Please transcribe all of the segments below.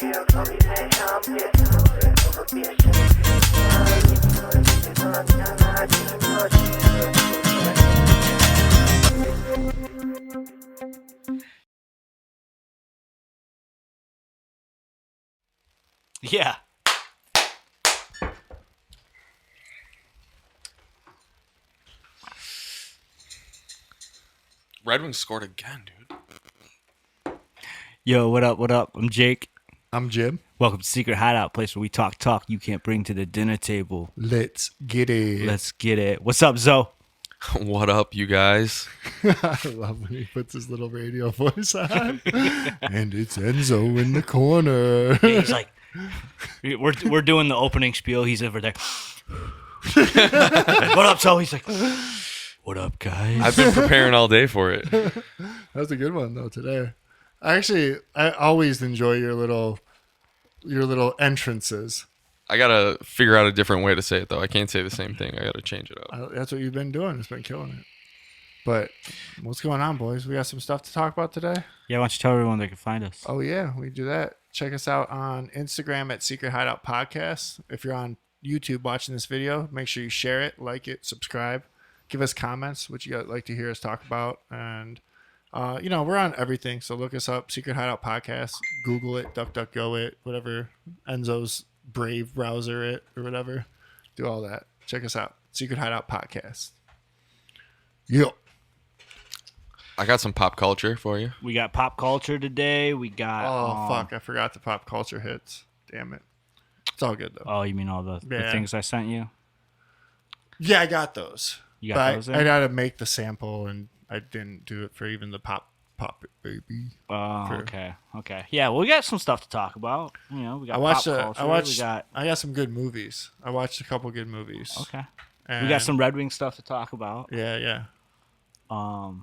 Yeah. Red Wings scored again, dude. Yo, what up? What up? I'm Jake. I'm Jim. Welcome to Secret Hideout, place where we talk you can't bring to the dinner table. Let's get it. Let's get it. What's up, Zoe? What up, you guys? I love when he puts his little radio voice on. And it's Enzo in the corner. He's like, we're doing the opening spiel. He's over there. What up, Zoe? He's like, what up, guys? I've been preparing all day for it. That's a good one though today. I always enjoy your little entrances. I gotta figure out a different way to say it, though. I can't say the same thing. I gotta change it up. That's what you've been doing. It's been killing it. But what's going on, boys? We got some stuff to talk about today. Yeah, why don't you tell everyone they can find us? Oh yeah, we do that. Check us out on Instagram at Secret Hideout Podcast. If you're on YouTube watching this video, make sure you share it, like it, subscribe, give us comments, what you like to hear us talk about, and we're on everything. So look us up, Secret Hideout Podcast. Google it, DuckDuckGo it, whatever. Enzo's Brave browser it or whatever. Do all that. Check us out, Secret Hideout Podcast. Yep. I got some pop culture for you. We got pop culture today. We got. Fuck! I forgot the pop culture hits. Damn it. It's all good though. Oh, you mean all the things I sent you? Yeah, I got those. You got those? I gotta make the sample, and I didn't do it for even the pop it, baby. Oh, okay. Yeah, well, we got some stuff to talk about. You know, we got pop culture. I got some good movies. I watched a couple good movies. Okay. We got some Red Wing stuff to talk about. Yeah. I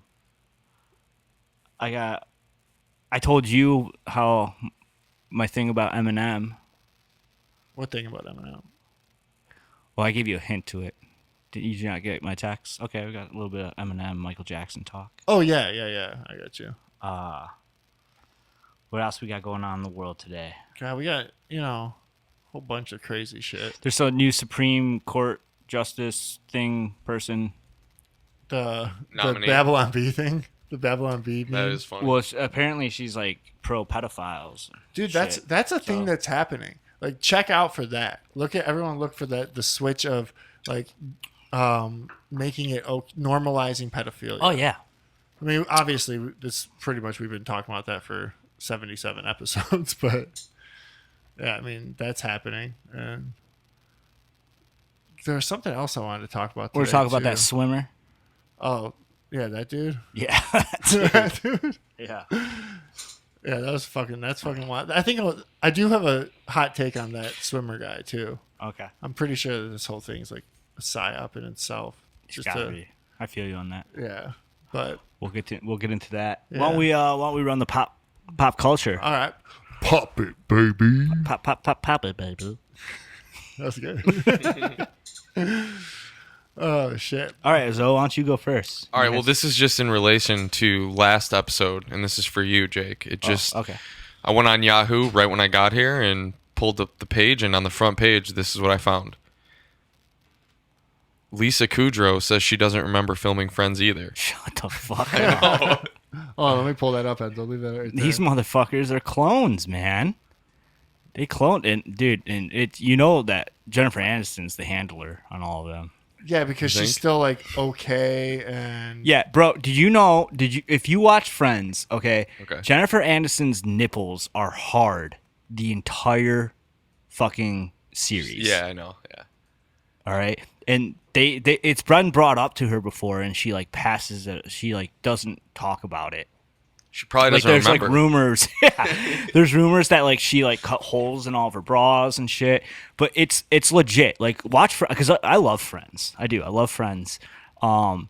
told you how my thing about Eminem. What thing about Eminem? Well, I gave you a hint to it. Did you not get my text? Okay, we got a little bit of Eminem, Michael Jackson talk. Oh, yeah. I got you. What else we got going on in the world today? God, we got, a whole bunch of crazy shit. There's a new Supreme Court justice person. The Babylon Bee thing. The Babylon Bee meme. That is funny. Well, apparently she's like pro pedophiles. Dude, that's a thing that's happening. Like, check out for that. Everyone look for that. The switch of like making it normalizing pedophilia. Oh yeah. I mean, obviously, this pretty much we've been talking about that for 77 episodes, but yeah, I mean that's happening. And there's something else I wanted to talk about. We're talking about that swimmer. Oh yeah, that dude. Yeah, that dude. Yeah. Yeah, that's fucking wild. I think I do have a hot take on that swimmer guy too. Okay. I'm pretty sure that this whole thing's like a psyop in itself. It's gotta be. I feel you on that. Yeah, but we'll get into that. Yeah. Why don't we run the pop culture? All right, pop it, baby. Pop it, baby. That's good. Oh shit! All right, Zoe, why don't you go first? All right, well, this is just in relation to last episode, and this is for you, Jake. Okay. I went on Yahoo right when I got here and pulled up the page, and on the front page, this is what I found. Lisa Kudrow says she doesn't remember filming Friends either. Shut the fuck up. Oh, let me pull that up, Ed. I'll leave that right there. These motherfuckers are clones, man. They cloned, and dude, and that Jennifer Aniston's the handler on all of them. Yeah, because she's still like okay and yeah, bro. If you watch Friends, okay, Jennifer Aniston's nipples are hard the entire fucking series. Yeah, I know. Yeah. All right, and it's been brought up to her before, and she like passes it. She like doesn't talk about it. She probably doesn't there's remember. Like rumors. Yeah. There's rumors that like she like cut holes in all of her bras and shit. But it's legit. Like watch because I love Friends. I do. I love Friends. And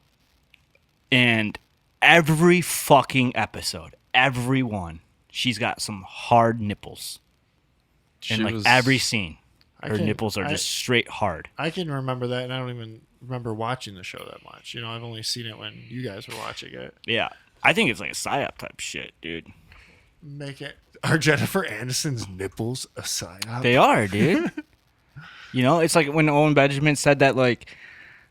every fucking episode, every one, she's got some hard nipples. In every scene, her nipples are just straight hard. I can remember that, and I don't even remember watching the show that much. I've only seen it when you guys were watching it. Yeah. I think it's like a psyop type shit, dude. Make it. Are Jennifer Aniston's nipples a psyop? They are, dude. You know, it's like when Owen Benjamin said that, like,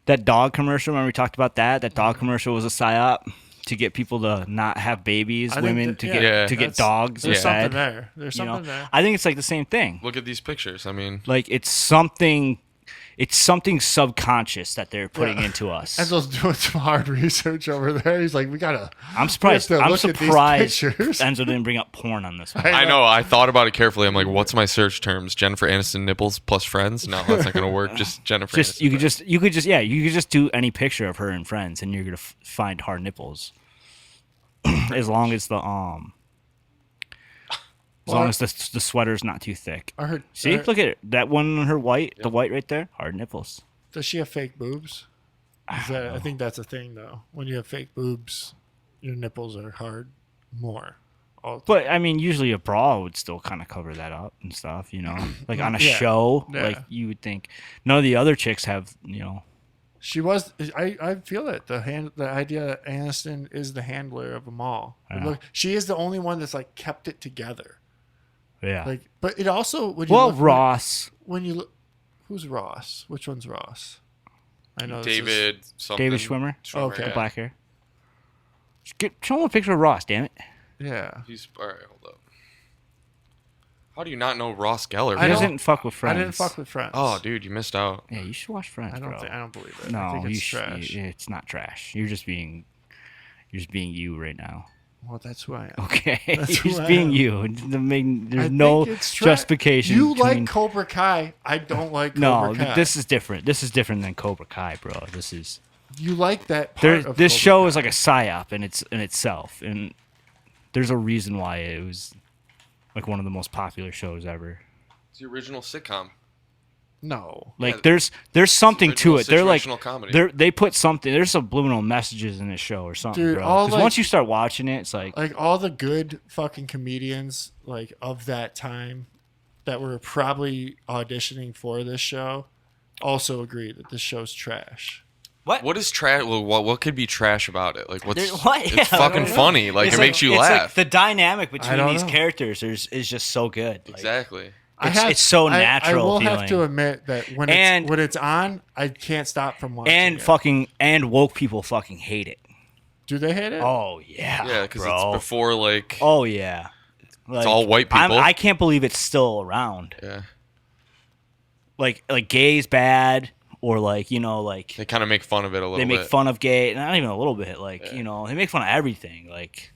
that dog commercial. Remember we talked about that? That dog commercial was a psyop to get people to not have babies, women to get dogs. There's something fed. there. There's something there. I think it's like the same thing. Look at these pictures. I mean, Like it's something subconscious that they're putting into us. Enzo's doing some hard research over there. He's like, we gotta. I'm surprised. we have to I'm look at these surprised pictures. Enzo didn't bring up porn on this one. I know. I thought about it carefully. I'm like, what's my search terms? Jennifer Aniston nipples plus friends? No, that's not gonna work. Just Jennifer. Just Aniston. you could just do any picture of her and friends, and you're gonna find hard nipples. As long as the the sweater's not too thick. See, look at it. That one on her white, the white right there, hard nipples. Does she have fake boobs? I think that's a thing, though. When you have fake boobs, your nipples are hard more. But I mean, usually a bra would still kind of cover that up and stuff, you know. Like on a show, like you would think. None of the other chicks have, you know. She was. I feel it. The idea that Aniston is the handler of them all. Look, she is the only one that's like kept it together. Yeah. Like, but it also Ross. When you look, who's Ross? Which one's Ross? I know David Schwimmer. Okay. The black hair. Show him a picture of Ross, damn it. Yeah. He's all right. Hold up. How do you not know Ross Geller? He doesn't fuck with Friends. I didn't fuck with Friends. Oh, dude, you missed out. Yeah, you should watch Friends. I don't believe it. No, I think it's trash. It's not trash. You're just being you right now. Well, that's who I am. Okay, That's you're who just I being am. you. There's I no think it's justification. You between... like Cobra Kai. I don't like No, Cobra Kai. this is different. This is different than Cobra Kai, bro. This is. You like that part of This Cobra show Kai. is like a psyop in itself, and there's a reason why it was like one of the most popular shows ever. It's the original sitcom. No. Like there's something to it. They're like situational comedy. they put something. There's subliminal messages in this show or something, Dude, bro. all 'Cause like- once you start watching it, it's like all the good fucking comedians like of that time that were probably auditioning for this show also agree that this show's trash. What is trash? Well, what could be trash about it? Like what's What? It's Yeah, I fucking don't know. funny. Like it's it makes you it's laugh. Like the dynamic I between don't these know. characters is just so good. Like, Exactly. It's so natural. I will feeling. have to admit that when it's on, I can't stop from watching it. And woke people fucking hate it. Do they hate it? Oh yeah, Yeah, because bro. it's before like Oh yeah, like, all white people. I can't believe it's still around. yeah. Like gay's bad, or like like They kind of make fun of it a little they bit. make fun of gay, not even a little bit. Like they make fun of everything. Like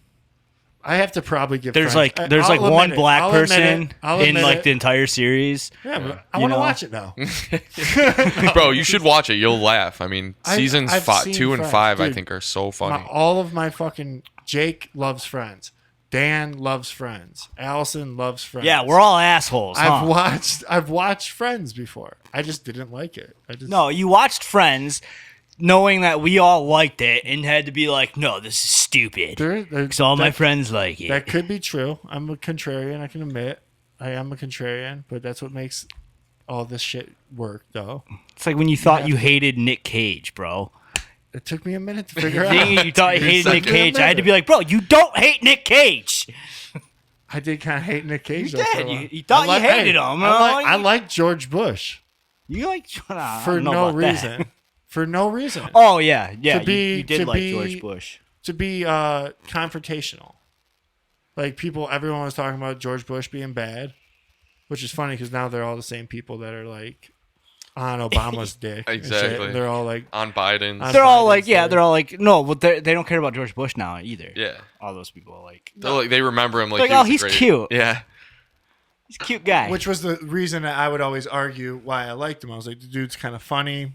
I have to probably give. there's Friends. like there's I'll like one admit it. black I'll admit person it. I'll in admit like it. the entire series. Yeah, but I You want to know? watch it now. Bro, you should watch it. You'll laugh. I mean, seasons I've seen 2 and Friends. 5, I Dude, think, are so funny. All of my fucking Jake loves Friends. Dan loves Friends. Allison loves Friends. Yeah, we're all assholes. Huh? I've watched Friends before. I just didn't like it. No, you watched Friends, knowing that we all liked it, and had to be like, "No, this is stupid." Because all my friends like it. That could be true. I'm a contrarian. I can admit I am a contrarian, but that's what makes all this shit work, though. It's like when you thought you hated Nick Cage, bro. It took me a minute to figure out. You thought you hated Nick Took me a Cage. I had to minute. be like, bro, you don't hate Nick Cage. I did kind of hate Nick Cage. You though, for a did. while. You thought you hated him. I like George Bush You like for no reason. For no reason. Oh yeah, To be- you did to like be- George Bush. To be confrontational. Like everyone was talking about George Bush being bad, which is funny because now they're all the same people that are like on Obama's dick. and shit. Exactly. They're all like, On Biden's. They're all like, Biden's yeah, there. they're all like, no, but they don't care about George Bush now either. Yeah. All those people are like, They're like, they remember him like, Like, he oh, was a he's great- cute. Yeah. he's a cute guy. which was the reason that I would always argue why I liked him. I was like, the dude's kind of funny.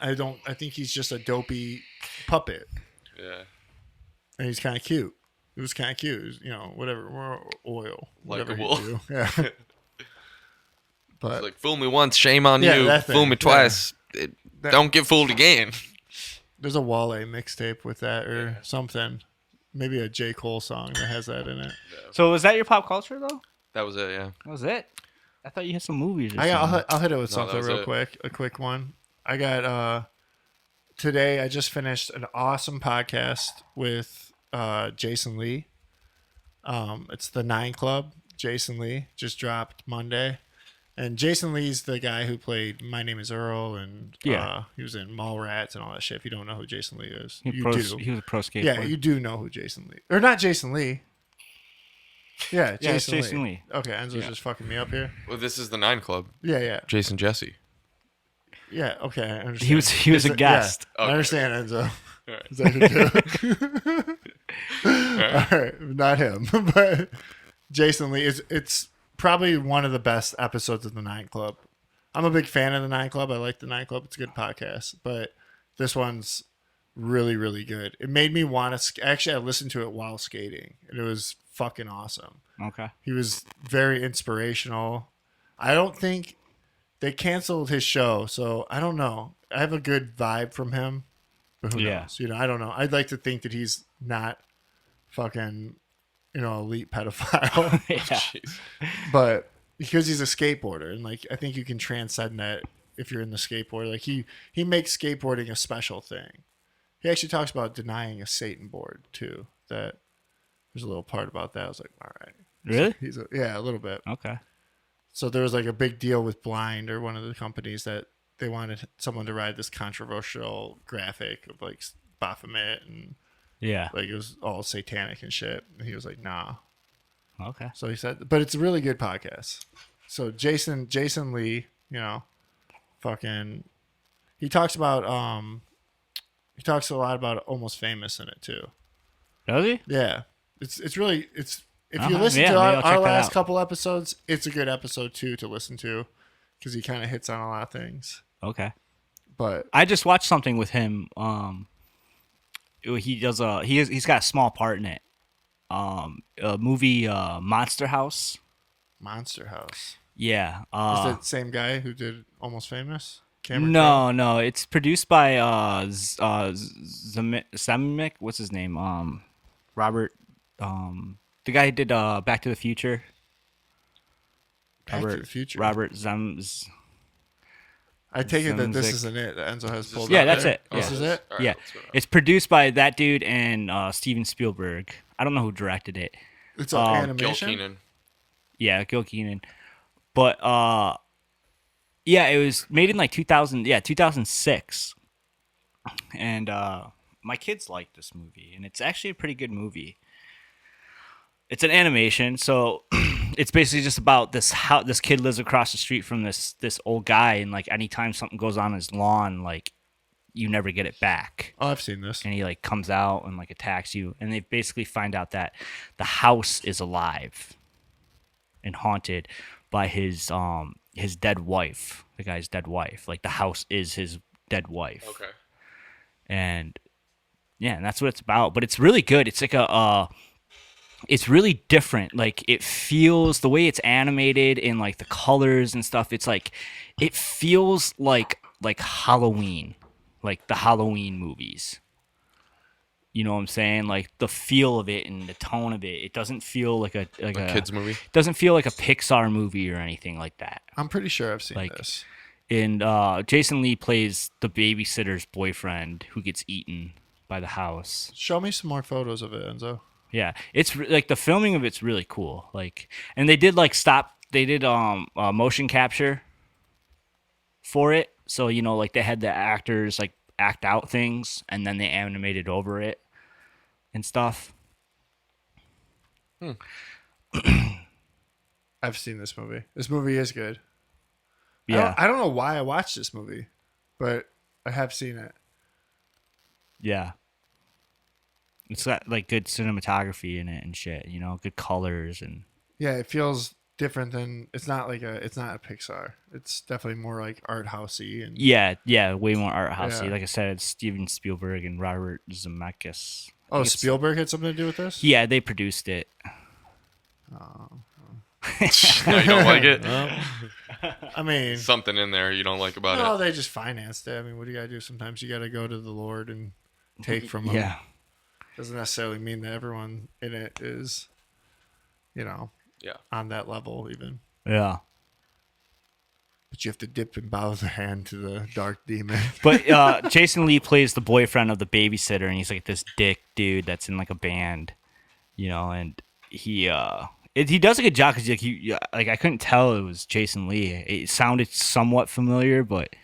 I think he's just a dopey puppet, Yeah. and he's kind of cute. It was kind of cute. It was, whatever, more oil, whatever he Likeable. do. Yeah. But It's like, fool me once, shame on Yeah, you. that thing. Fool me Yeah. twice. That- Don't get fooled again. there's a Wale mixtape with that or something. Maybe a J. Cole song that has that in it. So was that your pop culture though? That was it, yeah. That was it. I thought you had some movies. Or something. I'll hit it with No, something that was real it. quick. A quick one. I got today. I just finished an awesome podcast with Jason Lee. It's the 9 Club. Jason Lee just dropped Monday. And Jason Lee's the guy who played My Name is Earl, and he was in Mallrats and all that shit. If you don't know who Jason Lee is, you do. He was a pro skateboarder. Yeah, you do know who Jason Lee. Or not Jason Lee. Yeah, Jason Lee. Okay, Enzo's just fucking me up here. Well, this is the 9 Club. Yeah. Jason Jesse. Yeah, okay, I understand. He was a guest. Yeah, Okay. I understand, Enzo. All right. Is that who All right, not him, but Jason Lee. It's probably one of the best episodes of the 9 Club. I'm a big fan of the 9 Club. I like the 9 Club. It's a good podcast, but this one's really, really good. It made me want to. Actually, I listened to it while skating, and it was fucking awesome. Okay. He was very inspirational. I don't think they canceled his show, so I don't know. I have a good vibe from him, but who knows? I don't know. I'd like to think that he's not fucking, elite pedophile. Yeah. Jeez. But because he's a skateboarder, and like I think you can transcend that if you're in the skateboard. Like he makes skateboarding a special thing. He actually talks about denying a Satan board too. That there's a little part about that. I was like, all right, Really? Yeah, a little bit. Okay. So there was like a big deal with Blind or one of the companies that they wanted someone to ride this controversial graphic of like Baphomet and Yeah. like it was all satanic and shit. And he was like, nah. Okay. So he said, but it's a really good podcast. So Jason Lee, fucking, he talks a lot about Almost Famous in it too. Does he? Yeah, it's if you listen Yeah, to maybe I'll check our that last out. couple episodes, it's a good episode too to listen to because he kind of hits on a lot of things. Okay. But I just watched something with him. He does he's got a small part in it. A movie, Monster House. Monster House Yeah. is that the same guy who did Almost Famous? Cameron No. It's produced by Zemeckis. What's his name? Robert. The guy who did Back to the Future. Crowe? Back to the Future. Robert Zemeckis. I take it that this Zemzik. isn't it that Enzo has pulled. Yeah, up that's there. it. This Yeah. is it. All right, Yeah, let's go. it's produced by that dude and Steven Spielberg. I don't know who directed it. It's all Gil animation. Keenan. Yeah, Gil Keenan. But yeah, it was made in like 2006. And my kids like this movie, and it's actually a pretty good movie. It's an animation, so it's basically just about this kid lives across the street from this old guy, and like anytime something goes on his lawn, like you never get it back. Oh, I've seen this. And he like comes out and like attacks you, and they basically find out that the house is alive and haunted by his dead wife, the guy's dead wife. Like the house is his dead wife. Okay. And yeah, and that's what it's about. But it's really good. It's like it's really different. Like it feels, the way it's animated and like the colors and stuff, it's like it feels like Halloween, like the Halloween movies. You know what I'm saying? Like the feel of it and the tone of it. It doesn't feel like a kids movie. Doesn't feel like a Pixar movie or anything like that. I'm pretty sure I've seen Like- this. And Jason Lee plays the babysitter's boyfriend who gets eaten by the house. Show me some more photos of it, Enzo. Yeah, it's like the filming of it's really cool. Like, and they did motion capture for it. So like they had the actors like act out things, and then they animated over it and stuff. I've seen this movie. This movie is good. Yeah, I don't know why I watched this movie, but I have seen it. yeah. It's got like good cinematography in it and shit. Good colors and. Yeah, it feels different than it's not a Pixar. It's definitely more like art housey and Yeah, way more art housey. Yeah. Like I said, it's Steven Spielberg and Robert Zemeckis. Oh, Spielberg had something to do with this? Yeah, they produced it. No, you don't like it? I mean, Something in there you don't like about no, it. they just financed it. I mean, what do you gotta do? Sometimes you gotta go to the Lord and take from him. Yeah. Doesn't necessarily mean that everyone in it is, Yeah. on that level even. Yeah. But you have to dip and bow the hand to the dark demon. But Jason Lee plays the boyfriend of the babysitter, and he's like this dick dude that's in like a band, and he He does a good job because like I couldn't tell it was Jason Lee. It sounded somewhat familiar, but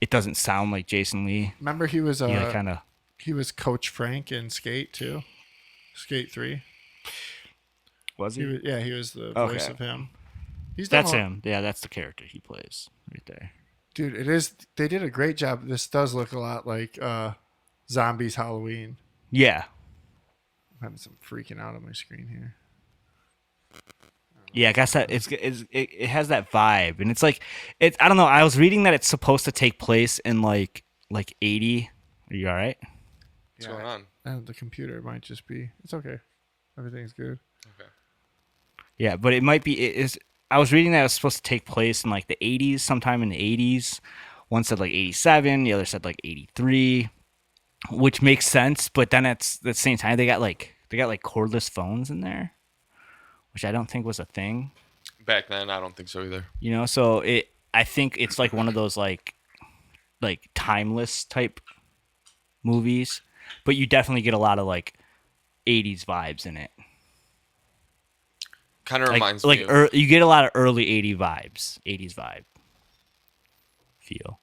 it doesn't sound like Jason Lee. Remember he was Kind of. he was Coach Frank in Skate too. Skate 3. Was he? He was the voice Okay. of him. That's him. Yeah, that's the character he plays right there. Dude, it is. They did a great job. This does look a lot like Zombies Halloween. Yeah. I'm having some freaking out on my screen here. Yeah, I guess that it has that vibe, and it's like I don't know. I was reading that it's supposed to take place in like 80. Are you all right? What's going on? The computer might just be. It's okay. Everything's good. Okay. Yeah, but it might be. It is. I was reading that it was supposed to take place in like the 80s, sometime in the 80s. One said like 87, the other said like 83, which makes sense. But then at the same time, they got like cordless phones in there, which I don't think was a thing. Back then, I don't think so either. You know, so I think it's like one of those like timeless type movies, but you definitely get a lot of like 80s vibes in it. Kind of reminds me of... you get a lot of early 80s vibe feel.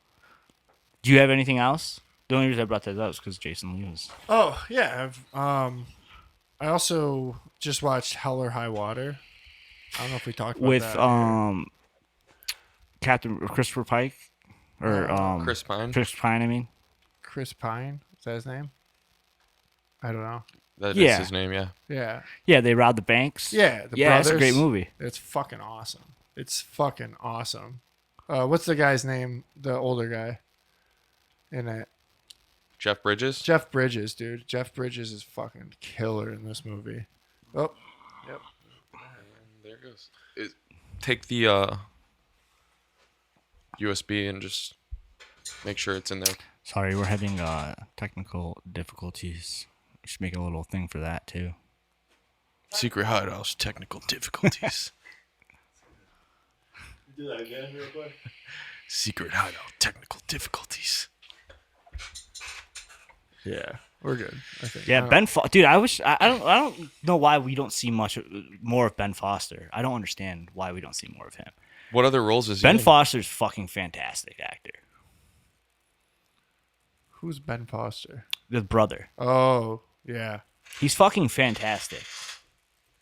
Do you have anything else? The only reason I brought that up is because Jason Lee was. Oh yeah. I also just watched Hell or High Water. I don't know if we talked about With that. Captain Christopher Pike or Chris Pine. Chris Pine, I mean. Chris Pine. Is that his name? I don't know. That is Yeah. his name, yeah. Yeah. Yeah, they robbed the banks. Yeah. The yeah, brothers. it's a great movie. It's fucking awesome. It's fucking awesome. What's the guy's name? The older guy in it. Jeff Bridges? Jeff Bridges, dude. Jeff Bridges is fucking killer in this movie. Oh. Yep. And there it goes. Take the USB and just make sure it's in there. Sorry, we're having technical difficulties. We should make a little thing for that too. Secret Hideout's technical difficulties. Do that again real quick. Secret Hideout technical difficulties. Yeah, we're good. I think. Yeah, dude, I don't know why we don't see more of Ben Foster. I don't understand why we don't see more of him. What other roles is he Ben in? Foster's fucking fantastic actor. Who's Ben Foster? The brother. Oh, yeah. He's fucking fantastic.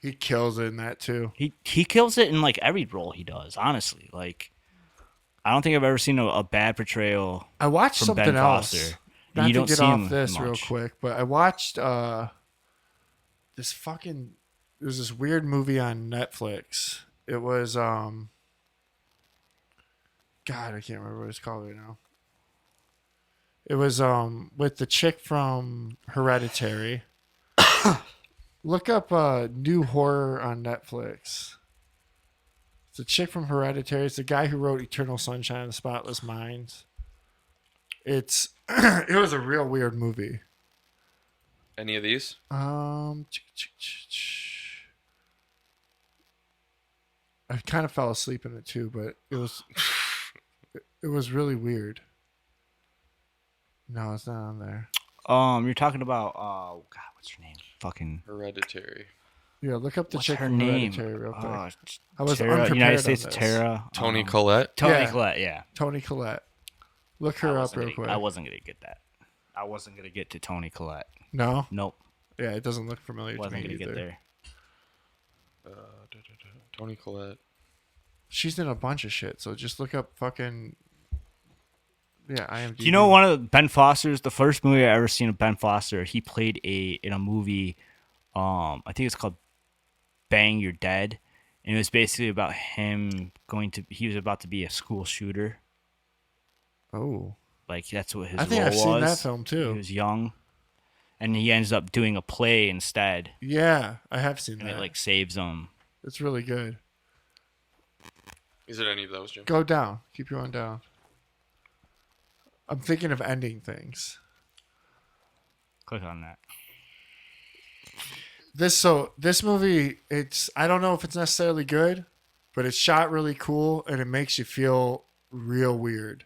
He kills it in that too. He kills it in like every role he does, honestly. Like I don't think I've ever seen a bad portrayal I watched from something Ben else. Foster. Not You to don't get see off him this real much. quick, but I watched this fucking. There's this weird movie on Netflix. It was God, I can't remember what it's called right now. It was with the chick from Hereditary. Look up new horror on Netflix. It's a chick from Hereditary. It's the guy who wrote Eternal Sunshine of the Spotless Mind. It's it was a real weird movie. Any of these? I kind of fell asleep in it too, but it was really weird. No, it's not on there. You're talking about God, what's her name? Fucking Hereditary. Yeah, look up the what's chick her from name? Hereditary real quick. I I was Tara, unprepared United on States this. Tara. Tony Collette. Tony Yeah. Collette, yeah. Tony Collette. Look her up real quick. I wasn't gonna get that. I wasn't gonna get to Tony Collette. No? Nope. Yeah, it doesn't look familiar to Wasn't me gonna either. get there. Tony Collette. She's in a bunch of shit, so just look up fucking IMDb. Do you know one of Ben Foster's? The first movie I ever seen of Ben Foster, he played in a movie. I think it's called Bang You're Dead, and it was basically about him he was about to be a school shooter. Oh. Like that's what his I think role I've was. seen that film too. He was young, and he ends up doing a play instead, Yeah, I have seen and that. it like saves him. It's really good. Is it any of those, Jim? Go down. Keep going down. I'm thinking of ending things. Click on that. This movie, I don't know if it's necessarily good, but it's shot really cool and it makes you feel real weird.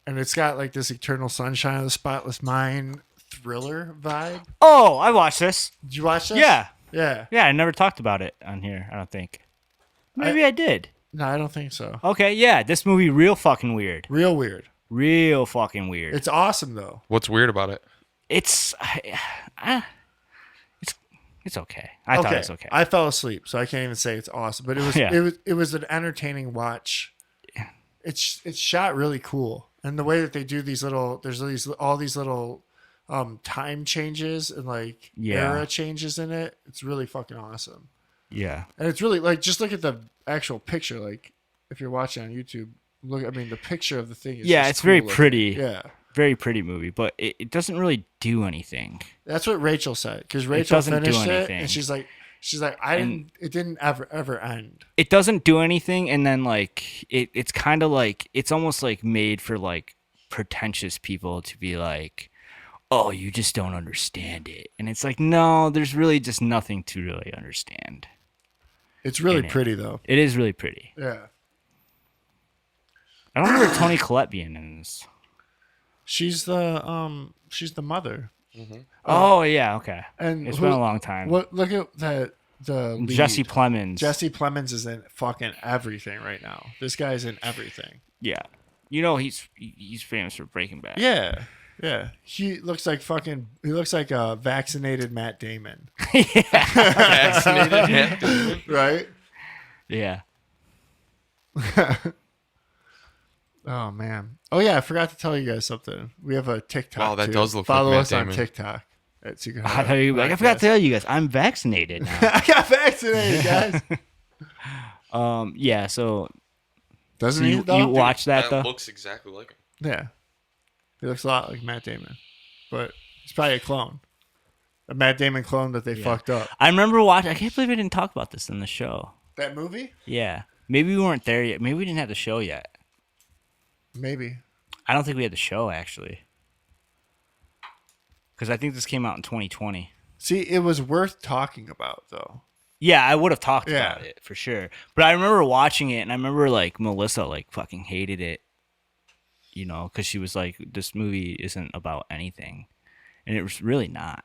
And it's got like this Eternal Sunshine of the Spotless Mind thriller vibe. Oh, I watched this. Did you watch this? Yeah, Yeah. Yeah, I never talked about it on here. I don't think. Maybe I did. No, I don't think so. Okay, yeah, this movie real fucking weird. Real weird. Real fucking weird. It's awesome though. What's weird about it? It's it's okay. I thought it was okay. I fell asleep, so I can't even say it's awesome. But it was Yeah. it was an entertaining watch. It's shot really cool, and the way that they do these little all these little time changes and like era changes in it. It's really fucking awesome. Yeah. And it's really like just look at the actual picture. Like if you're watching on YouTube, the picture of the thing is Yeah, just it's very cool looking. pretty. Yeah. Very pretty movie, but it doesn't really do anything. That's what Rachel said because Rachel doesn't do finished it anything. and she's like it didn't ever end. It doesn't do anything, and then like it's kind of like it's almost like made for like pretentious people to be like, oh, you just don't understand it, and it's like, no, there's really just nothing to really understand. It's really in it. pretty though. It is really pretty. Yeah. I don't remember Toni Collette being in this. She's the mother. Oh yeah, okay. And It's been a long time. Look at that the lead. Jesse Plemons. Jesse Plemons is in fucking everything right now. This guy's in everything. Yeah, you know he's famous for Breaking Bad. Yeah. Yeah. He looks like a vaccinated Matt Damon. Vaccinated. Right? Yeah. Oh man. Oh yeah, I forgot to tell you guys something. We have a TikTok. Wow, that too. does look Follow like Matt us on Damon. TikTok at Secret I Hideout thought you like, I forgot to Podcast. tell you guys, I'm vaccinated now. I got vaccinated, guys. Yeah. So Doesn't you he though? watch that though? looks exactly like him. Yeah. He looks a lot like Matt Damon. But he's probably a clone. A Matt Damon clone that they fucked up. I remember watching. I can't believe I didn't talk about this in the show. That movie? Yeah. Maybe we weren't there yet. Maybe we didn't have the show yet. Maybe. I don't think we had the show actually. Because I think this came out in 2020. See, it was worth talking about though. Yeah, I would have talked Yeah. about it for sure. But I remember watching it, and I remember like Melissa like fucking hated it. You know, because she was like, "This movie isn't about anything," and it was really not.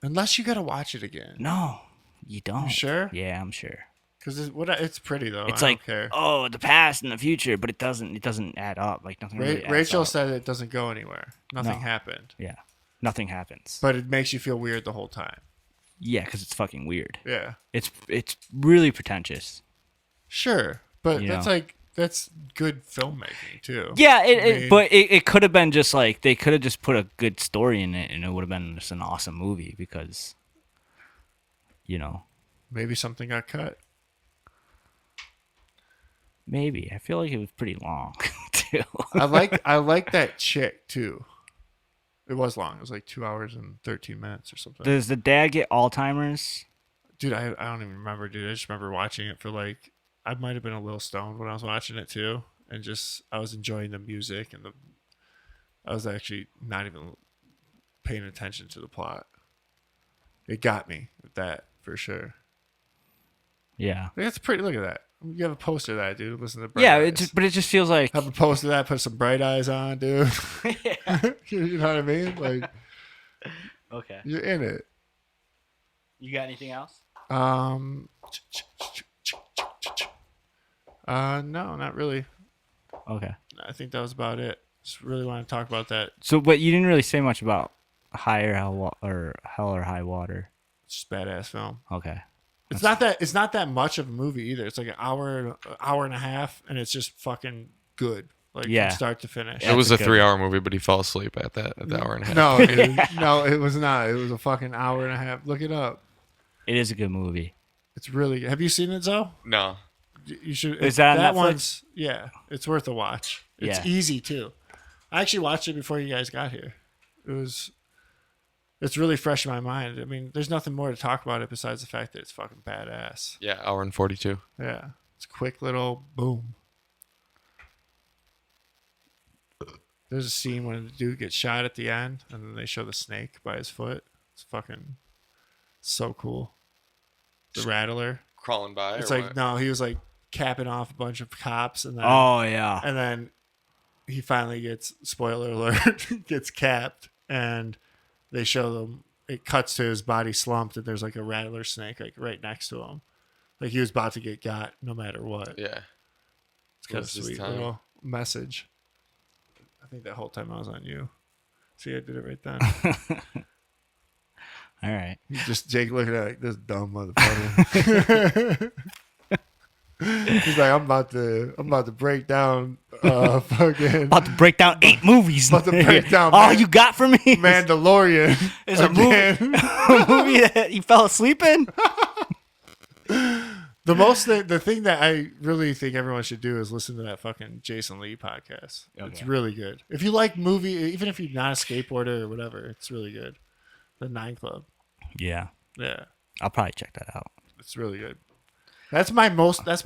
Unless you gotta watch it again. No, you don't. You sure? Yeah, I'm sure. Because it's pretty though. It's I like, don't care. oh, the past and the future, but it doesn't add up. Like nothing. Really adds Rachel up. said it doesn't go anywhere. Nothing No. happened. Yeah, nothing happens. But it makes you feel weird the whole time. Yeah, because it's fucking weird. Yeah. It's really pretentious. Sure. But You know. that's good filmmaking too. Yeah, mean- but it could have been just like they could have just put a good story in it, and it would have been just an awesome movie because, you know, Maybe something got cut. maybe I feel like it was pretty long too. I like that chick too. It was long. It was like 2 hours and 13 minutes or something. Does the dad get Alzheimer's? Dude, I don't even remember, dude. I just remember watching it for like I might have been a little stoned when I was watching it too, and just I was enjoying the music and I was actually not even paying attention to the plot. It got me with that for sure. Yeah. That's pretty. Look at that. You have a poster of that, dude. Listen to Bright Yeah, Eyes. but it just feels like Have a poster of that. Put some Bright Eyes on, dude. You know what I mean? Like okay. you're in it. You got anything else? No, not really. Okay. I think that was about it. Just really want to talk about that. So, but you didn't really say much about Hell or High Water. It's just badass film. Okay. It's not that much of a movie either. It's like an hour and a half, and it's just fucking good. Like Yeah. from start to finish. It was a a good 3-hour movie, but he fell asleep at the hour and a half. No, dude. No, it was not. It was a fucking hour and a half. Look it up. It is a good movie. It's really good. Have you seen it, Zoe? No. You should. Is that on Netflix? one's? Yeah, it's worth a watch. It's Yeah. easy too. I actually watched it before you guys got here. It's really fresh in my mind. I mean, there's nothing more to talk about it besides the fact that it's fucking badass. Yeah, hour and 42. Yeah, it's a quick little boom. There's a scene when the dude gets shot at the end, and then they show the snake by his foot. It's fucking so cool. The Rattler. Crawling by. It's like no, he was like capping off a bunch of cops, and then Oh yeah. and then he finally gets, spoiler alert, gets capped, and they show them it cuts to his body slumped, and there's like a rattler snake like right next to him, like he was about to get got no matter what. Yeah. It's kind of sweet little message. I think that whole time I was on you. See, I did it right then. All right. Just Jake looking at it like this dumb motherfucker. He's like, I'm about to break down fucking About to break down 8 movies. About to break down all you got for me Mandalorian is a movie, a movie that you fell asleep in. The thing that I really think everyone should do is listen to that fucking Jason Lee podcast. Okay. It's really good. If you like movie, even if you're not a skateboarder or whatever, it's really good. The 9 Club. Yeah. Yeah. I'll probably check that out. It's really good. That's my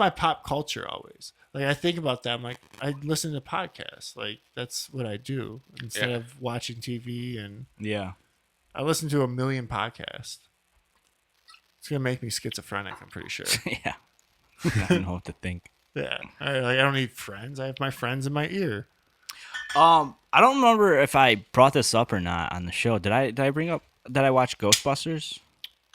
pop culture always. Like I think about that. I'm like, I listen to podcasts. Like that's what I do instead of watching TV. And Yeah. I listen to a million podcasts. It's gonna make me schizophrenic. I'm pretty sure. Yeah. I don't know what to think. Yeah. I don't need friends. I have my friends in my ear. I don't remember if I brought this up or not on the show. Did I bring up that I watched Ghostbusters?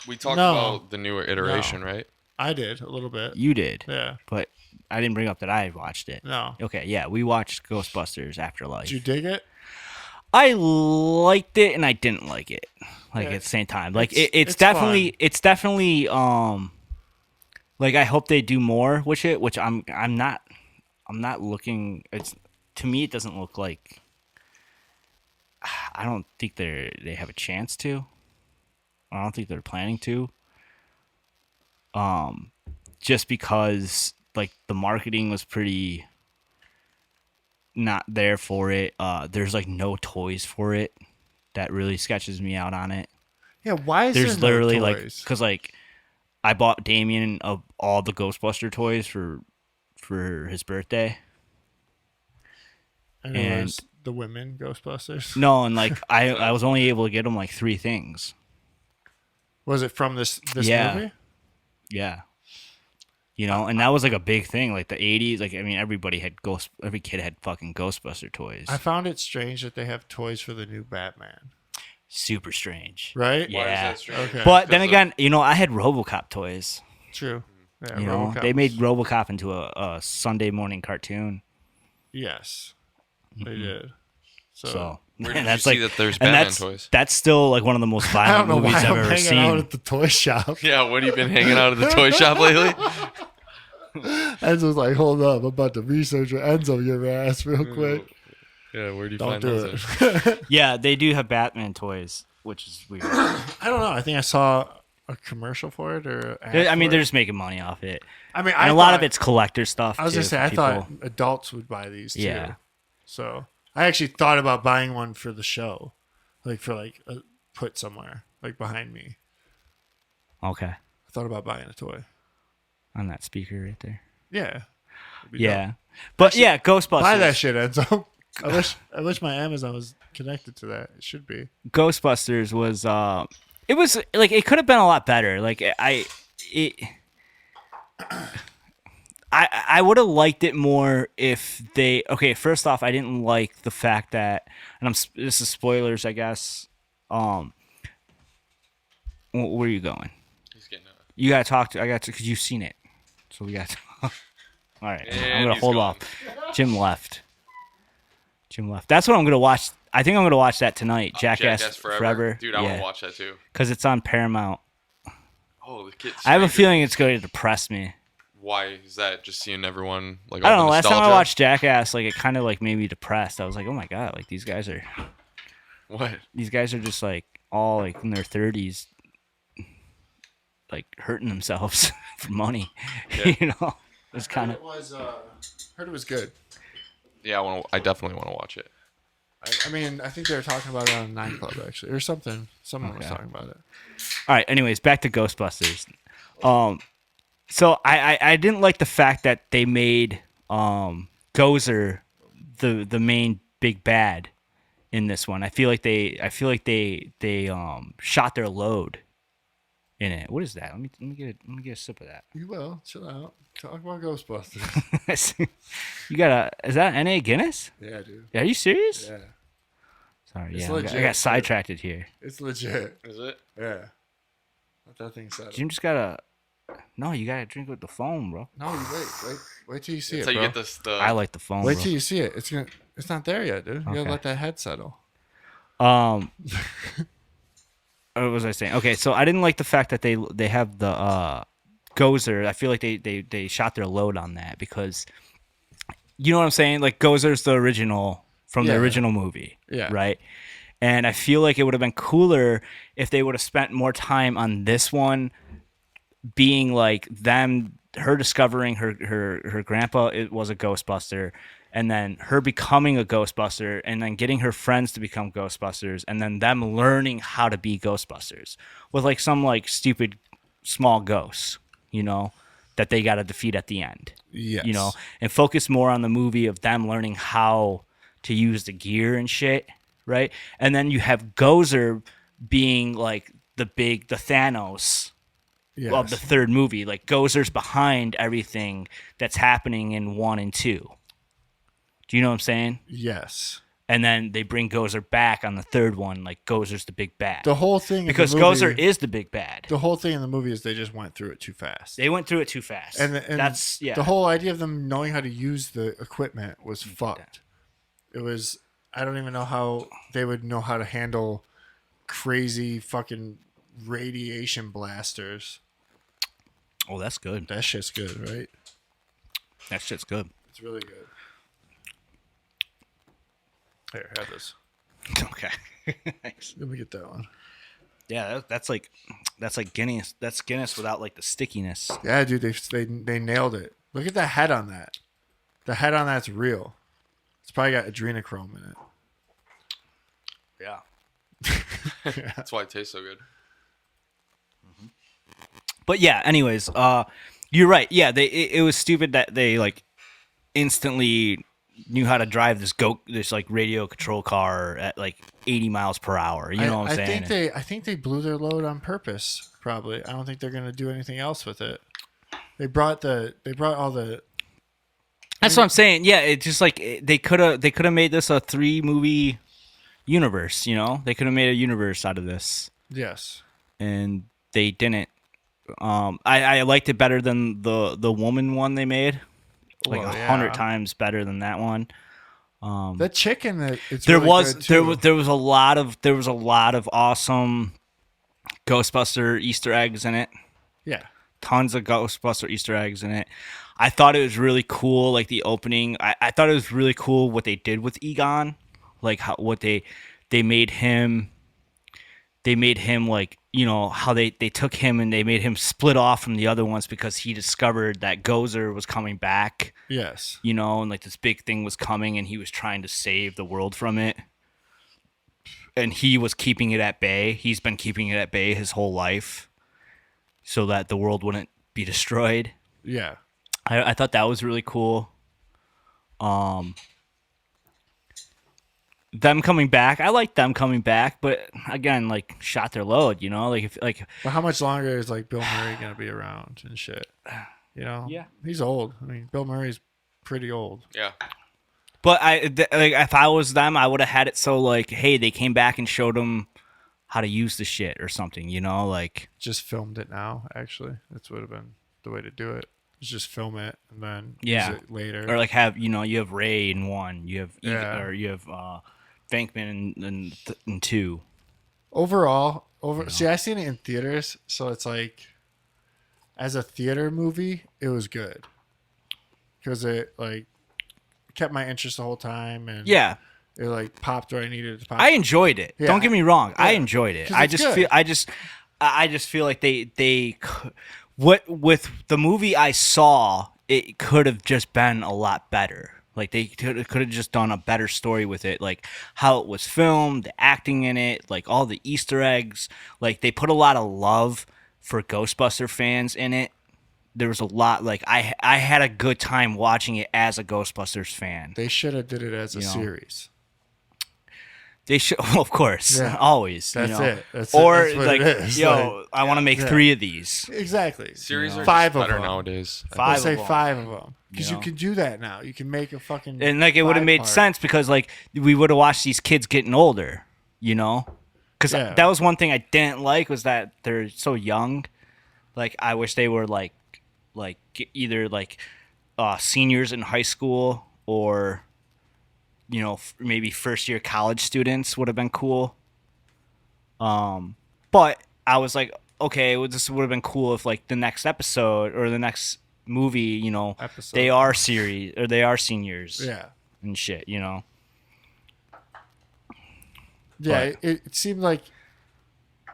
We talked No. about the newer iteration, right? I did a little bit. You did. Yeah. But I didn't bring up that I watched it. No. Okay, yeah, we watched Ghostbusters Afterlife. Did you dig it? I liked it and I didn't like it. Like Yeah. at the same time. Like it's It's definitely fun. it's definitely like I hope they do more with it, which I'm not looking. It's to me it doesn't look like. I don't think they have a chance to. I don't think they're planning to. Just because like the marketing was pretty not there for it. There's like no toys for it. That really sketches me out on it. Yeah. Why is There's there literally no like toys? because like I bought Damien all the Ghostbuster toys for his birthday. And it and- was the women Ghostbusters. No, and like I was only able to get him like 3 things. Was it from this Yeah. movie? Yeah. You know, and that was like a big thing, like the 80s. Like I mean, every kid had fucking Ghostbuster toys. I found it strange that they have toys for the new Batman. Super strange, Right? Yeah. Why is that strange? Okay. But then Because again, you know, I had RoboCop toys. True. Yeah, You know, RoboCop they made was- RoboCop into a Sunday morning cartoon. Yes, they did. So, Where and did you that's see like that there's and Batman that's toys? that's still like one of the most I don't violent know why movies I've I'm ever hanging out seen. at the toy shop. Yeah, what have you been hanging out at the toy shop lately? Enzo's like, hold up, I'm about to research your Enzo your ass real quick. Yeah, where do you Don't find do those? it. Yeah, they do have Batman toys, which is weird. I don't know. I think I saw a commercial for it or. An ad I mean, for they're it. just making money off it, I mean, and a lot of it's collector stuff. I was too, gonna say, for I thought people. adults would buy these too. Yeah. So I actually thought about buying one for the show, like for put somewhere like behind me. Okay, I thought about buying a toy. on that speaker right there. Yeah. It'd be Yeah, but yeah, Ghostbusters. dope. Buy that shit, Enzo. I wish my Amazon was connected to that. It should be. Ghostbusters was it was like it could have been a lot better. Like I would have liked it more if they first off, I didn't like the fact that, and this is spoilers, I guess. Where are you going? He's getting You gotta talk to. I got to because you've seen it, so we got. All right, I'm And gonna he's hold gone. off. Jim left. That's what I'm gonna watch. I think I'm gonna watch that tonight. Jackass Forever. Dude, I want to watch that too. because it's on Paramount. Oh, the kids. I have a feeling it's going to depress me. Why is that? Just seeing everyone like. I all don't know. the Last time I nostalgia? watched Jackass, like it kind of like made me depressed. I was like, oh my god, like these guys are just like all like in their 30s, like hurting themselves for money. Yeah. You know, it's kind of. It was. Heard it was good. Yeah, I definitely want to watch it. I mean, I think they were talking about it on 9 Club actually, or something. Someone was Okay. talking about it. All right. Anyways, back to Ghostbusters. So I didn't like the fact that they made Gozer the main big bad in this one. I feel like they shot their load in it. What is that? Let me get a sip of that. You will chill out. Talk about Ghostbusters. You got is that N.A. Guinness? Yeah, dude. Are you serious? Yeah. Sorry, It's yeah, legit, I got dude. sidetracked here. It's legit. Is it? Yeah. Let that thing settle. You just gotta. No, you gotta drink with the foam, bro. No, you wait till you see That's it, how bro. you get this. I like the foam, Wait bro. till you see it. It's not there yet, dude. You Okay. gotta let that head settle. What was I saying? Okay, so I didn't like the fact that they have the Gozer. I feel like they shot their load on that because you know what I'm saying? Like Gozer's the original from the Yeah. original movie. Yeah. Right? And I feel like it would have been cooler if they would have spent more time on this one being like her discovering her grandpa was a Ghostbuster, and then her becoming a Ghostbuster, and then getting her friends to become Ghostbusters, and then them learning how to be Ghostbusters with like some like stupid small ghosts, you know, that they got to defeat at the end. Yes. You know, and focus more on the movie of them learning how to use the gear and shit, right? And then you have Gozer being like the Thanos Yes. of the third movie. Like Gozer's behind everything that's happening in 1 and 2. Do you know what I'm saying? Yes. And then they bring Gozer back on the third one, like Gozer's the big bad. The whole thing Because in the movie, Gozer is the big bad. the whole thing in the movie is they just went through it too fast. They went through it too fast. And that's the whole idea of them knowing how to use the equipment was fucked. It was I don't even know how they would know how to handle crazy fucking radiation blasters. Oh, that's good. That shit's good, right? That shit's good. It's really good. Here, have this. Okay. Thanks. Let me get that one. Yeah, that's like Guinness. That's Guinness without like the stickiness. Yeah, dude, they nailed it. Look at the head on that. The head on that's real. It's probably got adrenochrome in it. Yeah. That's why it tastes so good. But yeah, anyways, you're right. Yeah, it was stupid that they like instantly knew how to drive this like radio control car at like 80 miles per hour. You know what I'm saying? I think they blew their load on purpose. Probably. I don't think they're gonna do anything else with it. They brought all the. That's what I'm saying. Yeah, it's just like they could have made this a 3-movie universe. You know, they could have made a universe out of this, Yes. and they didn't. I liked it better than the woman one they made, like 100 times better than that one. The chicken. It's There really was good, too. there was a lot of awesome Ghostbuster Easter eggs in it. Yeah. Tons of Ghostbuster Easter eggs in it. I thought it was really cool, like the opening. I thought it was really cool what they did with Egon, like what they made him. They made him like, you know, how they took him and they made him split off from the other ones because he discovered that Gozer was coming back. Yes. You know, and like this big thing was coming and he was trying to save the world from it. And he was keeping it at bay. He's been keeping it at bay his whole life so that the world wouldn't be destroyed. Yeah. I thought that was really cool. Them coming back, I like them coming back, but again, like shot their load, you know, But how much longer is like Bill Murray gonna be around and shit? You know. Yeah. He's old. I mean, Bill Murray's pretty old. Yeah. But like if I was them, I would have had it so like, hey, they came back and showed them how to use the shit or something, you know, like Just filmed it now. Actually, that would have been the way to do it. Is just film it and then Yeah. use it later. or like have you have Ray in 1, you have Yeah. or you have Bankman in 2. Overall, see, I seen it in theaters, so it's like, as a theater movie, it was good because it like kept my interest the whole time, and Yeah, it like popped where I needed it to pop. I enjoyed it. Yeah. Don't get me wrong, I Yeah. enjoyed it. 'Cause I it's just good. feel I just feel like they what with the movie I saw, it could have just been a lot better. Like they could have just done a better story with it, like how it was filmed, the acting in it, like all the Easter eggs. Like they put a lot of love for Ghostbuster fans in it. There was a lot. Like I had a good time watching it as a Ghostbusters fan. They should have did it as a You know. series. They should, of course, Yeah. always. That's it. That's or that's what like, it is. yo, I want to make 3 of these. Exactly. Series are Five just of better them. nowadays. Let's say of 'em. 5 of them because You you know? can do that now. You can make a fucking And like it would have made 5-part. sense because like we would have watched these kids getting older, you know? Because Yeah. that was one thing I didn't like was that they're so young. Like I wish they were like either like seniors in high school or maybe first year college students would have been cool. But I was like, okay, well, this would have been cool if like the next episode or the next movie, Episode. they are series or they are seniors, Yeah. and shit, Yeah. But- It seemed like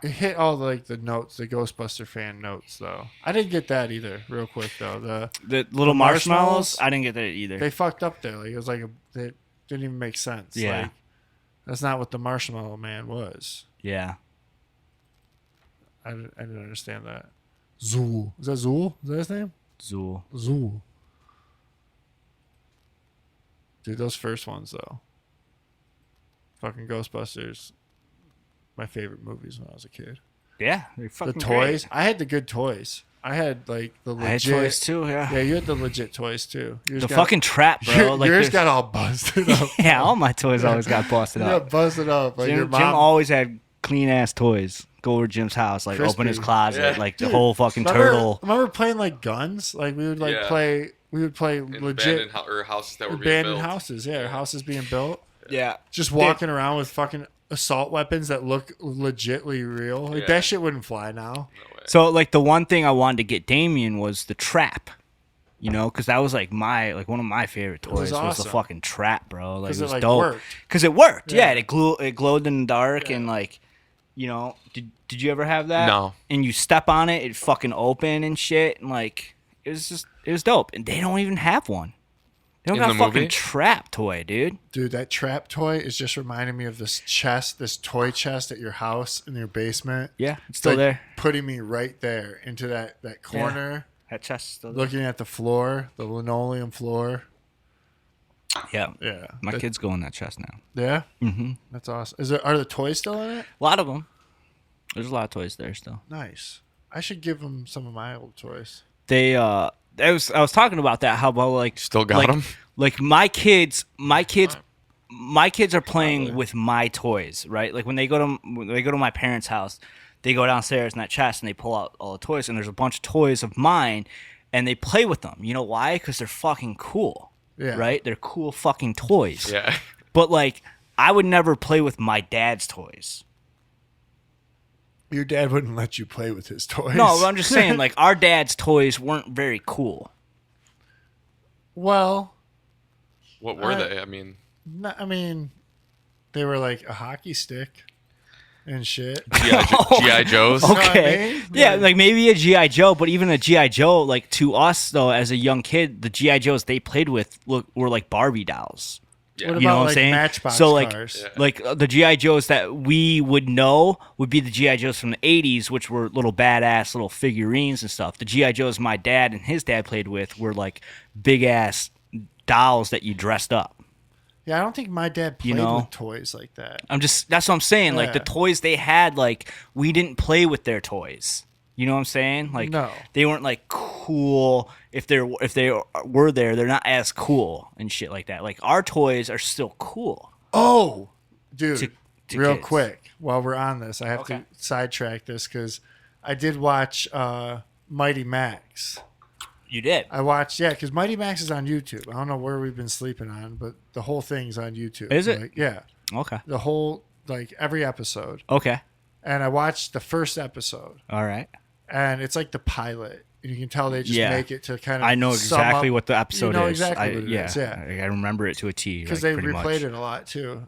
it hit all the notes, the Ghostbuster fan notes though. I didn't get that either. Real quick though, The little marshmallows? marshmallows, I didn't get that either. they fucked up there. Like it was it didn't even make sense. Yeah. Like, that's not what the Marshmallow Man was. Yeah. I didn't understand that. Zool. Is that Zool? Is that his name? Zool. Zool. Dude, those first ones though. Fucking Ghostbusters. My favorite movies when I was a kid. Yeah, they're The fucking toys. great. I had the good toys. I had like the legit. I had toys too, yeah. Yeah, you had the legit toys too. Yours The got- fucking trap, bro. Yours Like there's- got all busted up. yeah, all my toys always got busted Yeah, up. busted up. Like your Jim mom. always had clean ass toys. Go over to Jim's house, like open his Crispy. closet, Yeah. like the Dude, whole fucking remember, turtle. Remember playing like guns? Like we would Yeah. play. We would play In legit or houses that were being abandoned built. houses. Yeah, houses being built. Yeah. Just walking around with fucking assault weapons that look legitly real. Like Yeah. that shit wouldn't fly now. No way. So like the one thing I wanted to get Damien was the trap. Because that was like one of my favorite was toys was the awesome. fucke trap, bro. Like 'Cause it it, was like, dope. worked. Because it worked. Yeah. Yeah, it glowed in the dark and like, did you ever have that? No. And you step on it, it fucking open and shit, and like it was dope. And they don't even have one. They don't In got the a fucking movie? trap toy, dude. Dude, that trap toy is just reminding me of this chest, this toy chest at your house in your basement. Yeah, it's It's still like there. putting me right there into that corner, That chest is still there. looking at the floor, the linoleum floor. Yeah. Yeah. My That- kids go in that chest now. Yeah? Mm-hmm. That's awesome. Are the toys still in it? A lot of them. There's a lot of toys there still. Nice. I should give them some of my old toys. They I was talking about that. How about like Still got like, 'em? Like my kids are playing Probably. with my toys, right? Like when they go to my parents' house, they go downstairs in that chest and they pull out all the toys, and there's a bunch of toys of mine, and they play with them. You know why? Because they're fucking cool. Yeah. Right? They're cool fucking toys. Yeah. But like, I would never play with my dad's toys. Your dad wouldn't let you play with his toys. No, but I'm just saying, like, our dad's toys weren't very cool. Well, What were I- they? I mean, I mean, they were like a hockey stick and shit. G.I. Joes. know what I Okay. mean? Yeah, Like- like maybe a G.I. Joe, but even a G.I. Joe, like to us though, as a young kid, the G.I. Joes they played with were like Barbie dolls. Yeah. What You know about what I'm like saying? Matchbox So like, cars? Yeah. like the G.I. Joes that we would know would be the G.I. Joes from the 80s, which were little badass little figurines and stuff. The G.I. Joes my dad and his dad played with were like big ass dolls that you dressed up. Yeah, I don't think my dad played know? with toys like that. That's what I'm saying. Like the Yeah. toys they had, like we didn't play with their toys. You know what I'm saying? Like No. they weren't like cool. If they were there, they're not as cool and shit like that. Like our toys are still cool. Oh, dude, to real kids. quick, while we're on this, I have Okay. to sidetrack this because I did watch Mighty Max. You did. I watched, yeah, because Mighty Max is on YouTube. I don't know where we've been sleeping on, but the whole thing's on YouTube. Is it? Like, yeah, Okay. the whole, like every episode. Okay. And I watched the first episode, All right. and it's like the pilot. And you can tell they just Yeah. make it to kind of. I know sum exactly up- what the episode You know is. exactly I, what it yeah, is, yeah. I remember it to a T. Because like, they pretty replayed much. it a lot too.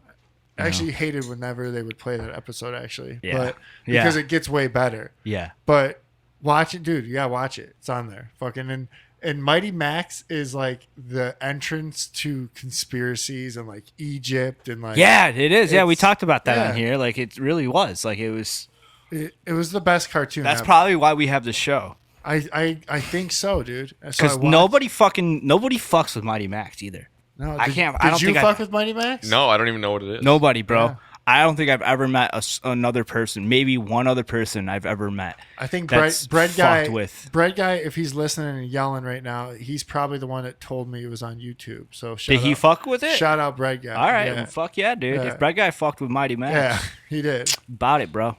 I actually hated whenever they would play that episode, actually. Yeah. But Yeah. because it gets way better. Yeah. But watch it, dude. You gotta watch it. It's on there. Fucking and Mighty Max is like the entrance to conspiracies and like Egypt and like Yeah, it is. Yeah, we It's- talked about that yeah. on here. Like it really was. Like it was. it was the best cartoon. That's ever. probably why we have the show. I think so, dude. So I Because watched- nobody fucks with Mighty Max either. No, I did, can't- Did I don't you think I- fuck with Mighty Max? No, I don't even know what it is. Nobody, bro. Yeah. I don't think I've ever met another person, maybe one other person I've ever met. I think that's bread guy, fucked with. bread guy, if he's listening and yelling right now, he's probably the one that told me it was on YouTube. So Did he fuck with it? Shout out bread guy. All right, yeah. well, fuck yeah, dude. Yeah. If Bread Guy fucked with Mighty Max, Yeah, he did. about it, bro.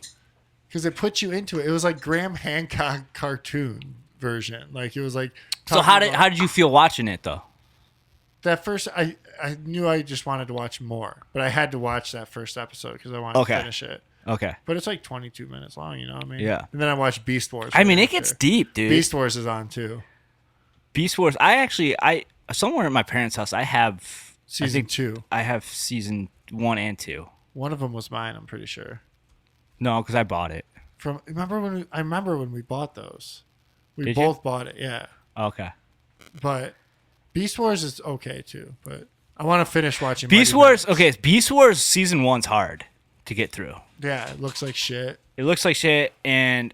Because it put you into it. It was like Graham Hancock cartoon version. Like it was like. So how did you feel watching it though? That first, I knew I just wanted to watch more, but I had to watch that first episode because I wanted to finish it. Okay. But it's like 22 minutes long, you know what I mean? Yeah. And then I watched Beast Wars. I mean, it gets deep, dude. Beast Wars is on too. Beast Wars. I somewhere at my parents' house, I have Season 2. I have season 1 and 2. One of them was mine, I'm pretty sure. No, because I bought it. I remember when we bought those. We Did both you? bought it, yeah. Okay. But Beast Wars is okay too. But I want to finish watching Beast Mighty Wars. Max. Okay, Beast Wars season 1's hard to get through. Yeah, it looks like shit. It looks like shit, and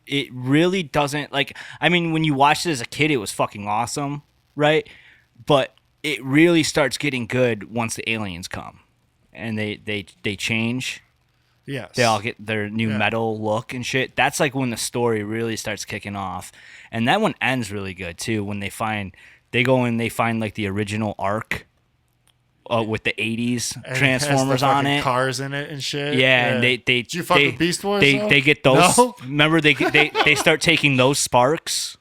it really doesn't like. I mean, when you watched it as a kid, it was fucking awesome, right? But it really starts getting good once the aliens come, and they change. Yes. They all get their new metal look and shit. That's like when the story really starts kicking off, and that one ends really good too. When they find like the original Ark. With the 80s And Transformers it has the on fucking it. cars in it and shit. Yeah, and they Did you fuck with Beast Wars? They get those. No? Remember they start taking those sparks.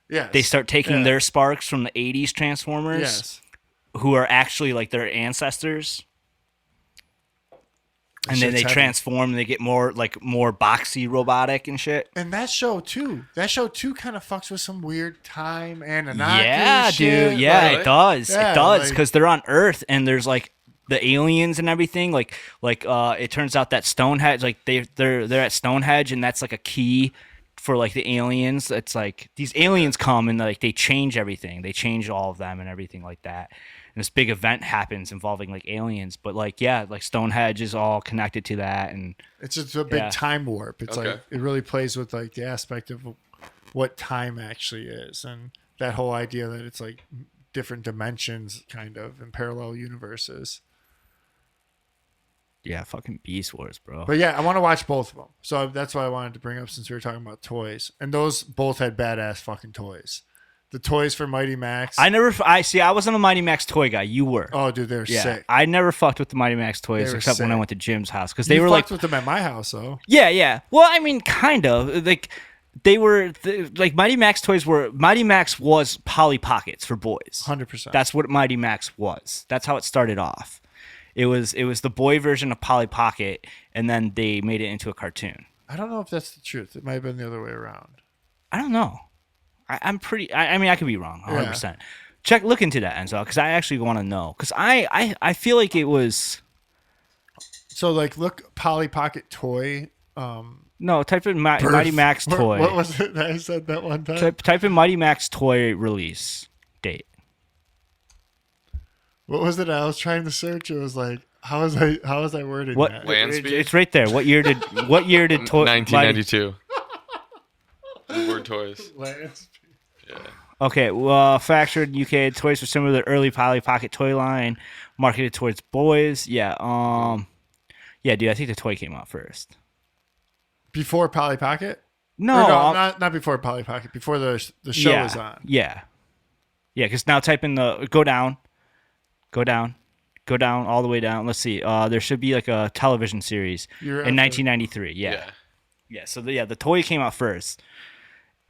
Yes. They start taking their sparks from the 80s Transformers, Yes. who are actually like their ancestors. And then shit's they heavy. transform and they get more boxy robotic and shit. And that show too kind of fucks with some weird time and Yeah, shit. dude. Yeah, Like- it does. Yeah, it does like- because they're on Earth and there's like the aliens and everything. Like it turns out that Stonehenge, like they're at Stonehenge, and that's like a key for like the aliens. It's like these aliens come and like they change everything. They change all of them and everything like that. And this big event happens involving like aliens, but like like Stonehenge is all connected to that, and It's just a big Yeah. time warp. It's Okay. like it really plays with like the aspect of what time actually is, and that whole idea that it's like different dimensions, kind of, and parallel universes. yeah, fucking Beast Wars, bro. But yeah, I want to watch both of them. So that's why I wanted to bring up since we were talking about toys, and those both had badass fucking toys. The toys for Mighty Max. I wasn't a Mighty Max toy guy. You were. Oh, dude, they're Yeah, sick. I never fucked with the Mighty Max toys They were except when I sick. went to Jim's house because they You were like, fucked with them at my house, though. yeah. Well, I mean, kind of like they were like Mighty Max toys were. Mighty Max was Polly Pockets for boys. 100%. That's what Mighty Max was. That's how it started off. It was the boy version of Polly Pocket, and then they made it into a cartoon. I don't know if that's the truth. It might have been the other way around. I don't know. I'm pretty. I mean, I could be wrong. 100%. Look into that, Enzo, because I actually want to know. Because I feel like it was. So, like, look, Polly Pocket toy. No, type in Mighty Max toy. What was it that I said that one time? Type in Mighty Max toy release date. What was it I was trying to search? It was like, how was I wording What? that? Land speed? It's right there. What year did toy? 1992. Word toys. Lance. Yeah. Okay, factored in UK. Toys were similar to the early Polly Pocket toy line, marketed towards boys. Yeah, yeah, dude. I think the toy came out first. Before Polly Pocket? No, Or no, not before Polly Pocket. Before the show yeah, was on. Yeah, because now type in go down all the way down. Let's see. There should be like a television series You're in after- 1993. Yeah. So the toy came out first.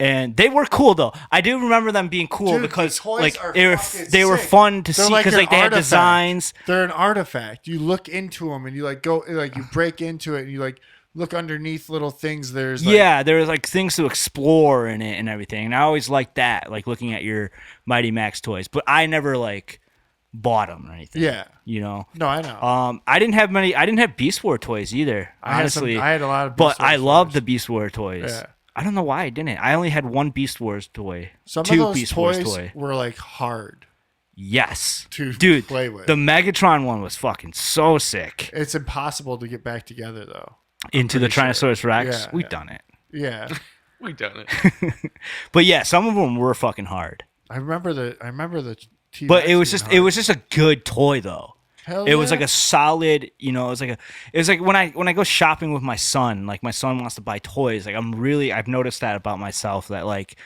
And they were cool though. I do remember them being cool Dude, because the toys like are they fucking were sick. fun to They're see like because an like they had artifact. designs. They're an artifact. You look into them and you like go like you break into it and you like look underneath little things. There's like, Yeah, there was like things to explore in it and everything. And I always liked that, like looking at your Mighty Max toys. But I never like bought them or anything. yeah. You know. No, I know. I didn't have Beast War toys either. I Honestly, had a lot of. but Beast Wars I loved toys. the Beast War toys. Yeah. I don't know why I didn't. I only had one Beast Wars toy. Some two of those Beast toys Wars toy. were like hard. Yes, to dude. play with. The Megatron one was fucking so sick. It's impossible to get back together though. Into the pretty sure. Tyrannosaurus Rex, Yeah, we've yeah. done it. Yeah. We done it. But yeah, some of them were fucking hard. I remember the T-Rex But it was being just hard. it was just a good toy though. Hell It was yeah. like a solid, it was like when I go shopping with my son, like my son wants to buy toys, like I've noticed that about myself that like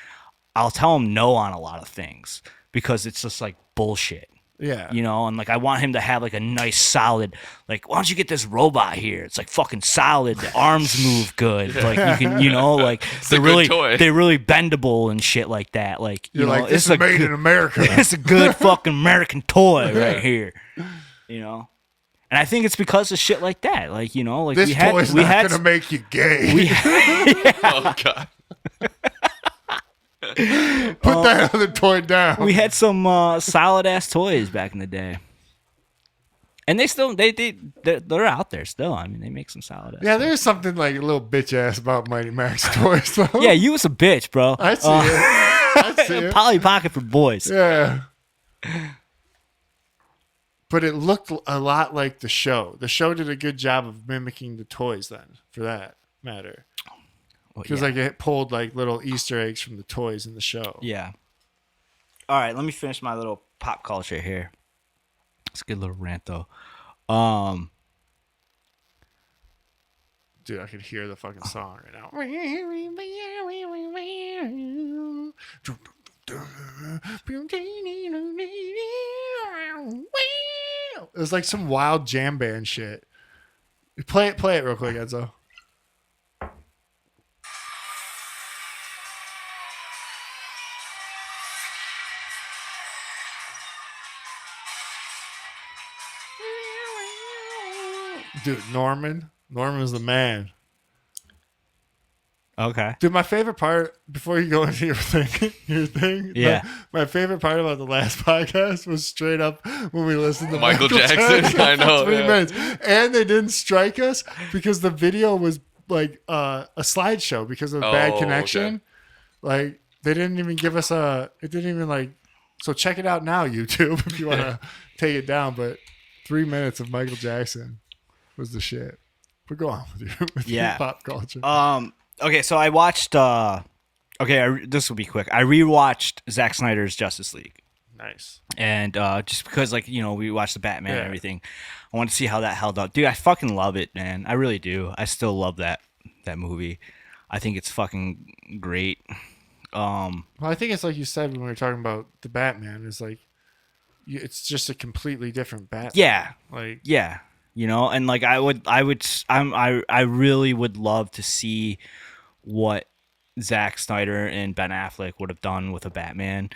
I'll tell him no on a lot of things because it's just like bullshit. Yeah. And like I want him to have like a nice solid, like, why don't you get this robot here? It's like fucking solid, the arms move good, like you can, like a good toy. they're really bendable and shit like that. Like You're like, this it's is made in America. It's a good fucking American toy right here, And I think it's because of shit like that, like like This toy's not gonna make you gay. Oh god. Put that other toy down. we had some solid ass toys back in the day, and they still they're out there still. I mean, they make some solid ass. Yeah, there's something like a little bitch ass about Mighty Max toys, though. Yeah, you was a bitch, bro. I see it. I see it. Polly Pocket for boys. Yeah. But it looked a lot like the show. The show did a good job of mimicking the toys then, for that matter. Because like it pulled like little Easter eggs from the toys in the show. Yeah. All right, let me finish my little pop culture here. It's a good little rant though. Dude, I could hear the fucking song right now. It was like some wild jam band shit. Play it real quick, Enzo. Dude, Norman was the man. Okay. Dude, my favorite part, before you go into your thing, Yeah. my favorite part about the last podcast was straight up when we listened to Michael Jackson. I know. 3 Yeah. minutes. And they didn't strike us because the video was like a slideshow because of bad Oh, connection. okay. Like, they didn't even give us it didn't even like, so check it out now, YouTube, if you want to take it down. But 3 minutes of Michael Jackson was the shit. But go on with your pop culture. Okay, so I watched. This will be quick. I rewatched Zack Snyder's Justice League, Nice. and just because, like, we watched the Batman and Yeah. everything, I want to see how that held up. Dude, I fucking love it, man. I really do. I still love that movie. I think it's fucking great. Well, I think it's like you said when we were talking about the Batman. It's like it's just a completely different Batman. Yeah, Like yeah. And like I really would love to see what Zack Snyder and Ben Affleck would have done with a Batman.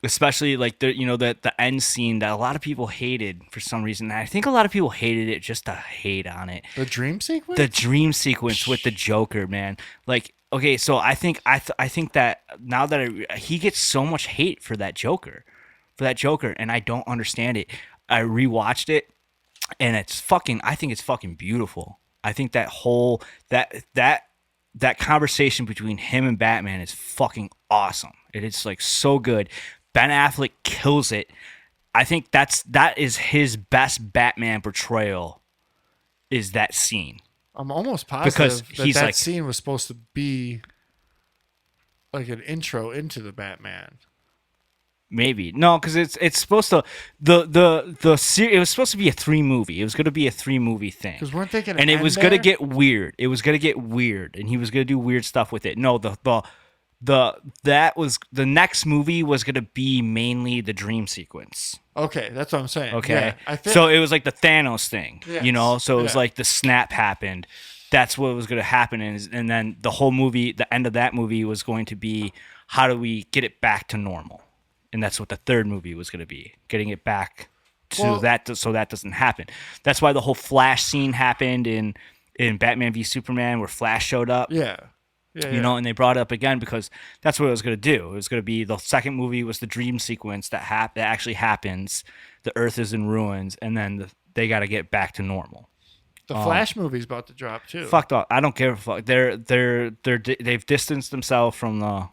Especially like the end scene that a lot of people hated for some reason. I think a lot of people hated it just to hate on it. the dream sequence. The dream sequence with the Joker, man. Like, okay, so I think that now that he gets so much hate for that Joker, and I don't understand it. I rewatched it, and I think it's fucking beautiful. I think that whole that conversation between him and Batman is fucking awesome. It is like so good. Ben Affleck kills it. I think that is his best Batman portrayal. Is that scene? I'm almost positive Because that he's that like- scene was supposed to be like an intro into the Batman. Maybe no, because it's supposed to it was supposed to be a 3-movie. It was going to be a 3-movie thing. Because weren't they going to And it end was going to there? get weird. It was going to get weird, and he was going to do weird stuff with it. No, the next movie was going to be mainly the dream sequence. Okay, that's what I'm saying. Okay, Yeah, I think so it was like the Thanos thing, Yes. So it was Yeah. like the snap happened. That's what was going to happen, and then the whole movie, the end of that movie was going to be how do we get it back to normal, and that's what the third movie was going to be, getting it back to Well- that, so that doesn't happen. That's why the whole Flash scene happened in Batman v Superman, where Flash showed up. Yeah. And they brought it up again because that's what it was going to do. It was going to be the second movie was the dream sequence that actually happens. The Earth is in ruins, and then they got to get back to normal. The Flash movie's about to drop too. Fucked up. I don't give a fuck. They've distanced themselves from the.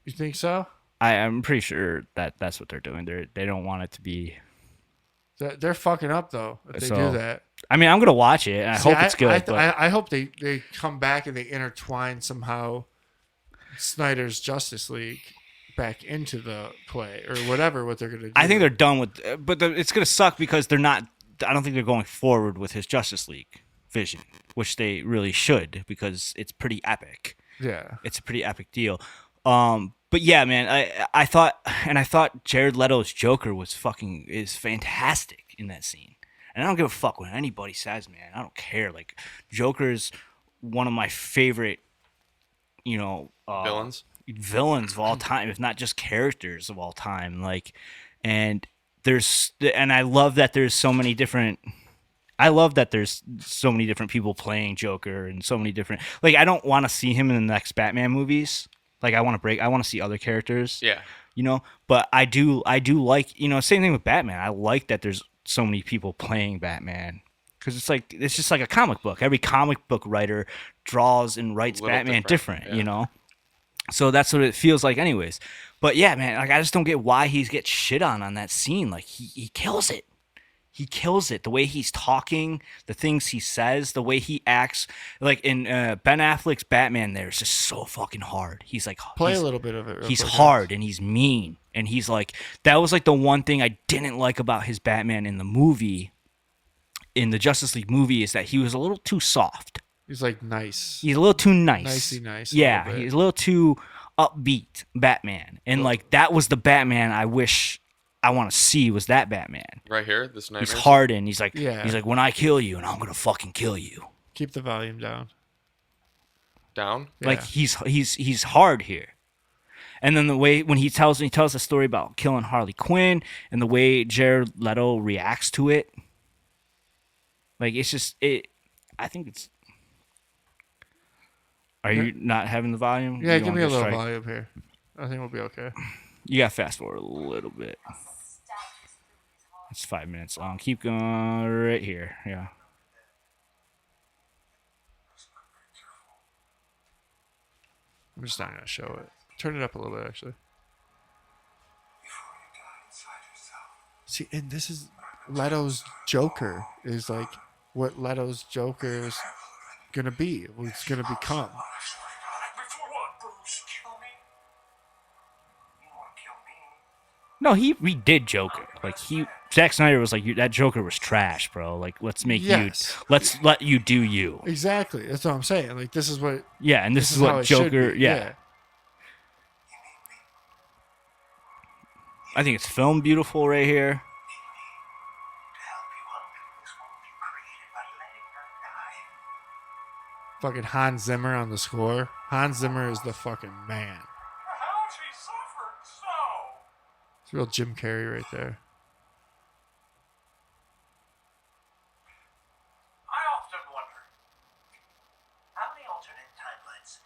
You think so? I'm pretty sure that's what they're doing. They don't want it to be. They're fucking up though if they So, do that. I mean, I'm gonna watch it. And I hope it's good. but I hope they come back and they intertwine somehow Snyder's Justice League back into the play or whatever what they're gonna do. I think they're done with, but it's gonna suck because they're not. I don't think they're going forward with his Justice League vision, which they really should because it's pretty epic. Yeah, It's a pretty epic deal. But yeah, man, I thought Jared Leto's Joker is fantastic in that scene. And I don't give a fuck what anybody says, man. I don't care. Like, Joker's one of my favorite, villains of all time, if not just characters of all time. Like, and I love that there's so many different. I love that there's so many different people playing Joker and so many different. Like, I don't want to see him in the next Batman movies. Like, I want to see other characters. Yeah. But I do like, same thing with Batman. I like that there's so many people playing Batman because it's just like a comic book. Every comic book writer draws and writes Batman different, yeah. So that's what it feels like anyways. But yeah, man, like, I just don't get why he gets shit on that scene. Like, he kills it. He kills it. The way he's talking, the things he says, the way he acts. Like in Ben Affleck's Batman, there is just so fucking hard. He's like play a little bit of it. He's hard and he's mean, and he's like, that was like the one thing I didn't like about his Batman in the movie, in the Justice League movie, is that he was a little too soft. He's like nice. He's a little too nice. Nicey nice. Yeah, he's a little too upbeat Batman, and like that was the Batman I wish I want to see was that Batman. Right here, this nightmare. He's hardened. He's like, yeah. When I kill you, and I'm gonna fucking kill you. Keep the volume down. Down. Like he's hard here. And then the way when he tells the story about killing Harley Quinn, and the way Jared Leto reacts to it, like it's just it. I think it's. Are you not having the volume? Yeah, give me a little volume here. I think we'll be okay. You got to fast forward a little bit. It's 5 minutes long. Keep going right here. Yeah. I'm just not going to show it. Turn it up a little bit, actually. See, and this is Leto's Joker is like what Leto's Joker is going to be. What it's going to become. No, he redid Joker. Like Zack Snyder was like, that Joker was trash, bro. Like, let's let you do you. Exactly. That's what I'm saying. Like, this is what. Yeah, and this is what Joker. Yeah. I think it's filmed beautiful right here. Fucking Hans Zimmer on the score. Hans Zimmer is the fucking man. It's real Jim Carrey right there. I often wonder, how many alternate timelines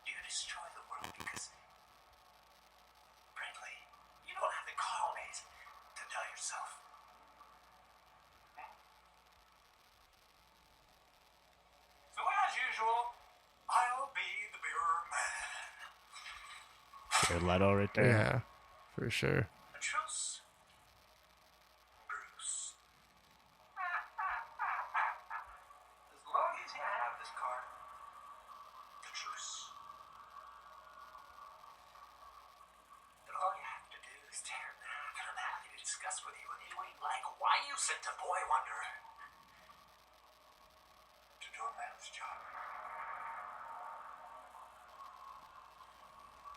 do you destroy the world because, frankly, you don't have the colonies to tell yourself? So as usual, I'll be the mirror man. Jared Leto right there. Yeah, for sure. Truce, Bruce. As long as you have this card, the truce. But all you have to do is tear it down, and I'm happy to discuss with you anyway, like why you sent a boy wonder to do a man's job.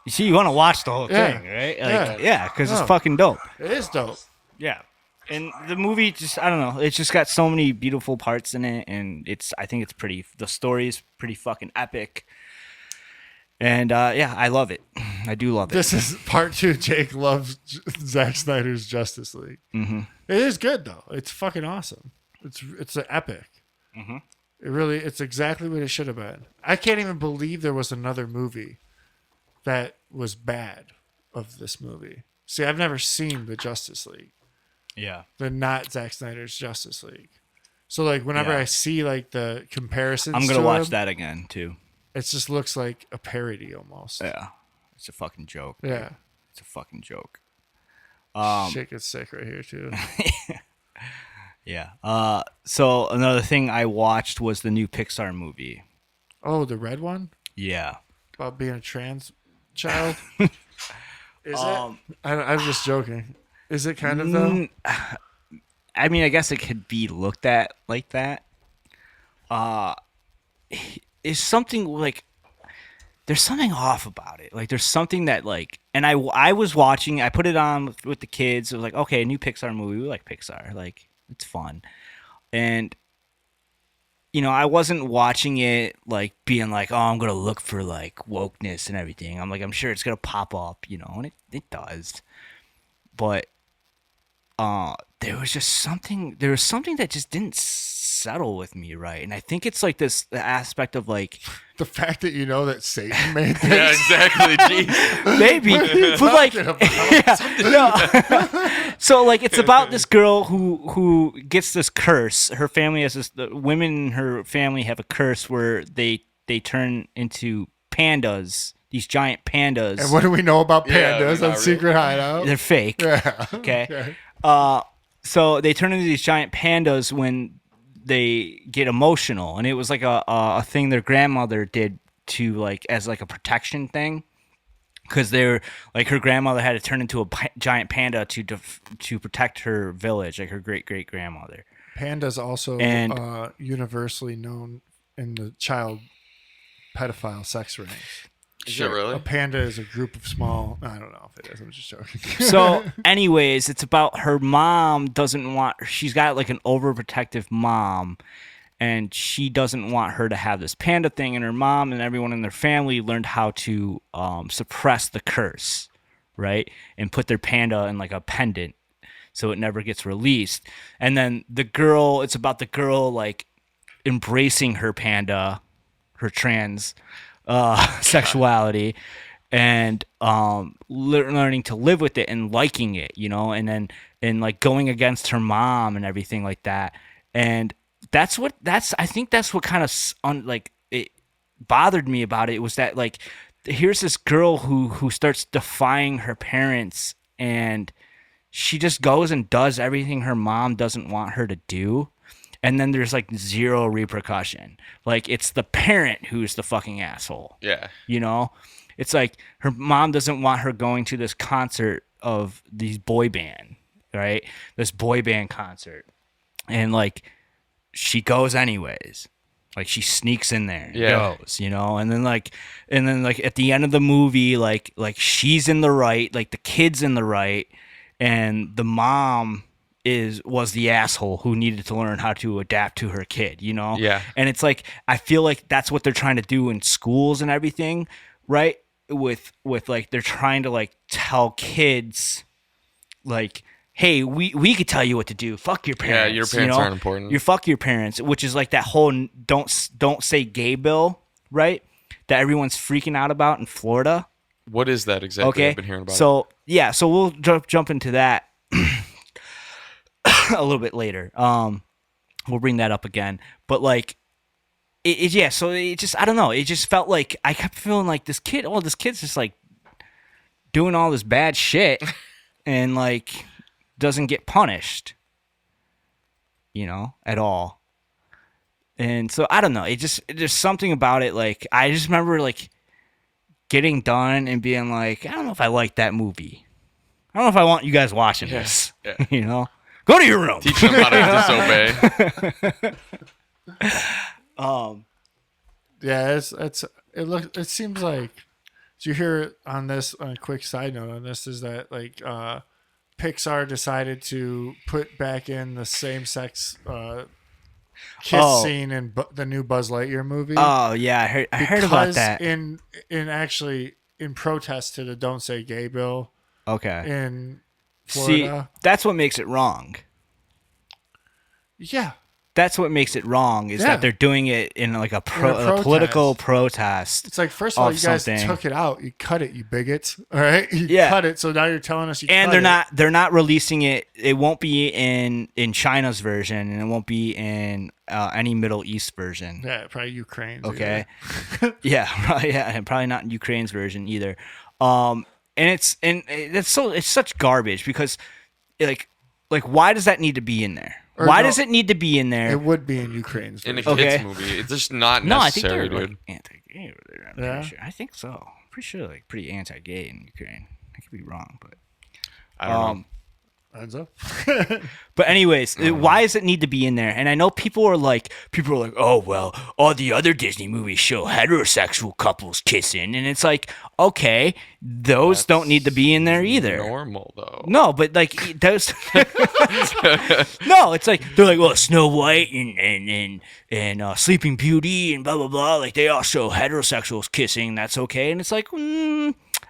You see, you want to watch the whole thing, right? Like, yeah, because it's fucking dope. It is dope. Yeah. And the movie just, I don't know, it's just got so many beautiful parts in it, and I think it's the story is pretty fucking epic. And yeah, I love it. I do love it. This is part 2. Jake loves Zack Snyder's Justice League. Mm-hmm. It is good though. It's fucking awesome. It's an epic. Mm-hmm. It's exactly what it should have been. I can't even believe there was another movie that was bad of this movie. See, I've never seen the Justice League. Yeah. The not Zack Snyder's Justice League. So like whenever I see like the comparisons, I'm gonna watch that again too. It just looks like a parody almost. Yeah. It's a fucking joke. Yeah. Dude. It's a fucking joke. Shit gets sick right here too. Yeah. So another thing I watched was the new Pixar movie. Oh, the red one? Yeah. About being a trans child? Is it? I'm just joking. Is it kind of though? I mean, I guess it could be looked at like that. Is something like there's something off about it. Like there's something that like, and I was watching. I put it on with the kids. It was like, okay, a new Pixar movie. We like Pixar. Like it's fun, and I wasn't watching it like being like, oh, I'm gonna look for like wokeness and everything. I'm like, I'm sure it's gonna pop up, and it does, but there was something that just didn't settle with me, right? And I think it's like this aspect of like the fact that you know that Satan made this. Yeah, exactly. Jeez. maybe, but like, no. So like, it's about this girl who gets this curse. Her family has this. The women in her family have a curse where they turn into pandas. These giant pandas. And what do we know about Yeah, pandas not on Secret really. Hideout? They're fake. Yeah. Okay. So they turn into these giant pandas when they get emotional, and it was like a thing their grandmother did to like as like a protection thing, because they're like her grandmother had to turn into a giant panda to protect her village, like her great grandmother. Pandas also And- universally known in the child pedophile sex rings. Shit, really? A panda is a group of small. I don't know if it is. I'm just joking. So, anyways, it's about her mom she's got like an overprotective mom, and she doesn't want her to have this panda thing. And her mom and everyone in their family learned how to suppress the curse, right? And put their panda in like a pendant so it never gets released. And then it's about the girl like embracing her panda, her trans sexuality, and learning to live with it and liking it, and like going against her mom and everything like that. And I think that's what kind of like it bothered me about it, was that like here's this girl who starts defying her parents, and she just goes and does everything her mom doesn't want her to do. And then there's like zero repercussion. Like it's the parent who's the fucking asshole. Yeah. It's like her mom doesn't want her going to this concert of these boy band, right? This boy band concert. And like she goes anyways. Like she sneaks in there and goes, and then like at the end of the movie, like she's in the right, like the kid's in the right, and the mom was the asshole who needed to learn how to adapt to her kid, Yeah. And it's like I feel like that's what they're trying to do in schools and everything, right? With like they're trying to like tell kids like, hey, we could tell you what to do. Fuck your parents. Yeah, your parents aren't important. You fuck your parents, which is like that whole don't say gay bill, right? That everyone's freaking out about in Florida. What is that exactly? Okay. I've been hearing about it. So yeah, so we'll jump into that a little bit later. We'll bring that up again. But like so it just, I don't know. It just felt like I kept feeling like this kid's just like doing all this bad shit and like doesn't get punished, at all. And so I don't know. There's something about it. Like I just remember like getting done and being like, I don't know if I like that movie. I don't know if I want you guys watching this. Yeah. Go to your room. Teach them how to disobey. Yeah, it seems like, so you hear on this, on a quick side note on this, is that like Pixar decided to put back in the same-sex kiss scene in the new Buzz Lightyear movie. Oh yeah, I heard about that. in protest to the Don't Say Gay bill Okay. in See, Florida. that's what makes it wrong. Yeah. That's what makes it wrong is Yeah. that they're doing it in like a protest. political protest. It's like, first of all, Of you guys something. took it out. You cut it, you bigots. All right? You Yeah. cut it, so now you're telling us you And cut they're not releasing it. It won't be in China's version, and it won't be in any Middle East version. Yeah, probably Ukraine. Okay. And probably not in Ukraine's version either. And it's such garbage because like why does that need to be in there? Or Why no, does it need to be in there? It would be in Ukraine's In a version. kids Okay. movie, it's just not No, I think necessary, they're dude. like anti-gay over there. I'm Yeah? pretty sure. I think so. Pretty sure like pretty anti-gay in Ukraine. I could be wrong, but I don't know. Enzo? But anyways, why does it need to be in there? And I know people are like, oh well, all the other Disney movies show heterosexual couples kissing, and it's like, okay, those don't need to be in there either. Normal though. No, but like those. No, it's like they're like, well, Snow White and Sleeping Beauty and blah blah blah. Like they all show heterosexuals kissing. That's okay, and it's like.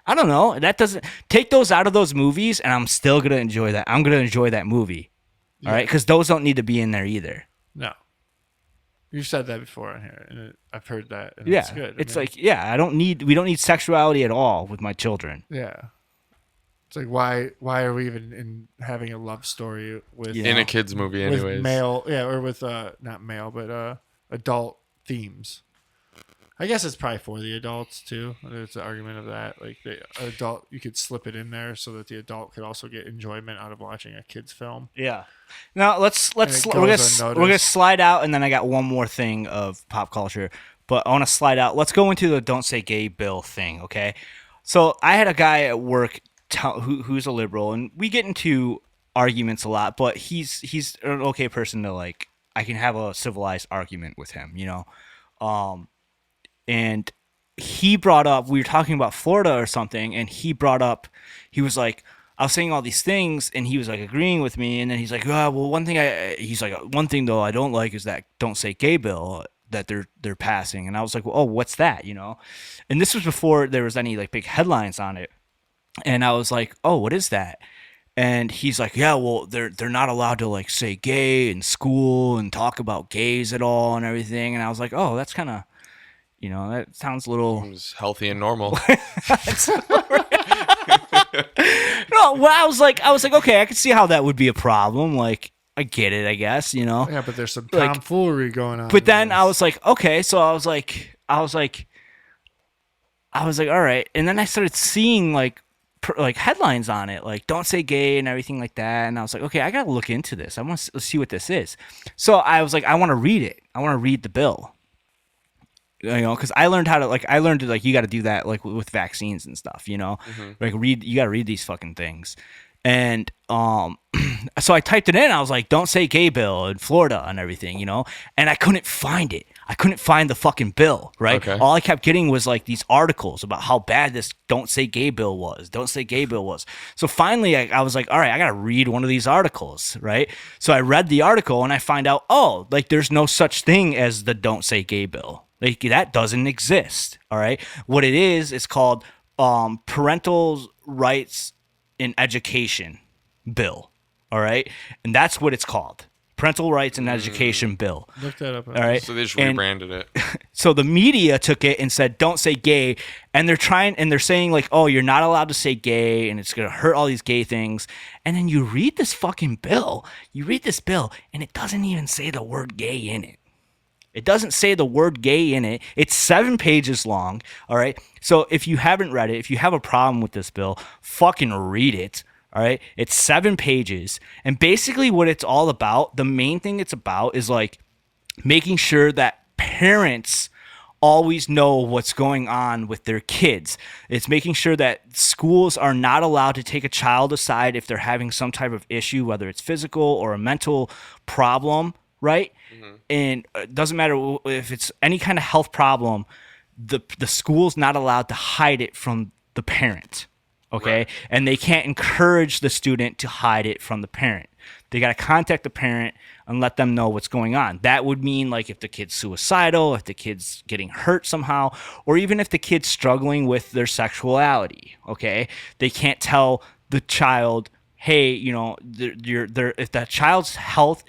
I don't know. That doesn't take those out of those movies, and I'm still gonna enjoy that. I'm gonna enjoy that movie, all right? Because those don't need to be in there either. No. You've said that before on here, and I've heard that. And Yeah, it's good. it's like, yeah, we don't need sexuality at all with my children. Yeah. It's like why are we even in having a love story with In a kids movie, anyways. with male, or with not male, but adult themes. I guess it's probably for the adults too. There's an argument of that. Like the adult, you could slip it in there so that the adult could also get enjoyment out of watching a kid's film. Yeah. Now we're gonna slide out, and then I got one more thing of pop culture, but I want to slide out. Let's go into the "Don't Say Gay" bill thing, okay? So I had a guy at work who's a liberal, and we get into arguments a lot, but he's an okay person to like. I can have a civilized argument with him, you know. And he brought up, we were talking about Florida or something, and he was like, I was saying all these things, and he was like agreeing with me, and then he's like, well, one thing though I don't like is that "Don't Say Gay" bill that they're passing. And I was like, well, oh, what's that, you know? And this was before there was any like big headlines on it. And I was like, oh, what is that? And he's like, yeah, well, they're not allowed to like say gay in school and talk about gays at all and everything. And I was like, oh, that's kind of, you know, that sounds a little Seems healthy and normal. No, well, I was like, okay, I can see how that would be a problem. Like, I get it, I guess, you know. Yeah, but there's some Like, tomfoolery going on. But then I was like, okay, so I was like, all right. And then I started seeing like headlines on it, like "Don't Say Gay" and everything like that. And I was like, okay, I gotta look into this. I want to see what this is. So I was like, I want to read it. I want to read the bill. You know, because I learned you got to do that like with vaccines and stuff. You know, like you got to read these fucking things. And so I typed it in. I was like, "Don't Say Gay" bill in Florida and everything, you know. And I couldn't find it. I couldn't find the fucking bill. Right. Okay. All I kept getting was like these articles about how bad this "Don't Say Gay" bill was. "Don't Say Gay" bill was. So finally, I was like, all right, I gotta read one of these articles. Right. So I read the article and I find out, oh, like there's no such thing as the "Don't Say Gay" bill. Like that doesn't exist. All right. What it is, it's called Parental Rights in Education Bill. All right. And that's what it's called. Parental Rights in Education Bill. Look that up. All right. So they just rebranded it. So the media took it and said, "Don't say gay." And they're saying like, oh, you're not allowed to say gay and it's going to hurt all these gay things. And then you read this fucking bill. You read this bill and it doesn't even say the word gay in it. It doesn't say the word gay in it. It's 7 pages long. All right. So if you haven't read it, if you have a problem with this bill, fucking read it. All right. It's 7 pages. And basically what it's all about, the main thing it's about is like making sure that parents always know what's going on with their kids. It's making sure that schools are not allowed to take a child aside if they're having some type of issue, whether it's physical or a mental problem. Right. And it doesn't matter if it's any kind of health problem, the school's not allowed to hide it from the parent. Okay. Right. And they can't encourage the student to hide it from the parent. They got to contact the parent and let them know what's going on. That would mean like if the kid's suicidal, if the kid's getting hurt somehow, or even if the kid's struggling with their sexuality. Okay. They can't tell the child, hey, you know, if the child's health,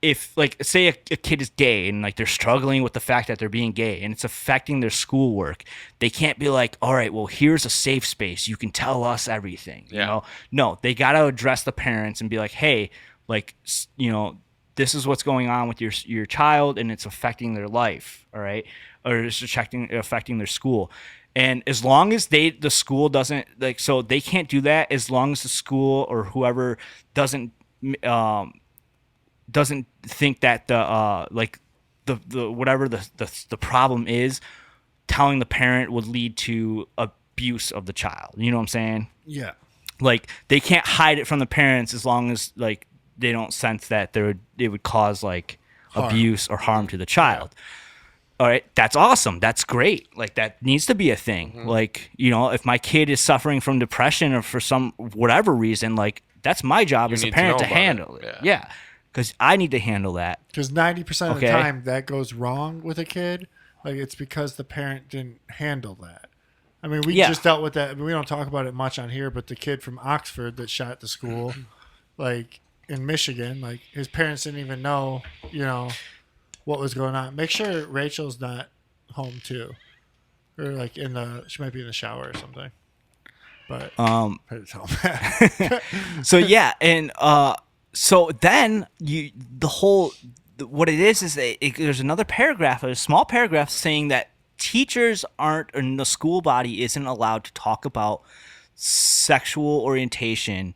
if like say a kid is gay and like they're struggling with the fact that they're being gay and it's affecting their schoolwork, they can't be like, all right, well, here's a safe space. You can tell us everything. Yeah. You know? No, they got to address the parents and be like, hey, like, you know, this is what's going on with your child and it's affecting their life. All right. Or it's affecting their school. And as long as the school doesn't like, so they can't do that as long as the school or whoever doesn't think that the whatever the problem is, telling the parent would lead to abuse of the child. You know what I'm saying? Yeah. Like they can't hide it from the parents as long as like they don't sense that it would cause like Harm. abuse or harm to the child. All right, that's awesome. That's great. Like that needs to be a thing. Like, you know, if my kid is suffering from depression or for some whatever reason, like that's my job as a need to parent know to about handle it. it. Yeah. Cuz I need to handle that. Because 90% of the Okay. time that goes wrong with a kid, like it's because the parent didn't handle that. I mean, we Yeah. just dealt with that. I mean, we don't talk about it much on here, but the kid from Oxford that shot the school, like in Michigan, like his parents didn't even know, you know, what was going on. Make sure Rachel's not home too, or like she might be in the shower or something. But try to tell him that. So yeah, and so then what it is there's another paragraph, a small paragraph saying that teachers aren't, and the school body isn't allowed to talk about sexual orientation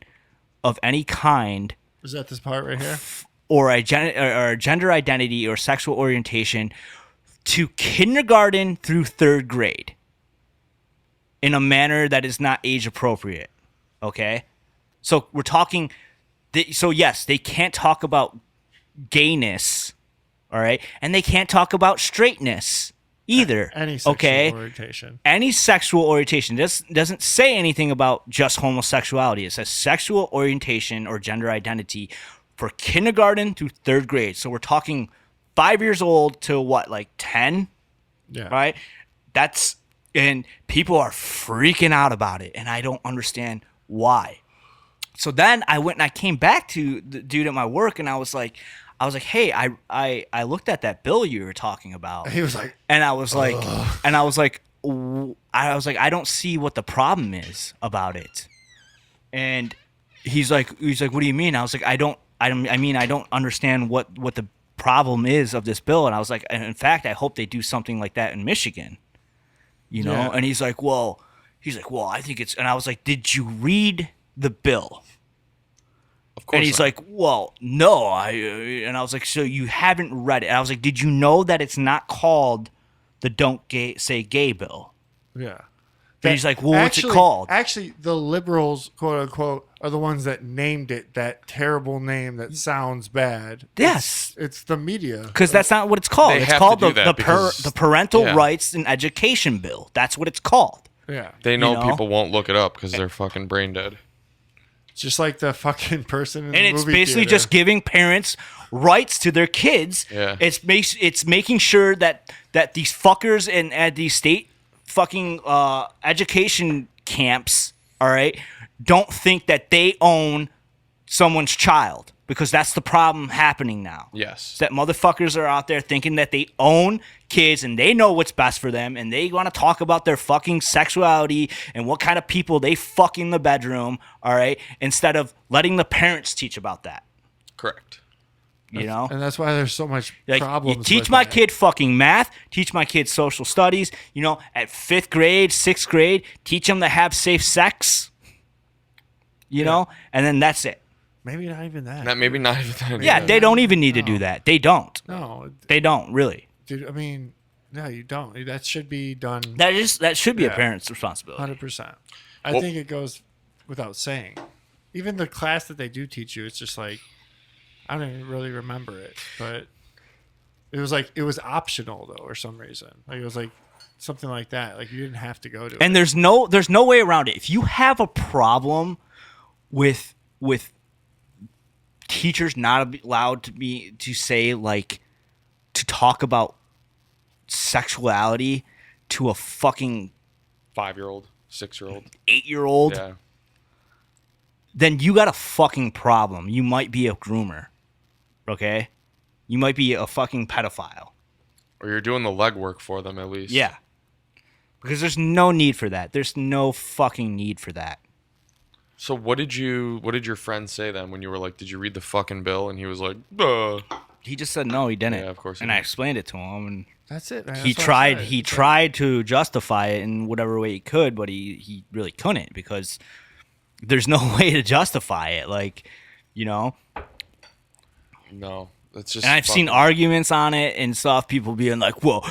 of any kind Is that this part right here? or gender identity or sexual orientation to kindergarten through third grade in a manner that is not age appropriate. Okay? So we're talking, so yes, they can't talk about gayness, all right? And they can't talk about straightness either. Any sexual okay? orientation. Any sexual orientation. This doesn't say anything about just homosexuality. It says sexual orientation or gender identity for kindergarten through third grade. So we're talking 5 years old to what, like 10? Yeah. Right? And people are freaking out about it, and I don't understand why. So then I went and I came back to the dude at my work, and I was like, hey, I looked at that bill you were talking about. He was like, And I was like, I don't see what the problem is about it. And he's like, what do you mean? I was like, I don't understand what the problem is of this bill. And I was like, and in fact, I hope they do something like that in Michigan, you know? Yeah. And he's like, well, I think it's, and I was like, did you read the bill? Of course. And he's not. like, well, no. And I was like, so you haven't read it? And I was like, did you know that it's not called the Don't Say Gay bill? yeah. And he's like, well, what's it called? Actually, the liberals, quote unquote, are the ones that named it that terrible name that sounds bad. Yes. It's the media. Because that's not what it's called. They It's have called to do the that because- the Parental yeah. Rights and Education Bill. That's what it's called. Yeah. They know, you know? people won't look it up because they're fucking brain dead. Just like the fucking person in And the it's movie basically theater. just giving parents rights to their kids. Yeah. It's making sure that these fuckers at these state fucking education camps, all right, don't think that they own someone's child, because that's the problem happening now. Yes. Is that motherfuckers are out there thinking that they own kids and they know what's best for them, and they want to talk about their fucking sexuality and what kind of people they fuck in the bedroom, all right, instead of letting the parents teach about that. Correct. You know? And that's why there's so much Like, problems. you teach with my that. kid fucking math, teach my kid social studies, you know, at 5th grade, 6th grade, teach them to have safe sex, you know, and then that's it. Maybe not even that. Maybe not even that. Yeah, they don't even need to do that. They don't. No, They don't, really. dude. I mean, no, you don't. That should be done That should be a Yeah. parent's responsibility. 100%. I Well- think it goes without saying. Even the class that they do teach you, it's just like, I don't even really remember it, but it was optional though, or some reason. Like it was like something like that. Like you didn't have to go to And it. there's no way around it. If you have a problem with teachers not allowed to say, like, to talk about sexuality to a fucking 5-year-old, 6-year-old. 8-year-old, Yeah. then you got a fucking problem. You might be a groomer, okay? You might be a fucking pedophile. Or you're doing the legwork for them at least. Yeah. Because there's no need for that. There's no fucking need for that. So what did your friend say then when you were like, did you read the fucking bill? And he was like, duh. He just said no, he didn't. Yeah, of course he And I didn't. explained it to him, and That's it, man. he That's what I tried. said. He tried to justify it in whatever way he could, but he really couldn't, because there's no way to justify it. Like, you know, No. That's just. And I've seen arguments on it and stuff. People being like, "Well,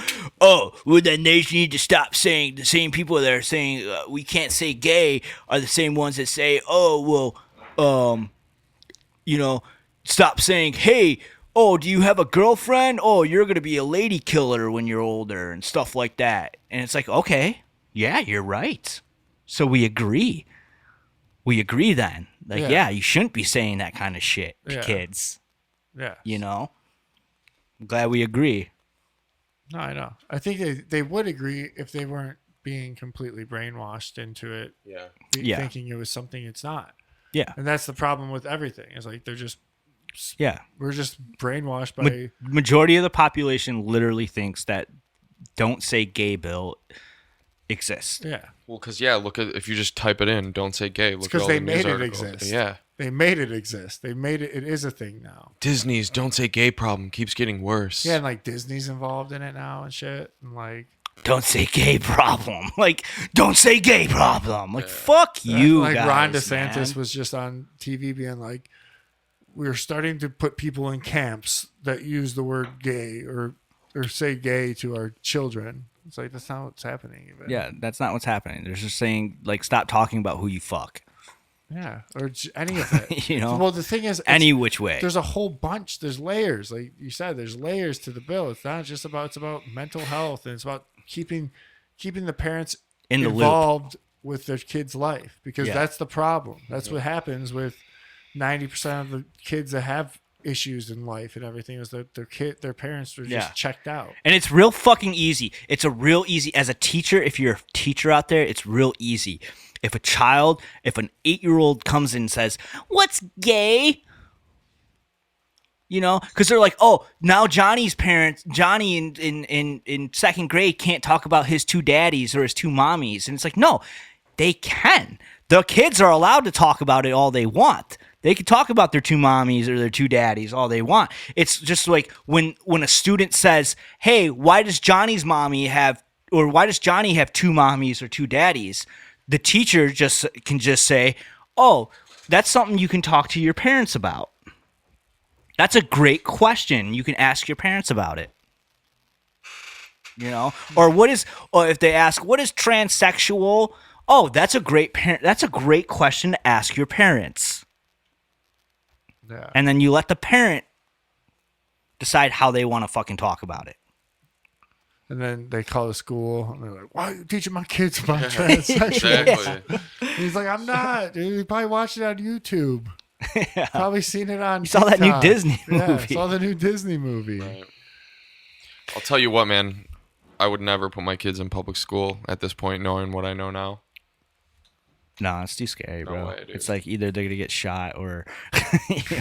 would that nation need to stop saying the same people that are saying we can't say gay are the same ones that say, stop saying, hey, do you have a girlfriend? Oh, you're gonna be a lady killer when you're older and stuff like that." And it's like, okay, yeah, you're right. So we agree. We agree then. Like, yeah, you shouldn't be saying that kind of shit to kids. Yeah. I'm glad we agree. No, I know. I think they would agree if they weren't being completely brainwashed into it. Yeah. Thinking it was something it's not. Yeah. And that's the problem with everything. It's like we're just brainwashed by majority of the population literally thinks that "don't say gay" bill exists. Yeah. Well, because look at if you just type it in, "don't say gay." Look at all they the news made it articles. exist. Yeah. They made it exist. They made it. It is a thing now. Disney's "don't say gay" problem keeps getting worse. Yeah, and like Disney's involved in it now and shit. And like, "Don't say gay" problem. Like, "don't say gay" problem. Like, fuck you, like guys, Ron DeSantis man. was just on TV being like, "We're starting to put people in camps that use the word gay or say gay to our children." It's like that's not what's happening. Even. Yeah, that's not what's happening. They're just saying, like, stop talking about who you fuck. Yeah, or any of it. Well, the thing is, any which way. There's a whole bunch. There's layers, like you said. There's layers to the bill. It's not just about. It's about mental health, and it's about keeping the parents in the involved loop with their kid's life, because that's the problem. That's what happens with 90% of the kids that have issues in life and everything is that their parents were just checked out. And it's real fucking easy. It's a real easy as a teacher. If you're a teacher out there, it's real easy. If an 8-year-old comes in and says, "What's gay?" Because they're like, "Oh, now Johnny in second grade can't talk about his two daddies or his two mommies." And it's like, no, they can. The kids are allowed to talk about it all they want. They can talk about their two mommies or their two daddies all they want. It's just like when a student says, "Hey, why does Johnny have two mommies or two daddies?" The teacher can just say, "Oh, that's something you can talk to your parents about. That's a great question. You can ask your parents about it." Or if they ask, "What is transsexual?" "Oh, that's a great question to ask your parents." Yeah. And then you let the parent decide how they want to fucking talk about it. And then they call the school and they're like, "Why are you teaching my kids about transsexual?" Exactly. He's like, "I'm not, dude. You probably watched it on YouTube. Probably seen it on You saw that new TikTok." Disney Yeah, movie. saw the new Disney movie. Right. I'll tell you what, man. I would never put my kids in public school at this point, knowing what I know now. No, it's too scary, No bro. way, dude. It's like either they're gonna get shot or,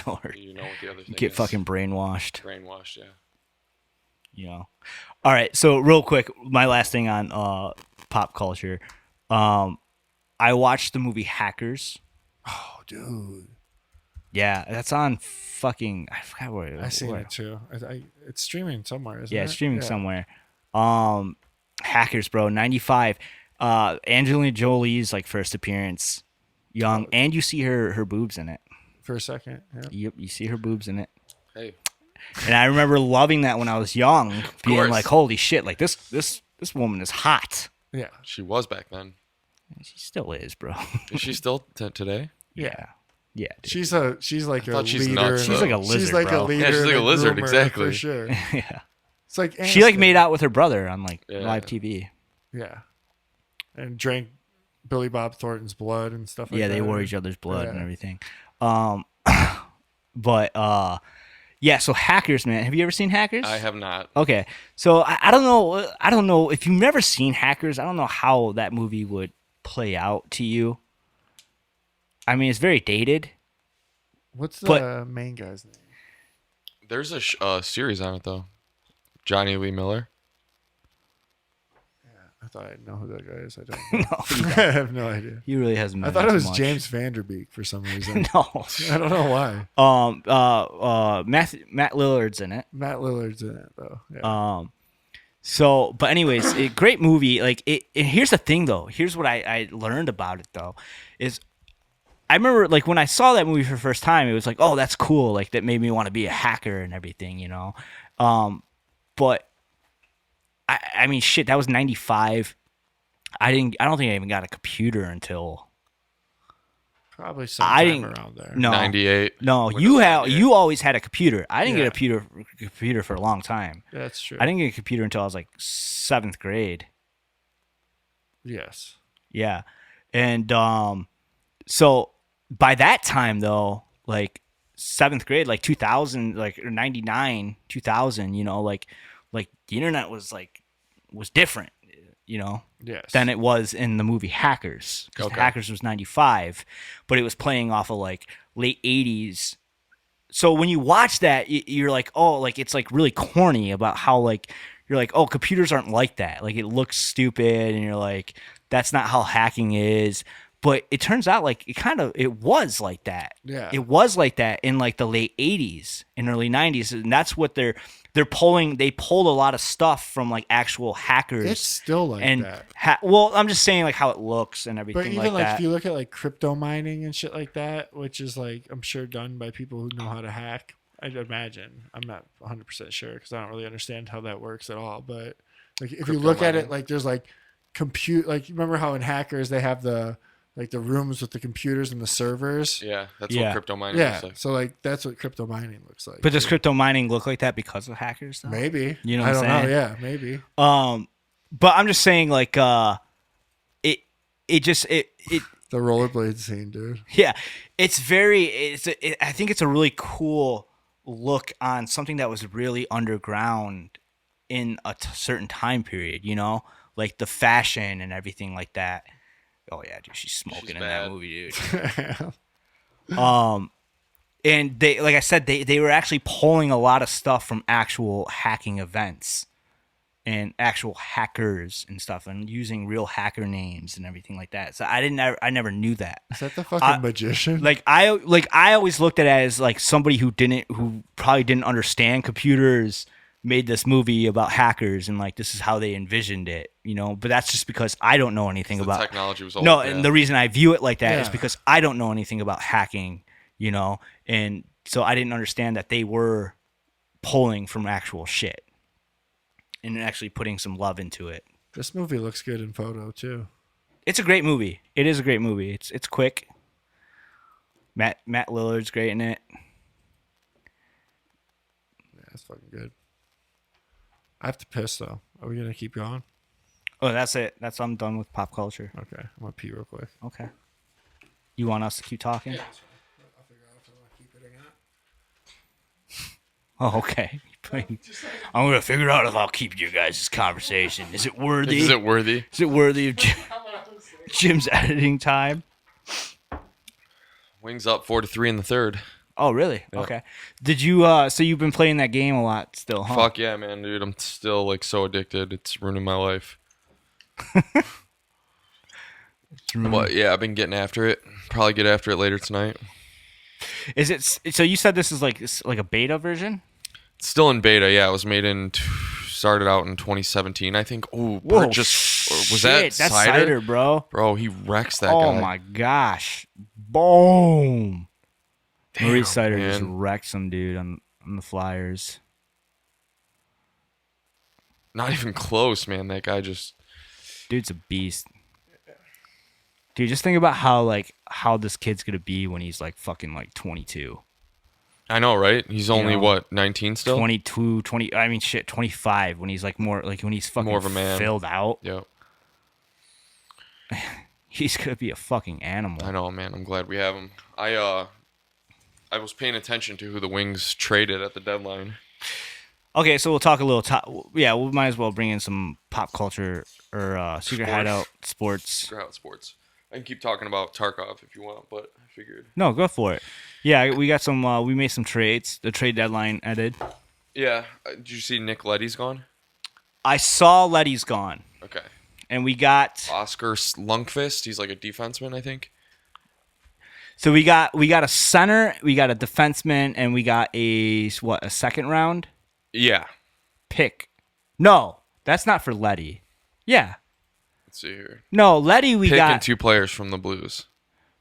or You know what the other thing get is. fucking brainwashed. Brainwashed, yeah. All right, so real quick, my last thing on pop culture. I watched the movie Hackers. Oh, dude. Yeah, that's on fucking. I forgot where. I seen it too. It's streaming somewhere, isn't it? Yeah, it's streaming somewhere. Hackers, bro. 95. Angelina Jolie's like first appearance, young, and you see her boobs in it. For a second. Yeah. Yep, you see her boobs in it. Hey. And I remember loving that when I was young, being course. like, "Holy shit! Like this woman is hot." Yeah. She was back then. She still is, bro. Is she still today? Yeah, dude. She's like a thought she's leader. nuts, She's like a lizard, She's like bro. a leader. Yeah, she's like a and lizard, groomer, exactly. For sure. Yeah. It's like She like Aniston. made out with her brother on like Yeah. live TV. Yeah. And drank Billy Bob Thornton's blood and stuff like that. Yeah, they wore each other's blood and Yeah. everything. But yeah. So Hackers, man. Have you ever seen Hackers? I have not. Okay, so I don't know. I don't know if you've never seen Hackers. I don't know how that movie would play out to you. I mean, it's very dated. What's the But- main guy's name? There's a series on it, though. Johnny Lee Miller. I thought I'd know who that guy is. I don't know. No, I have no idea. he really hasn't. I been thought it into was much. James Vanderbeek for some reason. No. I don't know why. Matt Lillard's in it. Matt Lillard's in it though. Yeah. So, but anyways, great movie. Like it. And here's the thing, though. Here's what I learned about it, though, is I remember like when I saw that movie for the first time, it was like, oh, that's cool. Like that made me want to be a hacker and everything, you know. But I mean, shit, that was 95. I don't think I even got a computer until Probably sometime around there. No, 98. No, Windows you always had a computer. I didn't Yeah. get a computer for a long time. Yeah, that's true. I didn't get a computer until I was like 7th grade. Yes. Yeah. And so by that time though, like 7th grade, like 2000, like or 99, 2000, you know, like the internet was different, you know, Yes. than it was in the movie Hackers. Because Okay. Hackers was 95, but it was playing off of like late 80s. So when you watch that, you're like, oh, like it's like really corny about how like you're like, oh, computers aren't like that. Like it looks stupid, and you're like, that's not how hacking is. But it turns out like it was like that. Yeah. It was like that in like the late 80s and early 90s, and that's what they're pulling. They pulled a lot of stuff from like actual hackers. It's still like and that. well, I'm just saying like how it looks and everything But even like that. if you look at like crypto mining and shit like that, which is like I'm sure done by people who know how to hack. I'd imagine. I'm not 100% sure because I don't really understand how that works at all. But like if you Crypto look at it, mining. like there's like compute. Like you remember how in Hackers they have the rooms with the computers and the servers. Yeah, that's Yeah. what crypto mining Yeah. looks like. So like that's what crypto mining looks like. But does too. crypto mining look like that because of hackers? Though? Maybe. You know I what don't I'm know. saying? Yeah, maybe. But I'm just saying like it The rollerblade scene, dude. yeah, I think it's a really cool look on something that was really underground in a certain time period, you know, like the fashion and everything like that. Oh yeah, dude, she's smoking in that bad. movie, dude. And they, like I said, they were actually pulling a lot of stuff from actual hacking events and actual hackers and stuff, and using real hacker names and everything like that. So I never knew that. Is that the fucking magician? I always looked at it as like somebody who probably didn't understand computers made this movie about hackers and like this is how they envisioned it, you know. But that's just because I don't know anything The about technology was old. no, yeah. and the reason I view it like that is Yeah. because I don't know anything about hacking, you know, and so I didn't understand that they were pulling from actual shit and actually putting some love into it. This movie looks good in photo too. It's a great movie. It is a great movie. It's quick. Matt Lillard's great in it. Yeah, it's fucking good. I have to piss though. Are we gonna keep going? Oh, that's it. I'm done with pop culture. Okay, I'm gonna pee real quick. Okay. You want us to keep talking? I'll figure out if I want to keep it or not. Oh, okay. I'm gonna figure out if I'll keep you guys' conversation. Is it worthy? Is it worthy? Is it worthy of Jim's editing time? Wings up 4-3 in the third. Oh, really? Yeah. Okay. Did you? So you've been playing that game a lot still, huh? Fuck yeah, man, dude. I'm still like so addicted. It's ruining my life. But yeah, I've been getting after it. Probably get after it later tonight. Is it? So you said this is like a beta version? It's still in beta. Yeah, it was made started out in 2017, I think. Oh, Bert just was that That's Cider? Cider, bro. Bro, he wrecks that Oh guy. my gosh! Boom! Damn, Maurice Cider just man. wrecked some dude on the Flyers. Not even close, man. That guy just Dude's a beast. Dude, just think about how this kid's gonna be when he's like fucking like 22. I know, right? He's only know, what, 19 still? 22, 20, I mean shit, 25 when he's like more like when he's fucking More of a man. filled out. Yep. He's gonna be a fucking animal. I know, man. I'm glad we have him. I was paying attention to who the Wings traded at the deadline. Okay, so we'll talk a little yeah, we might as well bring in some pop culture or Secret Sports. Hideout sports. Scout Sports. I can keep talking about Tarkov if you want, but I figured. No, go for it. Yeah, we got some we made some trades. The trade deadline ended. Yeah. Did you see Nick Leddy's gone? I saw Letty's gone. Okay. And we got Oscar Lundqvist. He's like a defenseman, I think. so we got a center, we got a defenseman, and we got a second round Yeah. pick. No, that's not for Letty. Yeah. Let's see here. No, Letty we Pick got and 2 players from the Blues.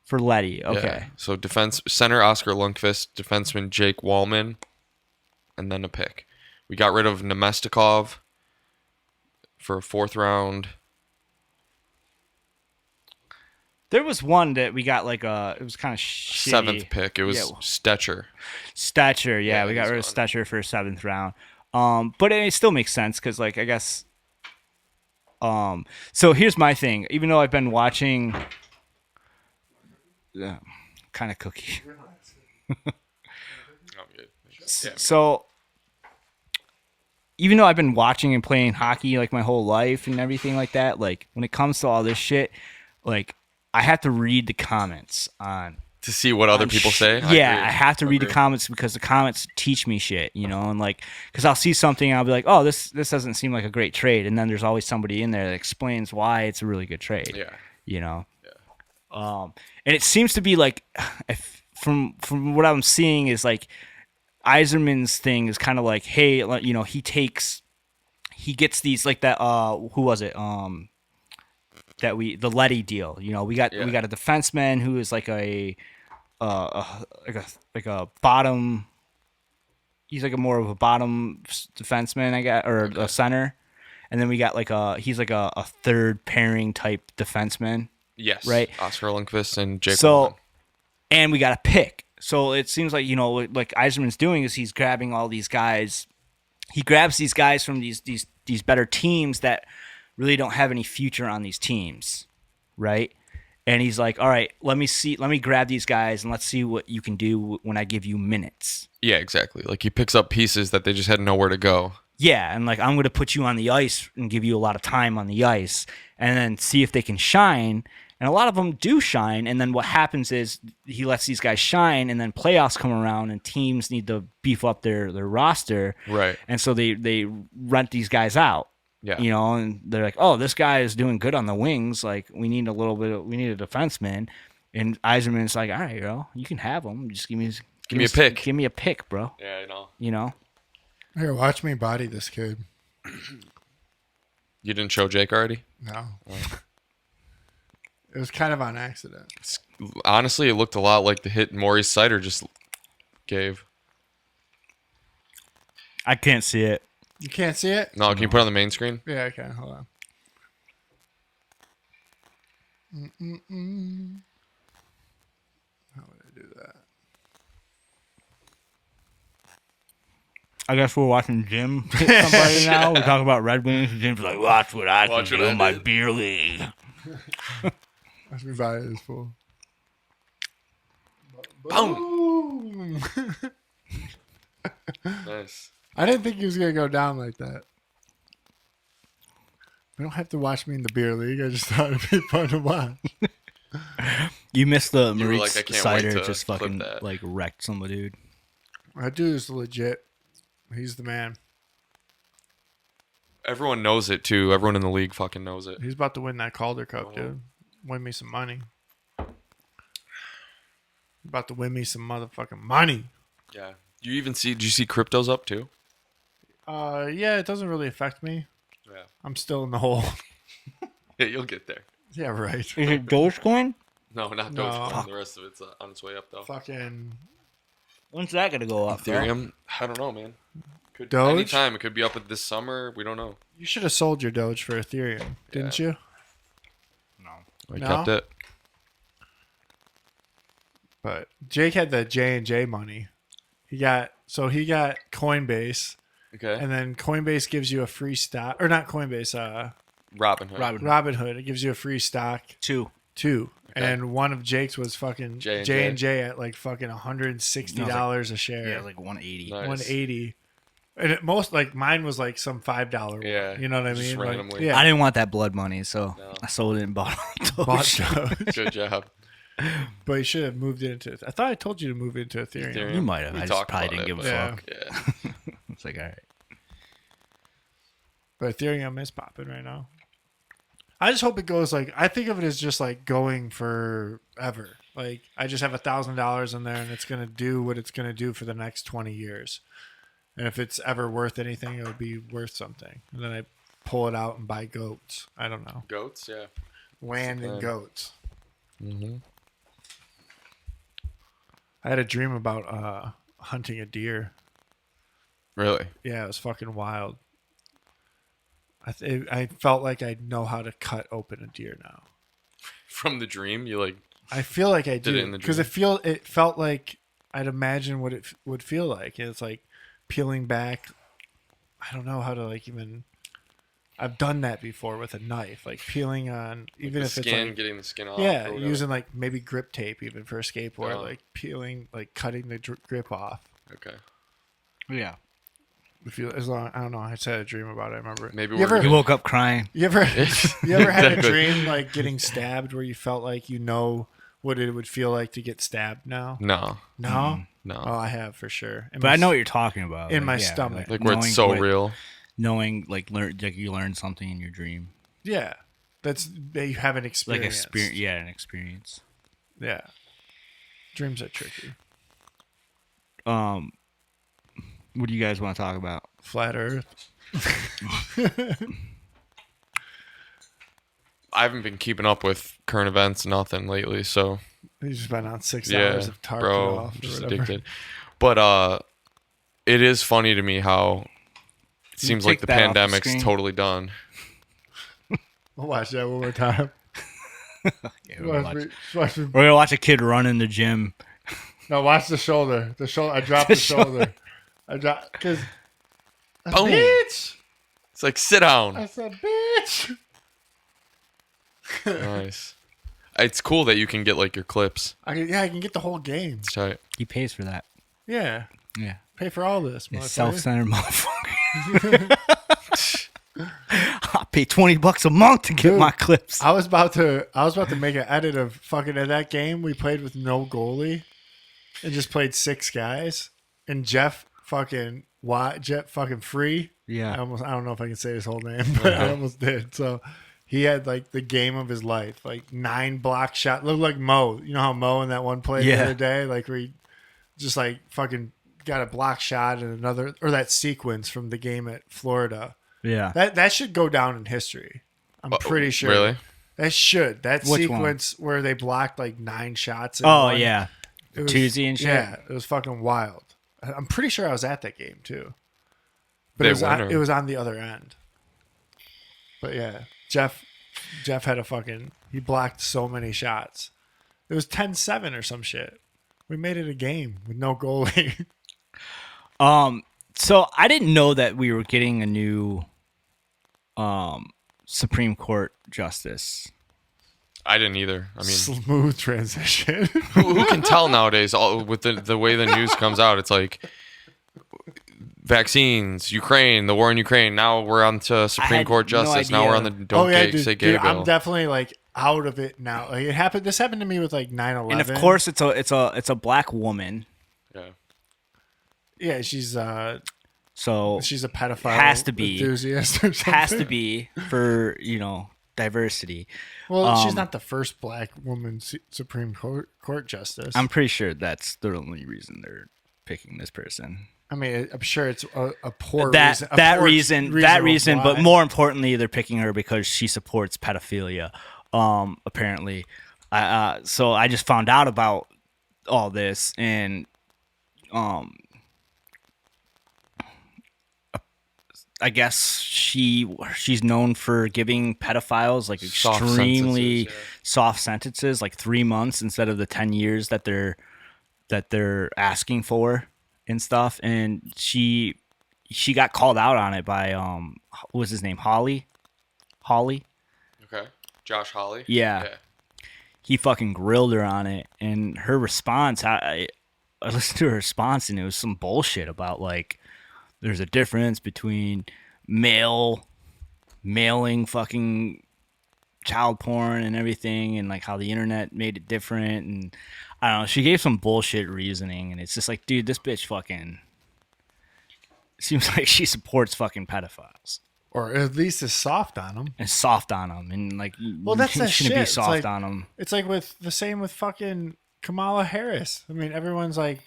For Letty, okay. Yeah. So defense center Oscar Lundqvist, defenseman Jake Wallman, and then a pick. We got rid of Nemestikov for a 4th round. There was one that we got like it was kind of shitty. 7th pick. It was Stetcher. Stetcher, yeah, we got he's rid of gone. Stetcher for a 7th round. But it still makes sense because, like, I guess. So here's my thing. Even though I've been watching, kind of cookie. So even though I've been watching and playing hockey like my whole life and everything like that, like when it comes to all this shit, like I have to read the comments on. To see what other people say? Yeah, I have to read the comments because the comments teach me shit, you know, and like, because I'll see something and I'll be like, oh, this doesn't seem like a great trade, and then there's always somebody in there that explains why it's a really good trade. Yeah. You know. Yeah. And it seems to be like, from what I'm seeing is like, Yzerman's thing is kind of like, hey, you know, he gets these like that. Who was it? The Letty deal. You know, we got a defenseman who is like a bottom. He's like more of a bottom defenseman, I guess, or a center. And then we got he's like a third pairing type defenseman. Yes. Right. Oscar Lundqvist and Jake So, Wallman. and we got a pick. So it seems like, you know, like Yzerman's doing is he's grabbing all these guys. He grabs these guys from these better teams that really don't have any future on these teams, right? And he's like, all right, let me grab these guys and let's see what you can do when I give you minutes. Yeah, exactly. Like he picks up pieces that they just had nowhere to go. Yeah, and like I'm going to put you on the ice and give you a lot of time on the ice and then see if they can shine. And a lot of them do shine, and then what happens is he lets these guys shine, and then playoffs come around, and teams need to beef up their roster. Right. And so they rent these guys out. Yeah. You know, and they're like, oh, this guy is doing good on the wings. Like, we need a defenseman. And Yzerman's like, all right, bro, you can have him. Just give me a pick. Give me a pick, bro. Yeah, I know. You know? Here, watch me body this kid. You didn't show Jake already? No. It was kind of on accident. Honestly, it looked a lot like the hit Maurice Sider just gave. I can't see it. You can't see it? No, can you put it on the main screen? Yeah, I can. Hold on. How would I do that? I guess we're watching Jim hit somebody now. We're talking about Red Wings, and Jim's like, watch what I can do in my beer league. Watch me body this fool. Boom. Nice. I didn't think he was going to go down like that. You don't have to watch me in the beer league. I just thought it'd be fun to watch. You missed the You were Maurice like, I can't Cider wait to just clip fucking that. like wrecked somebody, dude. That dude is legit. He's the man. Everyone knows it, too. Everyone in the league fucking knows it. He's about to win that Calder Cup, dude. Win me some money. About to win me some motherfucking money. Yeah. Did you see crypto's up, too? Yeah, it doesn't really affect me. Yeah. I'm still in the hole. Yeah, you'll get there. Yeah, right. Is it Dogecoin? No, not No. Dogecoin. The rest of it's on its way up, though. Fucking When's that gonna go up? bro? Ethereum? I don't know, man. Could Doge? anytime. It could be up at this summer. We don't know. You should have sold your Doge for Ethereum, didn't you? I No? kept it. But Jake had the J&J money. He got Coinbase, Okay. and then Coinbase gives you a free stock, or not Coinbase, Robinhood. Robinhood. It gives you a free stock Two. too. Okay. And one of Jake's was fucking J&J. J&J at like fucking $160 a share. Yeah, like 180. Nice. 180. And at most, like mine was like some $5 one. Yeah, You know what I just mean? Like, randomly. yeah. I didn't want that blood money, so No. I sold it and bought Doge. Bought Doge. Good job. But you should have moved it into. I thought I told you to move into Ethereum. Ethereum. You might have. We I just talked probably about didn't it, give a but- fuck. Yeah. It's like, all right. But Ethereum is popping right now. I just hope it goes like, I think of it as just like going forever. Like I just have $1,000 in there and it's going to do what it's going to do for the next 20 years. And if it's ever worth anything, it would be worth something. And then I pull it out and buy goats. I don't know. Goats, yeah. Land and plan. goats. Mm-hmm. I had a dream about hunting a deer. Really? Yeah, it was fucking wild. I felt like I know how to cut open a deer now. From the dream, you like I feel like I Did it do in the because it felt like I'd imagine what it would feel like. It's like peeling back. I don't know how to like even. I've done that before with a knife, like peeling on even the if skin, it's like getting the skin off. yeah, or whatever. using like maybe grip tape even for a skateboard, Oh. like peeling, like cutting the grip off. Okay. Yeah. If you as long I don't know, I just had a dream about it. I remember. Maybe you we're ever You woke up crying. you ever you ever had a Exactly. dream like getting stabbed where you felt like you know what it would feel like to get stabbed now? No. No. No. Oh, I have for sure. But I know what you're talking about. in my stomach. Like where it's knowing so what- real. Knowing like you learned something in your dream. Yeah, that you haven't Like experienced. experience. Yeah, an experience. Yeah, dreams are tricky. What do you guys want to talk about? Flat Earth. I haven't been keeping up with current events, nothing lately. So He's just been on 6 yeah, hours of Target bro, off or just whatever. addicted. But it is funny to me how it you seems like take the that off the pandemic's screen? totally done. We'll watch that one more time. Yeah, we're, Watch me, watch me. we're gonna watch a kid run in the gym. No, watch the shoulder. The shoulder. I dropped the shoulder. I dropped because. Boom. Bitch! It's like sit down. I said, bitch. Nice. It's cool that you can get like your clips. I can get the whole game. It's tight. He pays for that. Yeah, Yeah. pay for all this. Yeah, motherfucker. self-centered motherfucker. I pay $20 a month to get Dude, my clips. I was about to make an edit of fucking at that game we played with no goalie and just played 6 guys and Jeff fucking free. Yeah. I don't know if I can say his whole name, but I almost did. So he had like the game of his life, like 9 block shot. Looked like Mo. You know how Mo in that one play the Yeah. other day, like where he just like fucking got a block shot and another, or that sequence from the game at Florida. Yeah. That should go down in history. I'm pretty sure. Really? That should. That Which one? sequence where they blocked like 9 shots. In Oh one, yeah. it was- Tuesday and shit? Yeah, it was fucking wild. I'm pretty sure I was at that game too. But They it was won, on, or- it was on the other end. But yeah, Jeff had he blocked so many shots. It was 10-7 or some shit. We made it a game with no goalie. So I didn't know that we were getting a new Supreme Court justice. I didn't either. I mean, Smooth transition. who can tell nowadays? All with the way the news comes out, it's like vaccines, Ukraine, the war in Ukraine. Now we're on to Supreme had Court no justice. Now we're on the idea. don't say gay dude, bill. I'm definitely like out of it now. Like this happened to me with like 9/11. And of course it's a black woman. yeah. yeah, she's a So pedophile. Has to be. enthusiast. Or something. has to be for, diversity. Well, she's not the first black woman Supreme Court justice. I'm pretty sure that's the only reason they're picking this person. I mean, I'm sure it's a poor That reason. that reason, but why. more importantly, they're picking her because she supports pedophilia. Apparently, so I just found out about all this, and I guess she's known for giving pedophiles like Soft extremely sentences, yeah. soft sentences, like 3 months instead of the 10 years that they're asking for and stuff. And she got called out on it by what was his name, Hawley. Okay. Josh Hawley. Yeah. He fucking grilled her on it, and her response, I listened to her response, and it was some bullshit about like there's a difference between mailing fucking child porn and everything, and like how the internet made it different, and I don't know. She gave some bullshit reasoning, and it's just like, dude, this bitch fucking seems like she supports fucking pedophiles or at least is soft on them. and soft on them, and like, Well, that's you the shouldn't shit. be It's soft like- on them. It's like with the same with fucking Kamala Harris. I mean, everyone's like,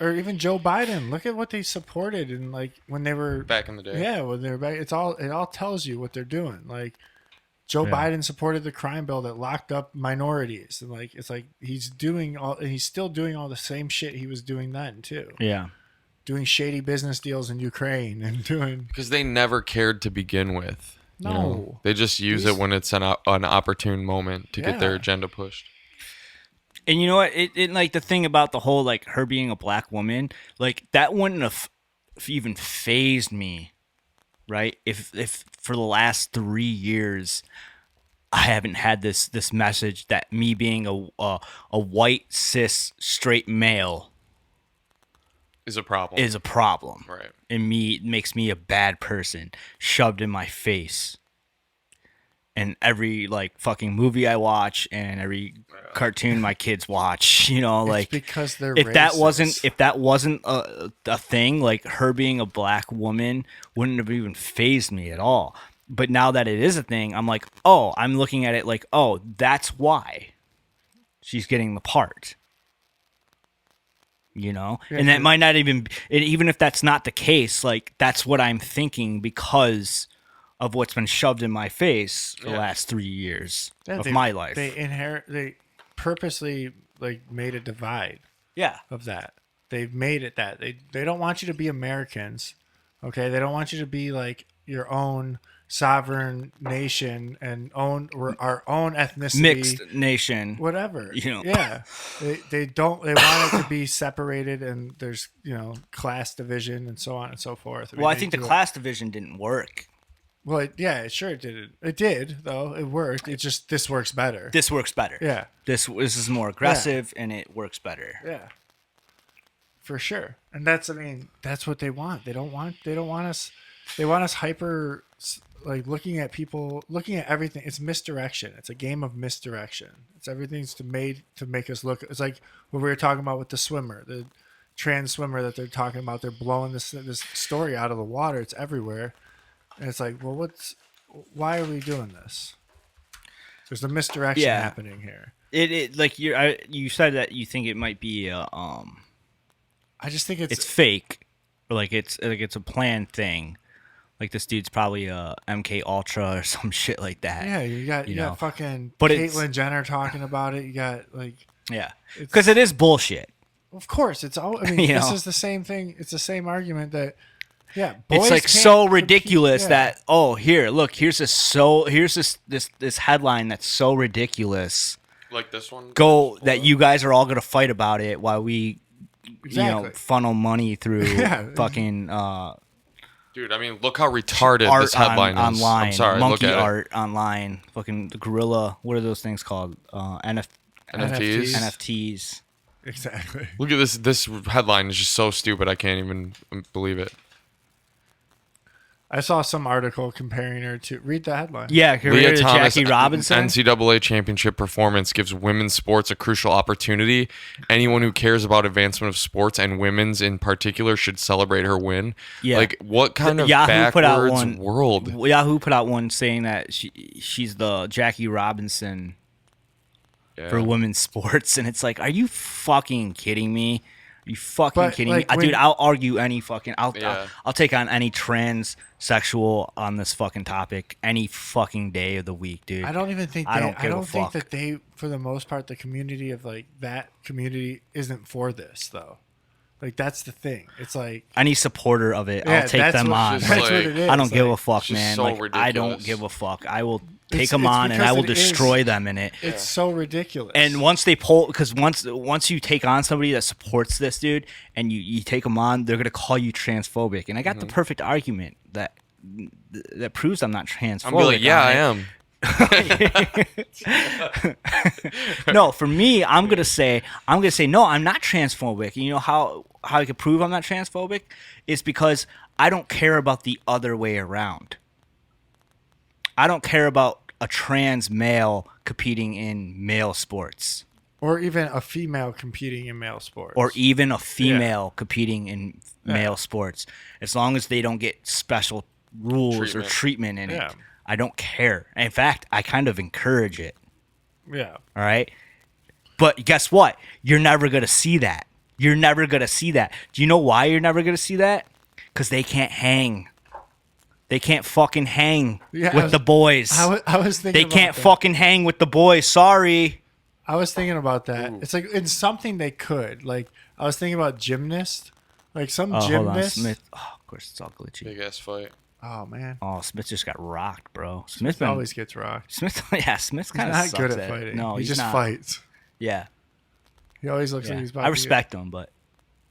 or even Joe Biden. Look at what they supported and like when they were Back in the day. Yeah, when they were back, it all tells you what they're doing. Like Joe Yeah. Biden supported the crime bill that locked up minorities, and like it's like he's still doing all the same shit he was doing then too. Yeah. Doing shady business deals in Ukraine and doing Because they never cared to begin with. you know? No. They just use it when it's an opportune moment to get their Yeah. agenda pushed. And you know what? It like the thing about the whole like her being a black woman, like that wouldn't have even phased me, right? If for the last 3 years I haven't had this message that me being a white cis straight male Is a problem. is a problem, Right. and makes me a bad person shoved in my face. And every like fucking movie I watch and every cartoon my kids watch, you know, like because they're if that racist. wasn't a thing, like her being a black woman wouldn't have even phased me at all. But now that it is a thing, I'm like, oh, I'm looking at it like, oh, that's why she's getting the part. You know, and that might not even if that's not the case, like that's what I'm thinking because of what's been shoved in my face the last 3 years of my life. They purposely like made a divide Yeah. of that. They've made it that they don't want you to be Americans, okay? They don't want you to be like your own sovereign nation and our own ethnicity, Mixed nation. whatever. You know. Yeah, they don't. They want it to be separated, and there's class division and so on and so forth. Well, I they think the do it. class division didn't work. Well, it did. It did though. It worked. It just this works better. This works better. Yeah. This is more aggressive and it works better. Yeah. For sure. And that's what they want. They don't want us hyper like looking at everything. It's misdirection. It's a game of misdirection. It's everything's made to make us look. It's like what we were talking about with the swimmer, the trans swimmer that they're talking about. They're blowing this story out of the water. It's everywhere. And it's like, well, why are we doing this? There's a misdirection happening here. It like you said that you think it might be I just think it's fake, or like it's a planned thing. Like this dude's probably a MK Ultra or some shit like that. yeah. You got fucking But Caitlyn Jenner talking about it. You got like because it is bullshit. of course it's all. I mean, You this know? is the same thing. It's the same argument that It's boys like can't so compete- ridiculous yeah. that here's this headline that's so ridiculous. Like this one? That you guys are all gonna fight about it while we Exactly. funnel money through Yeah. fucking Dude, I mean, look how retarded art this headline is. online, I'm sorry, monkey look at art online, fucking the gorilla. What are those things called? NFTs. NFTs. Exactly. Look at this. This headline is just so stupid. I can't even believe it. I saw some article comparing her to. Read the headline. Yeah, Leah Thomas, Jackie Robinson. NCAA championship performance gives women's sports a crucial opportunity. Anyone who cares about advancement of sports and women's in particular should celebrate her win. Yeah. Like, what kind of Yahoo put out backwards one world? Yahoo put out one saying that she's the Jackie Robinson Yeah. for women's sports, and it's like, are you fucking kidding me? Are you fucking But, kidding like, me? when- Dude, I'll argue any fucking. Yeah. I'll take on any transsexual on this fucking topic any fucking day of the week, dude. I don't even think I don't I give a don't think fuck. that they, for the most part, the community of like that community isn't for this though. Like that's the thing. It's like Any supporter of it, yeah, I'll take that's them what- on. Just That's like- what it is. I don't give a Like, fuck, just man. so Like I don't ridiculous. give a fuck. I will take It's- them it's on and I because will it is- destroy them in it. It's so ridiculous. And once they pull, because once you take on somebody that supports this dude, and you take them on, they're gonna call you transphobic. And I got the perfect argument that proves I'm not transphobic. I'm gonna be like, yeah, on I it. am. No, for me, I'm gonna say no, I'm not transphobic. And you know how I can prove I'm not transphobic? It's because I don't care about the other way around. I don't care about a trans male competing in male sports, or even a female competing in male sports. or even a female competing in male sports, as long as they don't get special rules or treatment in Yeah. it. I don't care. In fact, I kind of encourage it. yeah. All right. But guess what? You're never going to see that. You're never going to see that. Do you know why you're never going to see that? Because they can't hang They can't fucking hang Yeah, with the boys. I was thinking They about can't that. fucking hang with the boys. Sorry. I was thinking about that. It's like it's something they could. Like I was thinking about gymnast. Like some Oh, hold on. gymnast. Smith. Oh, of course, it's all glitchy. Big ass fight. Oh man. Oh, Smith just got rocked, bro. Smith always gets rocked. Smith, yeah, Smith's He's kind of not sucks good at it. fighting. No, he he's just not. fights. Yeah, He always looks like yeah. he's about I to respect him, but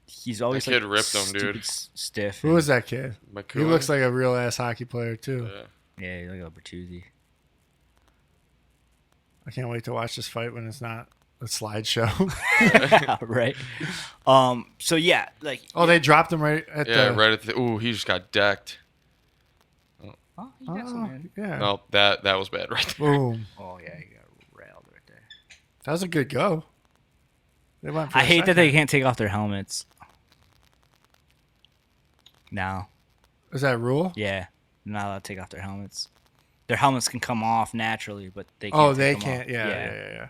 he's always That kid like ripped him, stupid dude. Stiff. Who was that kid? He McCoy. looks like a real ass hockey player too. Yeah. Yeah, he's like a Bertuzzi. I can't wait to watch this fight when it's not a slideshow. Right. So yeah, like. Oh, they dropped him right at Yeah, the. right at the. Ooh, he just got decked. Oh, you got some, man. Yeah. No, that was bad right there. Boom. Oh yeah, you got railed right there. That was a good go. They went for I a hate that second. they can't take off their helmets. No. Is that a rule? Yeah, they're not allowed to take off their helmets. Their helmets can come off naturally, but they can't. Oh, take they them can't. off. Yeah. It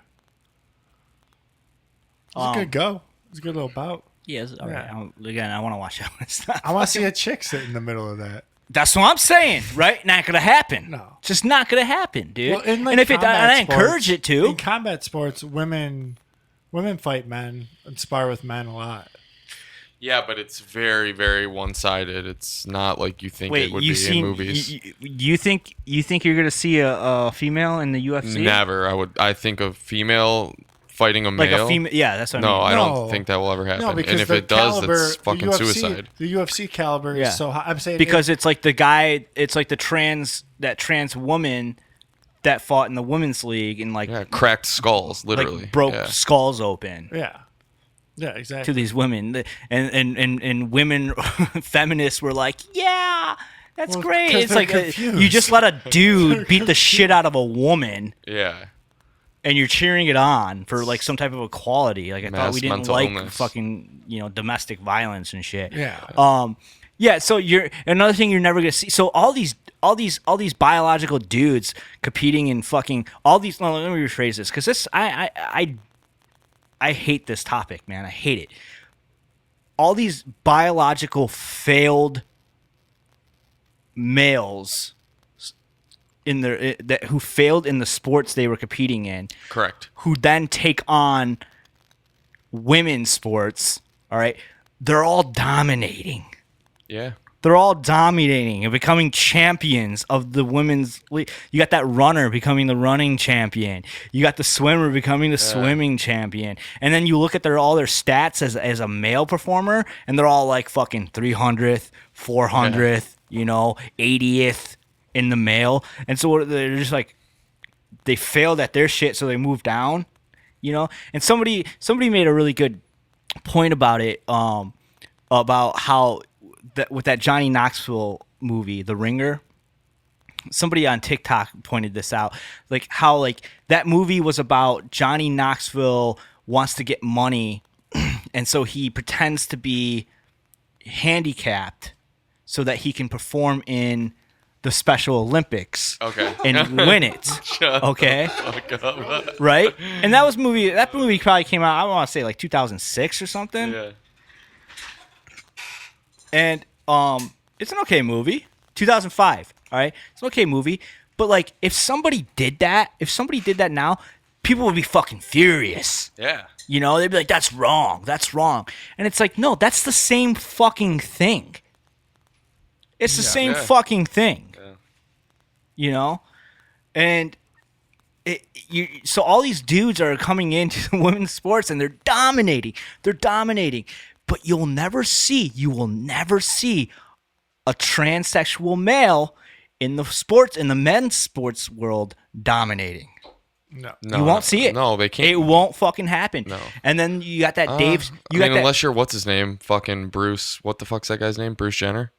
was Um, a good go. It was a good little bout. Yeah, it's all right. Yeah. Again, I want to watch that. I want to see a chick sit in the middle of that. That's what I'm saying, right? Not gonna happen. No. Just not gonna happen, dude. Well, in like and if it, combat and I encourage sports- it to. In combat sports, women fight men and spar with men a lot. Yeah, but it's very, very one-sided. It's not like you think Wait, it would you be seen? in movies. You think you're gonna see a female in the UFC? Never. I think of female fighting a Like male. a female? Yeah, that's what No, I I mean. No. don't think that will ever happen. No, because and if the it does, caliber, that's fucking the UFC, suicide. The UFC caliber Yeah. is so high. I'm saying Because it's like the guy. It's like the trans woman that fought in the women's league and like Yeah, cracked skulls, literally. like broke Yeah. skulls open. yeah, exactly. To these women, and women feminists were like, yeah, that's Well, great. 'cause It's they're like confused. you just let a dude beat the shit out of a woman, Yeah. and you're cheering it on for like some type of equality. Like I thought Mass we didn't mental like illness. fucking domestic violence and shit. Yeah. Yeah. So you're another thing you're never gonna see. So all these biological dudes competing in fucking all these. No, let me rephrase this because this I hate this topic, man. I hate it. All these biological failed males who failed in the sports they were competing in, Correct. who then take on women's sports, all right? They're all dominating. Yeah. They're all dominating and becoming champions of the women's league. You got that runner becoming the running champion. You got the swimmer becoming the swimming champion. And then you look at all their stats as a male performer, and they're all like fucking 300th, 400th, 80th in the male. And so they're just like, they failed at their shit, so they moved down, And somebody made a really good point about it, about how with that Johnny Knoxville movie, The Ringer. Somebody on TikTok pointed this out, like how like that movie was about Johnny Knoxville wants to get money, and so he pretends to be handicapped so that he can perform in the Special Olympics. Okay. And win it. Okay. Fuck up. Right? And that movie probably came out, I want to say like 2006 or something. Yeah. And it's an okay movie. 2005. All right, it's an okay movie. But like, if somebody did that now, people would be fucking furious. Yeah. They'd be like, "That's wrong. That's wrong." And it's like, no, that's the same fucking thing. It's the same Yeah. fucking thing. Yeah. And so all these dudes are coming into women's sports and they're dominating. But you will never see a transsexual male in the men's sports world dominating. No. You won't see it. No, they can't. It won't fucking happen. No. And then you got that Dave's. Unless you're what's his name, fucking Bruce. What the fuck's that guy's name? Bruce Jenner.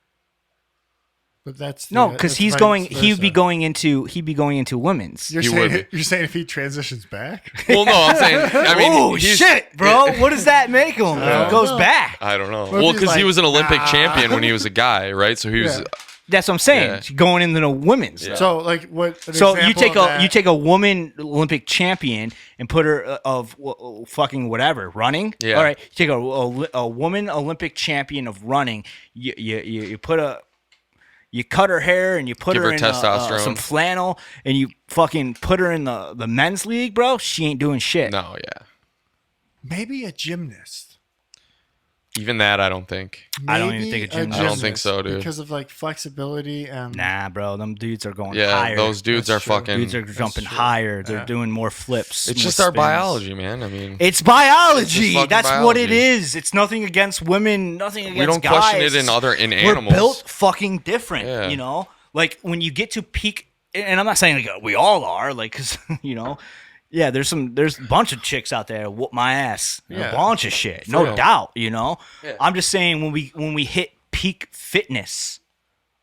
But that's no, because that's he'd vice be versa. going into women's. You're He saying would. you're saying if he transitions back? Well, no, I'm saying. I mean, Oh he's- shit, bro! What does that make him? It goes back. I don't know. if Well, he's because he like, was an Olympic nah. champion when he was a guy, right? So he was. Yeah. That's what I'm saying. Yeah. Going into the women's. Yeah. So like what? an So you example take of a that- you take a woman Olympic champion and put her of fucking whatever running. Yeah. All right. You take a woman Olympic champion of running. You put You cut her hair and you put Give her her in testosterone. some flannel and you fucking put her in the men's league, bro. She ain't doing shit. No, yeah. Maybe a gymnast. Even that, I don't think. I don't even Maybe think a gymnast. I don't think so, dude. Because of like flexibility and Nah, bro. Them dudes are going Yeah, higher. those dudes That's are true. fucking. dudes are jumping true. higher. They're Yeah. doing more flips. It's more just our spins. biology, man. I mean, It's biology. It's just That's fucking what it biology. is. It's nothing against women. Nothing against we don't guys. question it in We're animals. built fucking different. Yeah. You know, like when you get to peak, and I'm not saying like we all are, like, cause you know, yeah, there's a bunch of chicks out there that whoop my ass, Yeah. a bunch of shit, no real. doubt. You know, Yeah. I'm just saying when we hit peak fitness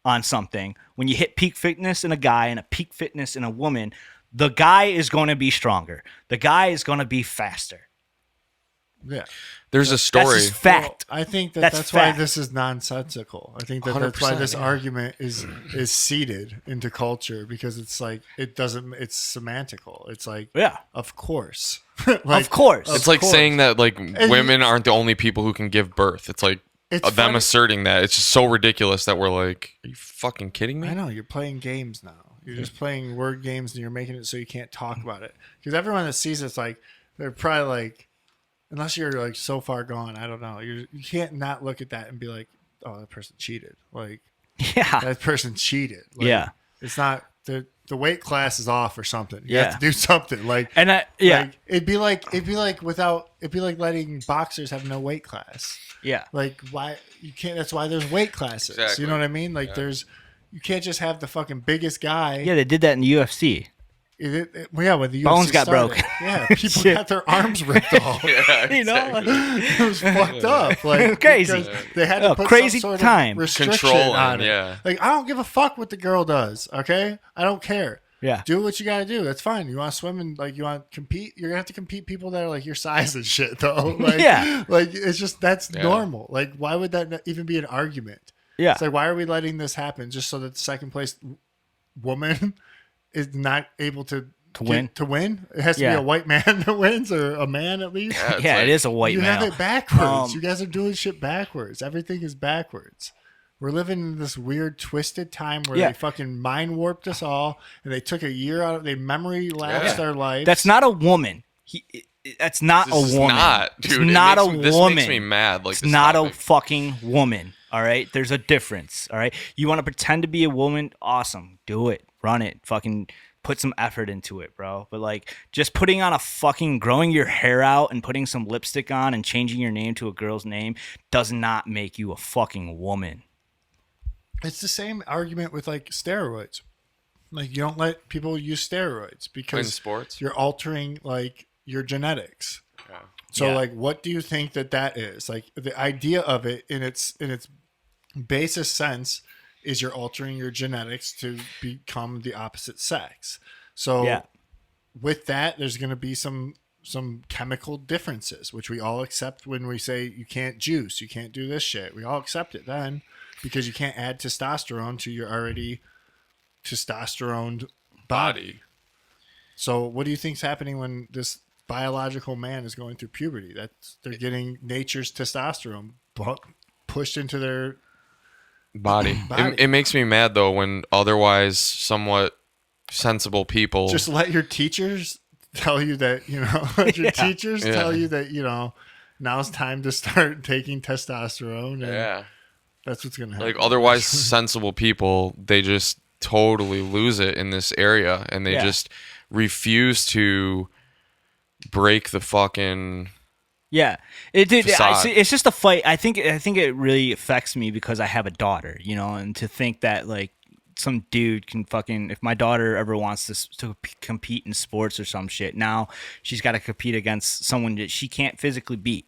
on something, when you hit peak fitness in a guy and a peak fitness in a woman, the guy is going to be stronger. The guy is going to be faster. yeah. There's a That's story. just fact. Well, I think That's that's why fact. this is nonsensical. I think that's why 100%, this yeah. argument is seeded into culture because it's like it's semantical. It's like Yeah. of course. Of course. It's like course. saying that like you- women aren't the only people who can give birth. It's like It's them funny- asserting that. It's just so ridiculous that we're like, are you fucking kidding me? I know you're playing games now. You're just playing word games and you're making it so you can't talk about it. Because everyone that sees it's like they're probably like, unless you're like so far gone, I don't know. You can't not look at that and be like, oh, that person cheated. Like Yeah. that person cheated. Like, Yeah. it's not the weight class is off or something. You Yeah. have to do something. Like And yeah. like, it'd be like letting boxers have no weight class. Yeah. Like why you can't? That's why there's weight classes. Exactly. You know what I mean? Like you can't just have the fucking biggest guy. Yeah, they did that in the UFC. Well, yeah, when the UFC Bones got started. broken. Yeah, people Shit. got their arms ripped off. Yeah, You know? exactly. It was fucked up. Like Crazy. because they had to Oh, put crazy some sort time. of restriction Controlling, on it. yeah. Like I don't give a fuck what the girl does. Okay, I don't care. Yeah. Do what you gotta do. That's fine. You want to swim and like you want to compete. You're gonna have to compete people that are like your size and shit though. Like, Yeah. Like it's just that's Yeah. normal. Like why would that not even be an argument? Yeah. It's like why are we letting this happen just so that the second place woman is not able to win? To win, it has to Yeah. be a white man that wins or a man at least. Yeah, it's Yeah, like- it is a white You male. have it backwards. Um, You guys are doing shit backwards. Everything is backwards. We're living in this weird, twisted time where Yeah. they fucking mind warped us all, and they took a year out of they memory lapsed Yeah. our lives. That's not a woman. That's not This a is woman. not, It's dude. It not makes a me- this woman. makes me mad, like, it's this not topic. a fucking woman. All right. There's a difference. All right. You want to pretend to be a woman? Awesome. Do it. Run it. Fucking put some effort into it, bro. But like just putting on a fucking growing your hair out and putting some lipstick on and changing your name to a girl's name does not make you a fucking woman. It's the same argument with like steroids. Like you don't let people use steroids in because sports. you're altering like your genetics. Yeah. So Yeah. like what do you think that is? Like the idea of it in its basest sense is you're altering your genetics to become the opposite sex. So Yeah. with that there's going to be some chemical differences which we all accept when we say you can't juice, you can't do this shit. We all accept it then because you can't add testosterone to your already testosteroned body. So what do you think's happening when this biological man is going through puberty? They're getting nature's testosterone pushed into their Body. Body. It makes me mad though when otherwise somewhat sensible people just let your teachers tell you that, let your teachers Yeah. tell you that, now's time to start taking testosterone and yeah. that's what's going to happen. Like otherwise sensible people, they just totally lose it in this area and they Yeah. just refuse to break the fucking Yeah, it did. Facade. It's just a fight. I think it really affects me because I have a daughter, and to think that like some dude can fucking, if my daughter ever wants to compete in sports or some shit, now she's got to compete against someone that she can't physically beat.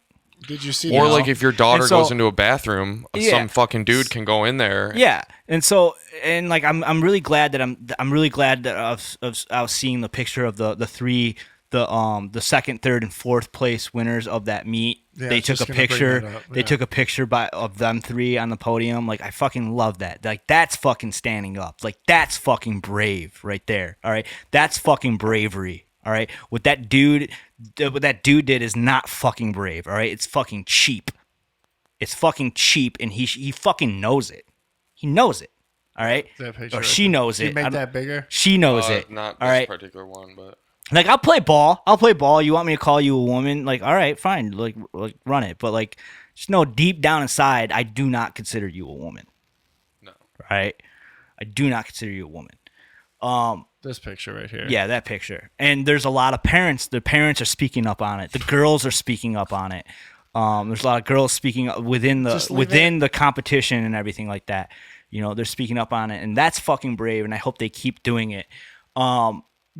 Did you see or that? like if your daughter And so- goes into a bathroom, Yeah. some fucking dude can go in there. Yeah, and so like I'm really glad that I'm really glad that I was seeing the picture of the three. The second, third, and fourth place winners of that meet. Yeah, I They was took just a gonna bring picture. that up, They yeah. took a picture of them three on the podium. Like I fucking love that. Like that's fucking standing up. Like that's fucking brave right there. All right, that's fucking bravery. All right, what that dude did is not fucking brave. All right, it's fucking cheap. It's fucking cheap, and he fucking knows it. He knows it. All right, That picture or right she there. knows Can you it. make I don't- that bigger? She knows it. Not all this right. particular one, but Like I'll play ball. You want me to call you a woman? Like, all right, fine. Like run it. But like, just know deep down inside, I do not consider you a woman. no. Right? I do not consider you a woman. This picture right here. Yeah, that picture. And there's a lot of parents. The parents are speaking up on it. The girls are speaking up on it. There's a lot of girls speaking up within Just the leave the competition and everything like that. You know, they're speaking up on it, and that's fucking brave. And I hope they keep doing it.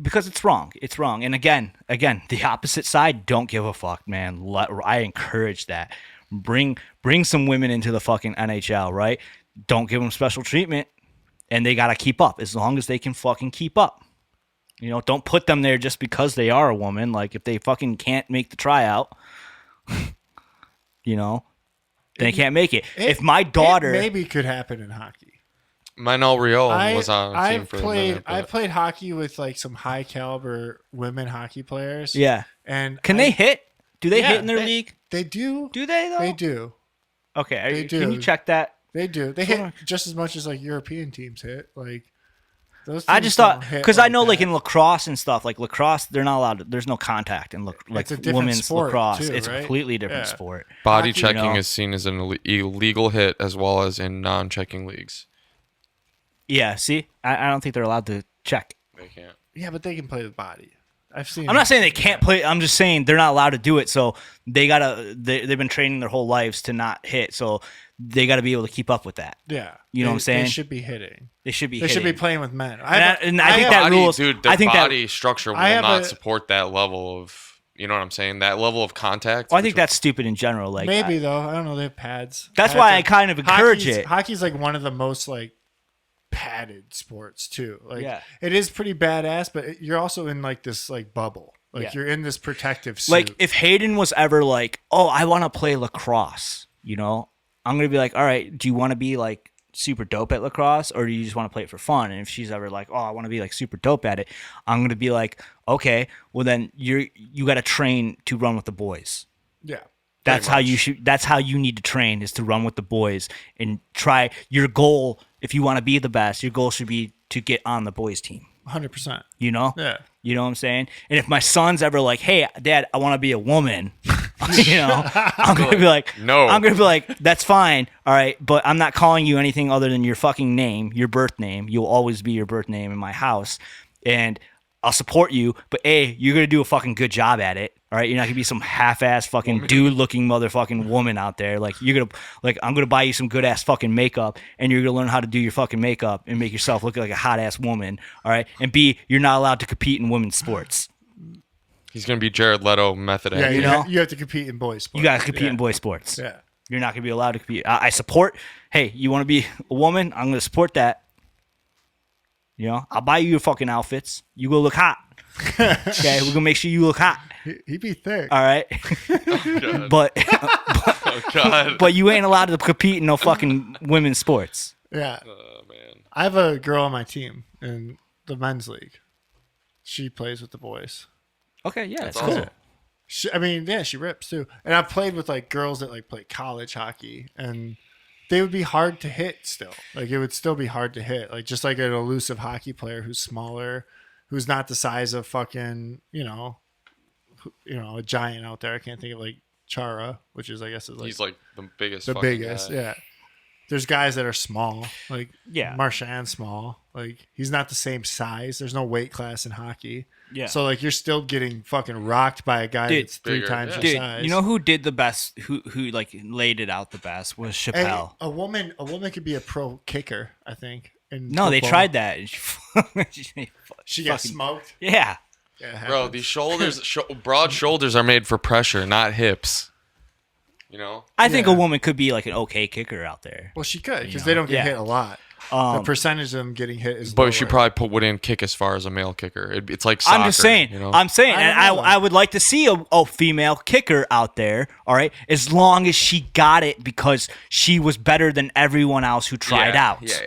Because it's wrong. It's wrong. And again, the opposite side don't give a fuck, man. I encourage that. Bring some women into the fucking NHL, right? Don't give them special treatment, and they got to keep up as long as they can fucking keep up. You know, don't put them there just because they are a woman. Like if they fucking can't make the tryout, you know, they can't make it. If my daughter, it maybe could happen in hockey. Manuel Riol was on a team for a minute. I played hockey with like some high caliber women hockey players. yeah, And can they hit? Do they Yeah, hit in their league? They do. Do they though? They do. Okay, They can you do. check that? They do. They Hold hit on. just as much as like European teams hit. Like those. I teams just thought don't hit because I know like that. in lacrosse and stuff, like lacrosse, they're not allowed. There's no contact in like It's a different women's sport, lacrosse. too, It's right? a completely different Yeah. sport. Body hockey, checking you know. is seen as an illegal hit as well as in non-checking leagues. Yeah, see, I don't think they're allowed to check. They can't. Yeah, but they can play with body. I've seen. I'm not saying they can't play. I'm just saying they're not allowed to do it. So they gotta. They've been training their whole lives to not hit. So they got to be able to keep up with that. Yeah, You know what I'm saying? They should be hitting. They should be. They should be hitting. playing with men. I think that Body, rules. dude, their I think body structure will I have not a- support that level of, you know what I'm saying? That level of contact. Well, I think that's stupid in general. Like Maybe though. I don't know. They have pads. That's Pads why are- I kind of encourage hockey's- it. Hockey's like one of the most like padded sports too. Like Yeah. it is pretty badass, but you're also in like this like bubble. Like Yeah. you're in this protective suit. Like if Hayden was ever like, "Oh, I want to play lacrosse," you know, I'm gonna be like, "All right, do you want to be like super dope at lacrosse, or do you just want to play it for fun?" And if she's ever like, "Oh, I want to be like super dope at it," I'm gonna be like, "Okay, well then you got to train to run with the boys." yeah. That's how you should. That's how you need to train, is to run with the boys and try. Your goal, if you want to be the best, your goal should be to get on the boys team. 100%. You know? Yeah. You know what I'm saying? And if my son's ever like, "Hey, Dad, I want to be a woman," you know, I'm gonna be like, No. I'm gonna be like, "That's fine, all right, but I'm not calling you anything other than your fucking name, your birth name. You'll always be your birth name in my house, and I'll support you. But you're gonna do a fucking good job at it. All right, you're not gonna be some half-ass fucking dude-looking motherfucking woman out there. Like you're gonna, like I'm gonna buy you some good-ass fucking makeup, and you're gonna learn how to do your fucking makeup and make yourself look like a hot-ass woman. All right, and B, you're not allowed to compete in women's sports. He's going to be Jared Leto method Yeah, acting. you, know? you have to compete in boys sports. You gotta compete yeah. in boys sports. Yeah. You're not gonna be allowed to compete. I support. Hey, you want to be a woman? I'm gonna support that. You know, I'll buy you your fucking outfits. You go look hot. Okay, we're gonna make sure you look hot. He'd be thick. All right, God. but Oh, God. but you ain't allowed to compete in no fucking women's sports. Yeah. Oh, man. I have a girl on my team in the men's league. She plays with the boys. Okay, yeah, that's awesome. cool. She rips too. And I've played with like girls that like play college hockey, and they would be hard to hit still. Like it would still be hard to hit. Like just like an elusive hockey player who's smaller, who's not the size of fucking, a giant out there. I can't think of like Chara, which is I guess is like He's like the biggest. the fucking biggest. guy. Yeah. There's guys that are small, like Yeah. Marchand's small. Like he's not the same size. There's no weight class in hockey. Yeah. So like you're still getting fucking rocked by a guy Dude, that's three bigger, times yeah. your Dude, size. you know who did the best? Who like laid it out the best was Hey, Chappelle. a woman could be a pro kicker, I think. In No, they football. tried that. She got fucking- smoked. Yeah. Yeah, it Bro, happens. these shoulders, broad shoulders are made for pressure, not hips. You know? I think Yeah. a woman could be like an okay kicker out there. Well, she could because know, they don't get yeah. hit a lot. The Um, percentage of them getting hit is. But she lower. probably wouldn't kick as far as a male kicker. It's like soccer. I'm just saying. You know? I'm saying, I and don't know. I would like to see a female kicker out there. All right, as long as she got it because she was better than everyone else who tried Yeah, out. yeah.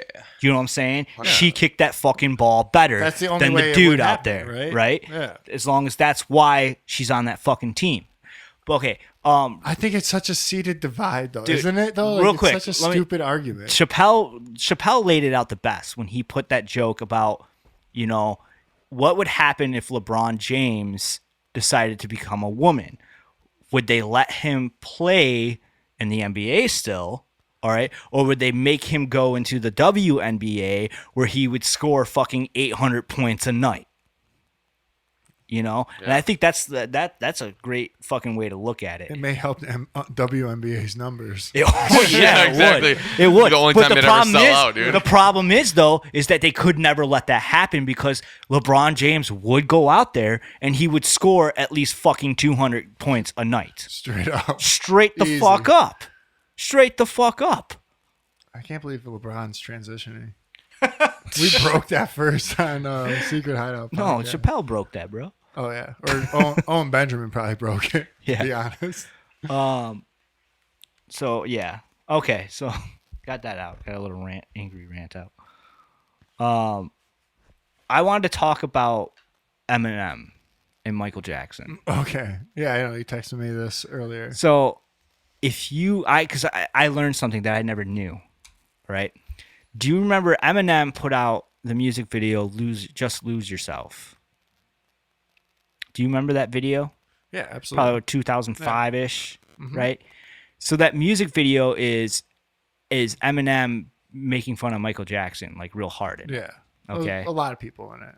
You know what I'm saying? She kicked that fucking ball better That's the only than way the it dude would out happen, there, right? Yeah. As long as that's why she's on that fucking team. But okay, I think it's such a seated divide, though, Dude, isn't it? Though, real it's quick, such a let me- stupid argument. Chappelle laid it out the best when he put that joke about, what would happen if LeBron James decided to become a woman? Would they let him play in the NBA still? All right. Or would they make him go into the WNBA where he would score fucking 800 points a night? And I think that's a great fucking way to look at it. It may help WNBA's numbers. Exactly. It would. The only But time they'd ever sell out, dude. The problem is, though, is that they could never let that happen because LeBron James would go out there and he would score at least fucking 200 points a night. Straight up. Straight the Easy. fuck up. Straight the fuck up. I can't believe LeBron's transitioning. We broke that first on Secret Hideout. No, podcast. Chappelle broke that, bro. Oh, yeah. Or Owen Benjamin probably broke it, Yeah. to be honest. So, yeah. Okay, so got that out. Got a little angry rant out. I wanted to talk about Eminem and Michael Jackson. Okay. Yeah, I know. You texted me this earlier. So, because I learned something that I never knew, right? Do you remember Eminem put out the music video Just Lose Yourself? Do you remember that video? Yeah, absolutely. Probably 2005-ish, right? So that music video is Eminem making fun of Michael Jackson, like real hard. Yeah. Okay. A lot of people in it.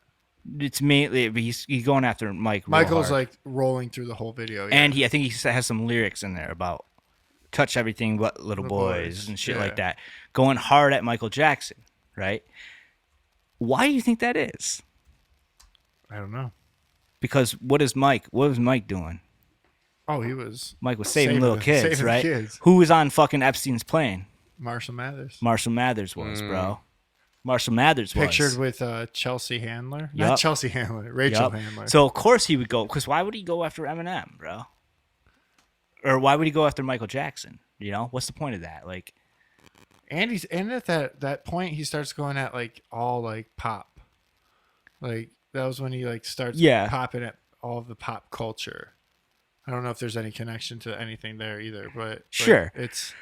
It's mainly he's going after Mike. Real Michael's hard. like rolling through the whole video. Yeah. And I think he has some lyrics in there about touch everything but little boys and shit like that. Going hard at Michael Jackson, right? Why do you think that is? I don't know. Because what was Mike doing? Oh, he was Mike was saving little kids, saving right? kids. Who was on fucking Epstein's plane? Marshall Mathers. Marshall Mathers was, bro. Marshall Mathers was. Pictured with Chelsea Handler. Yup. Not Chelsea Handler. Rachel Yup. Handler. So of course he would go. Because why would he go after Eminem, bro? Or why would he go after Michael Jackson? What's the point of that? Like, and at that point he starts going at like all like pop. Like that was when he like starts popping at all of the pop culture. I don't know if there's any connection to anything there either, but Sure. it's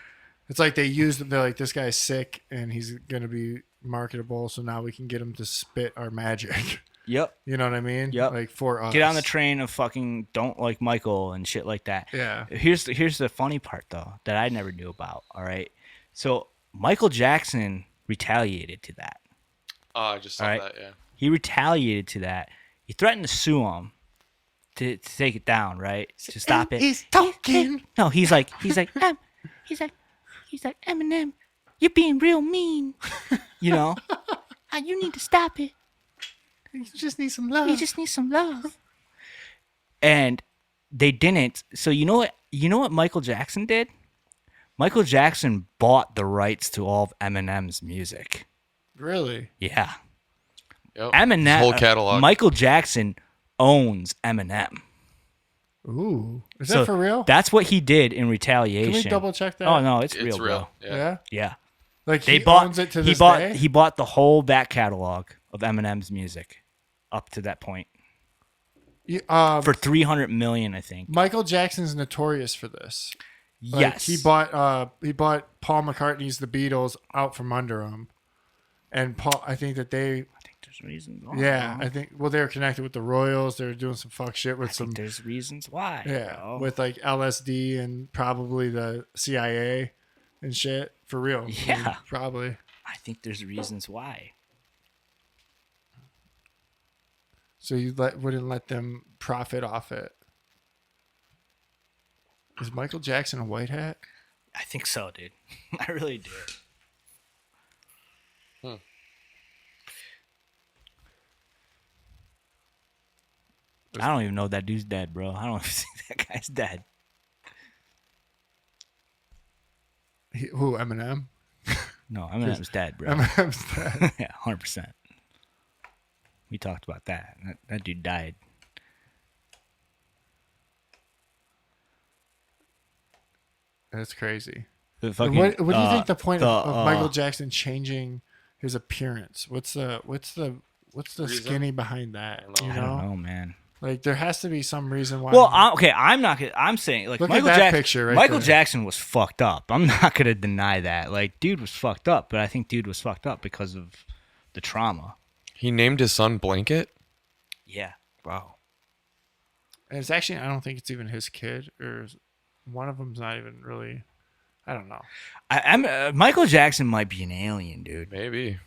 like they're like, this guy's sick and he's gonna be marketable, so now we can get him to spit our magic. yep. You know what I mean? Yep. Like for us. Get on the train of fucking don't like Michael and shit like that. Yeah. Here's the funny part though that I never knew about. All right. So Michael Jackson retaliated to that. Oh, I just saw All right. that, yeah. He retaliated to that. He threatened to sue him to take it down, right? To stop it. He's talking. No, he's like Eminem, you're being real mean. You need to stop it. You just need some love. You just need some love. And they didn't. So you know what Michael Jackson did? Michael Jackson bought the rights to all of Eminem's music. Really? Yeah. Yep. Eminem, His whole catalog. Michael Jackson owns Eminem. Ooh. Is So that for real? That's what he did in retaliation. Can we double check that? Oh no, it's It's real, real. bro. Yeah. Yeah. Yeah. Like They he bought owns it to he this bought day? he bought the whole back catalog of Eminem's music up to that point for $300 million, I think. Michael Jackson's notorious for this. Like, Yes. he bought Paul McCartney's The Beatles out from under him, and Paul. I think that they. I think there's reasons why. Yeah, I think. Well, they were connected with the Royals. They were doing some fuck shit with I some. think there's reasons why. Yeah, bro. with like LSD and probably the CIA and shit for real. I mean, Yeah. probably. I think there's reasons why. So you wouldn't let them profit off it. Is Michael Jackson a white hat? I think so, dude. I really do. I don't even know if that dude's dead, bro. I don't even think that guy's dead. Who? Eminem? No, Eminem's dead, bro. Eminem's dead. Yeah, 100%. We talked about that. That dude died. That's crazy. The And fucking, what do you think the point of the, Michael Jackson changing his appearance? What's the Reason? skinny behind that? I You I know? don't know, man. Like there has to be some reason why. Well, I'm not gonna. I'm saying like Look at Michael that Jackson. picture right Michael there. Jackson was fucked up. I'm not gonna deny that. Like, dude was fucked up, but I think dude was fucked up because of the trauma. He named his son Blanket. Yeah. Wow. And it's actually, I don't think it's even his kid, or one of them's not even really. I don't know. Michael Jackson might be an alien, dude. Maybe.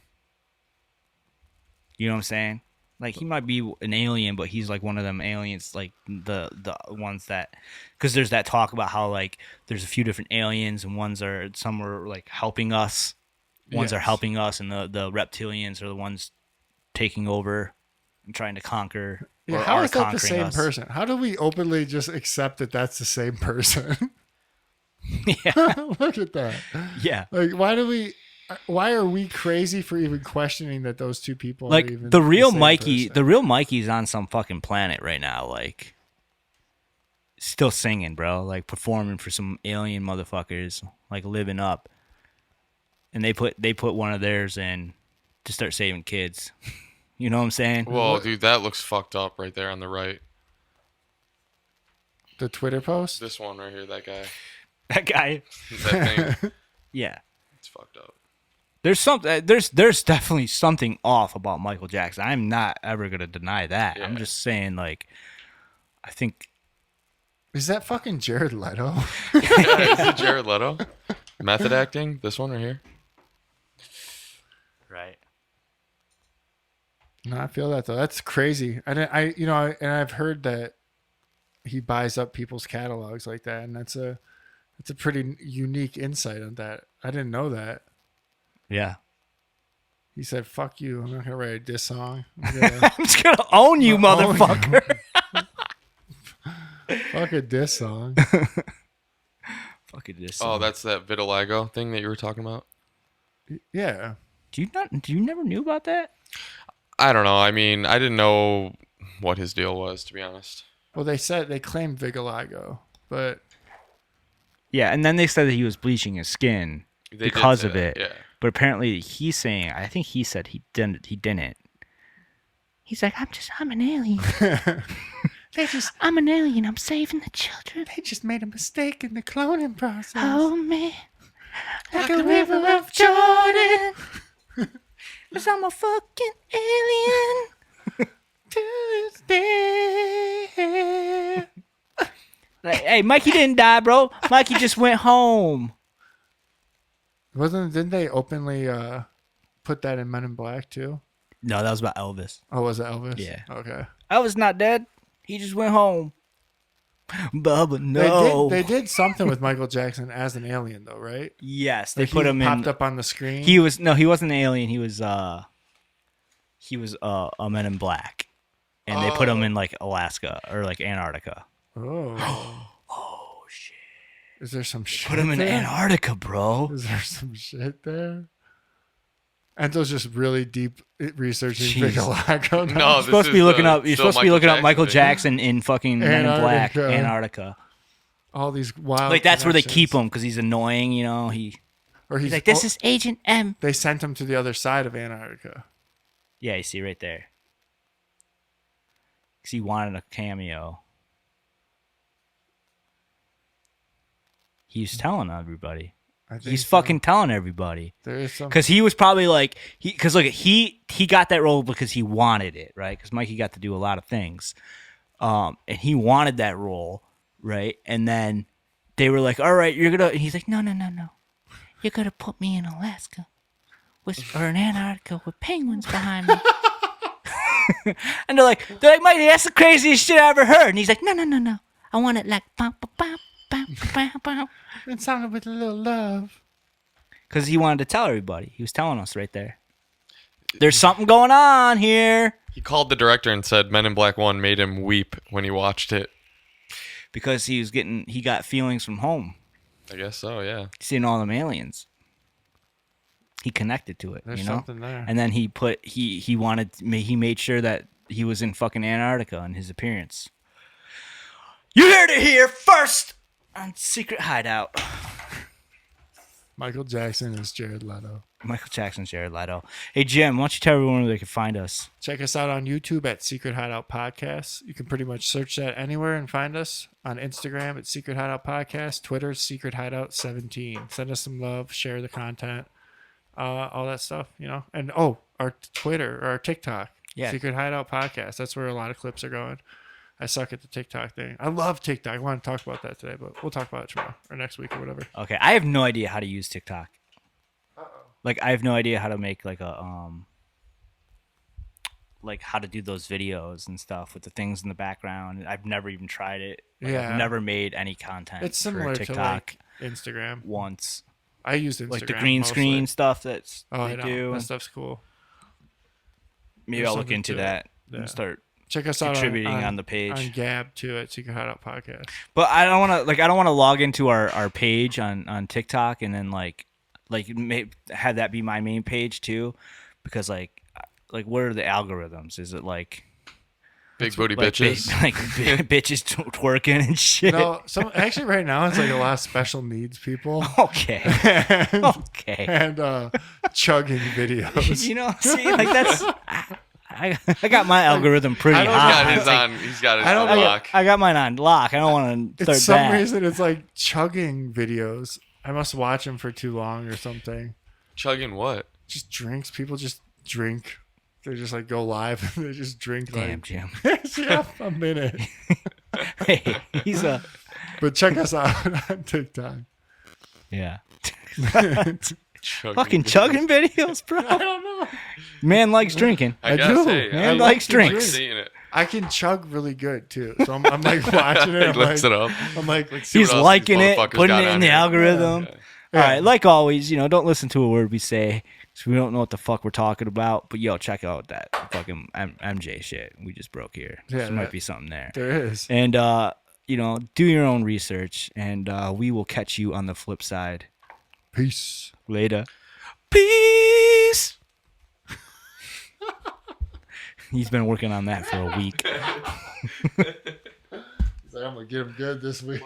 You know what I'm saying? Like he might be an alien, but he's like one of them aliens, like the ones that, because there's that talk about how like there's a few different aliens, and some are like helping us, ones are Yes. helping us, and the reptilians are the ones taking over and trying to conquer. Yeah, or how are is that the conquering same us. person? How do we openly just accept that that's the same person? Yeah, Look at that. yeah. Like, why are we crazy for even questioning that those two people are Like even the real same Mikey, person? the real Mikey's on some fucking planet right now, like still singing, bro, like performing for some alien motherfuckers, like living up. And they put one of theirs in to start saving kids. You know what I'm saying? Whoa, dude, that looks fucked up right there on the right. The Twitter post? This one right here, that guy. That guy. That thing. Yeah. It's fucked up. There's definitely something off about Michael Jackson. I'm not ever gonna deny that. Yeah. I'm just saying, like, I think Is that fucking Jared Leto? Yeah, is it Jared Leto? Method acting? This one right here? right. No, I feel that though. That's crazy. And I've heard that he buys up people's catalogs like that, and that's a pretty unique insight on that. I didn't know that. Yeah. He said, "Fuck you! I'm not gonna write a diss song. I'm gonna I'm just gonna own you, Own you. motherfucker. fuck a diss song." Fucking this. Oh, that's that vitiligo thing that you were talking about? Yeah, Do you never knew about that? I don't know. I mean, I didn't know what his deal was, to be honest. well, they claimed vitiligo, but Yeah, and then they said that he was bleaching his skin They did because say of that, it. yeah. But apparently he's saying, I think he said he didn't. He's like, I'm an alien. I'm an alien. I'm saving the children. they just made a mistake in the cloning process. Oh man, like a river of Jordan. 'Cause I'm a fucking alien. Tuesday. Like, hey, Mikey didn't die, bro. Mikey just went home. Didn't they openly put that in Men in Black too? No, that was about Elvis. Oh, was it Elvis? Yeah. Okay. Elvis not dead. He just went home. Bubba, no. They did something with Michael Jackson as an alien though, right? Yes, they Like, put he him in. popped up on the screen. He wasn't an alien. He was a Men in Black, and they put him in like Alaska or like Antarctica. Oh. Oh shit! Is there some shit Put him in there? Antarctica, bro. Is there some shit there? Enzo's just really deep researching Jeez. vitiligo. now. No, You're supposed to be looking up. You're supposed to be looking up Michael Jackson. Jackson in fucking Men in Black, Antarctica. Antarctica. All these wild. Like that's where they connections. keep him because he's annoying. You know, he's He's like, this is Agent M. They sent him to the other side of Antarctica. Yeah, you see right there. Because he wanted a cameo. He's telling everybody. I think He's so. fucking telling everybody. There is some. Because he was probably like, because look, he got that role because he wanted it, right? Because Mikey got to do a lot of things. And he wanted that role, right? And then they were like, all right, you're going to, and he's like, no. You're going to put me in Alaska or in Antarctica with penguins behind me. And they're like, Mikey, that's the craziest shit I ever heard. And he's like, no. I want it like, bam, bam, bam, bam, bam, bam. It sounded with a little love. Because he wanted to tell everybody. He was telling us right there. There's something going on here. He called the director and said Men in Black 1 made him weep when he watched it. Because he got feelings from home. I guess so, yeah. Seeing all them aliens. He connected to it, There's you know? something there. And then he made sure that he was in fucking Antarctica in his appearance. You heard it here first on Secret Hideout. Michael Jackson is Jared Leto. Michael Jackson, Jared Leto. Hey, Jim, why don't you tell everyone where they can find us? Check us out on YouTube at Secret Hideout Podcast. You can pretty much search that anywhere and find us. On Instagram at Secret Hideout Podcast. Twitter, Secret Hideout 17. Send us some love. Share the content. All that stuff, you know. And our Twitter or our TikTok. Yeah. Secret Hideout Podcast. That's where a lot of clips are going. I suck at the TikTok thing. I love TikTok. I want to talk about that today, but we'll talk about it tomorrow or next week or whatever. Okay, I have no idea how to use TikTok. Like, I have no idea how to make like a like how to do those videos and stuff with the things in the background. I've never even tried it. Like, Yeah. I've never made any content. It's similar for to TikTok like Instagram. once. I used Instagram. Like the green mostly. screen stuff that's Oh, they I know. do. That stuff's cool. Maybe There's I'll look something into to it. that Yeah. and start Check us out contributing on the page. on Gab too at Secret Hideout Podcast. But I don't want to log into our page on TikTok and then like have that be my main page too, because like what are the algorithms? Is it like Big booty like bitches. bitches twerking and shit? No, actually right now it's like a lot of special needs people Okay, and, okay. and chugging videos. You know, see, like that's I got my algorithm pretty I don't high. He's got his I don't on know. lock. I got mine on lock. I don't want to For start some that. reason it's like chugging videos. I must watch them for too long or something. Chugging what? Just drinks. People just drink. They just like go live and they just drink Damn, like Jim. yeah, a minute. Hey, he's a But check us out on TikTok. yeah. Chugging. Fucking chugging videos, bro. I don't know. Man likes drinking. I I gotta do. say, Man I likes to drinks. like drink. seeing it. I can chug really good too. So I'm like watching it. He I'm looks like, it up. I'm like See He's what else liking these it, motherfuckers putting got it in on the here. algorithm. Yeah. All right, like always, don't listen to a word we say, because we don't know what the fuck we're talking about. But yo, check out that fucking MJ shit we just broke here. Yeah, there might that- be something there. there is. And do your own research, and we will catch you on the flip side. Peace. Later. Peace. He's been working on that for a week. He's like, I'm gonna get him good this week.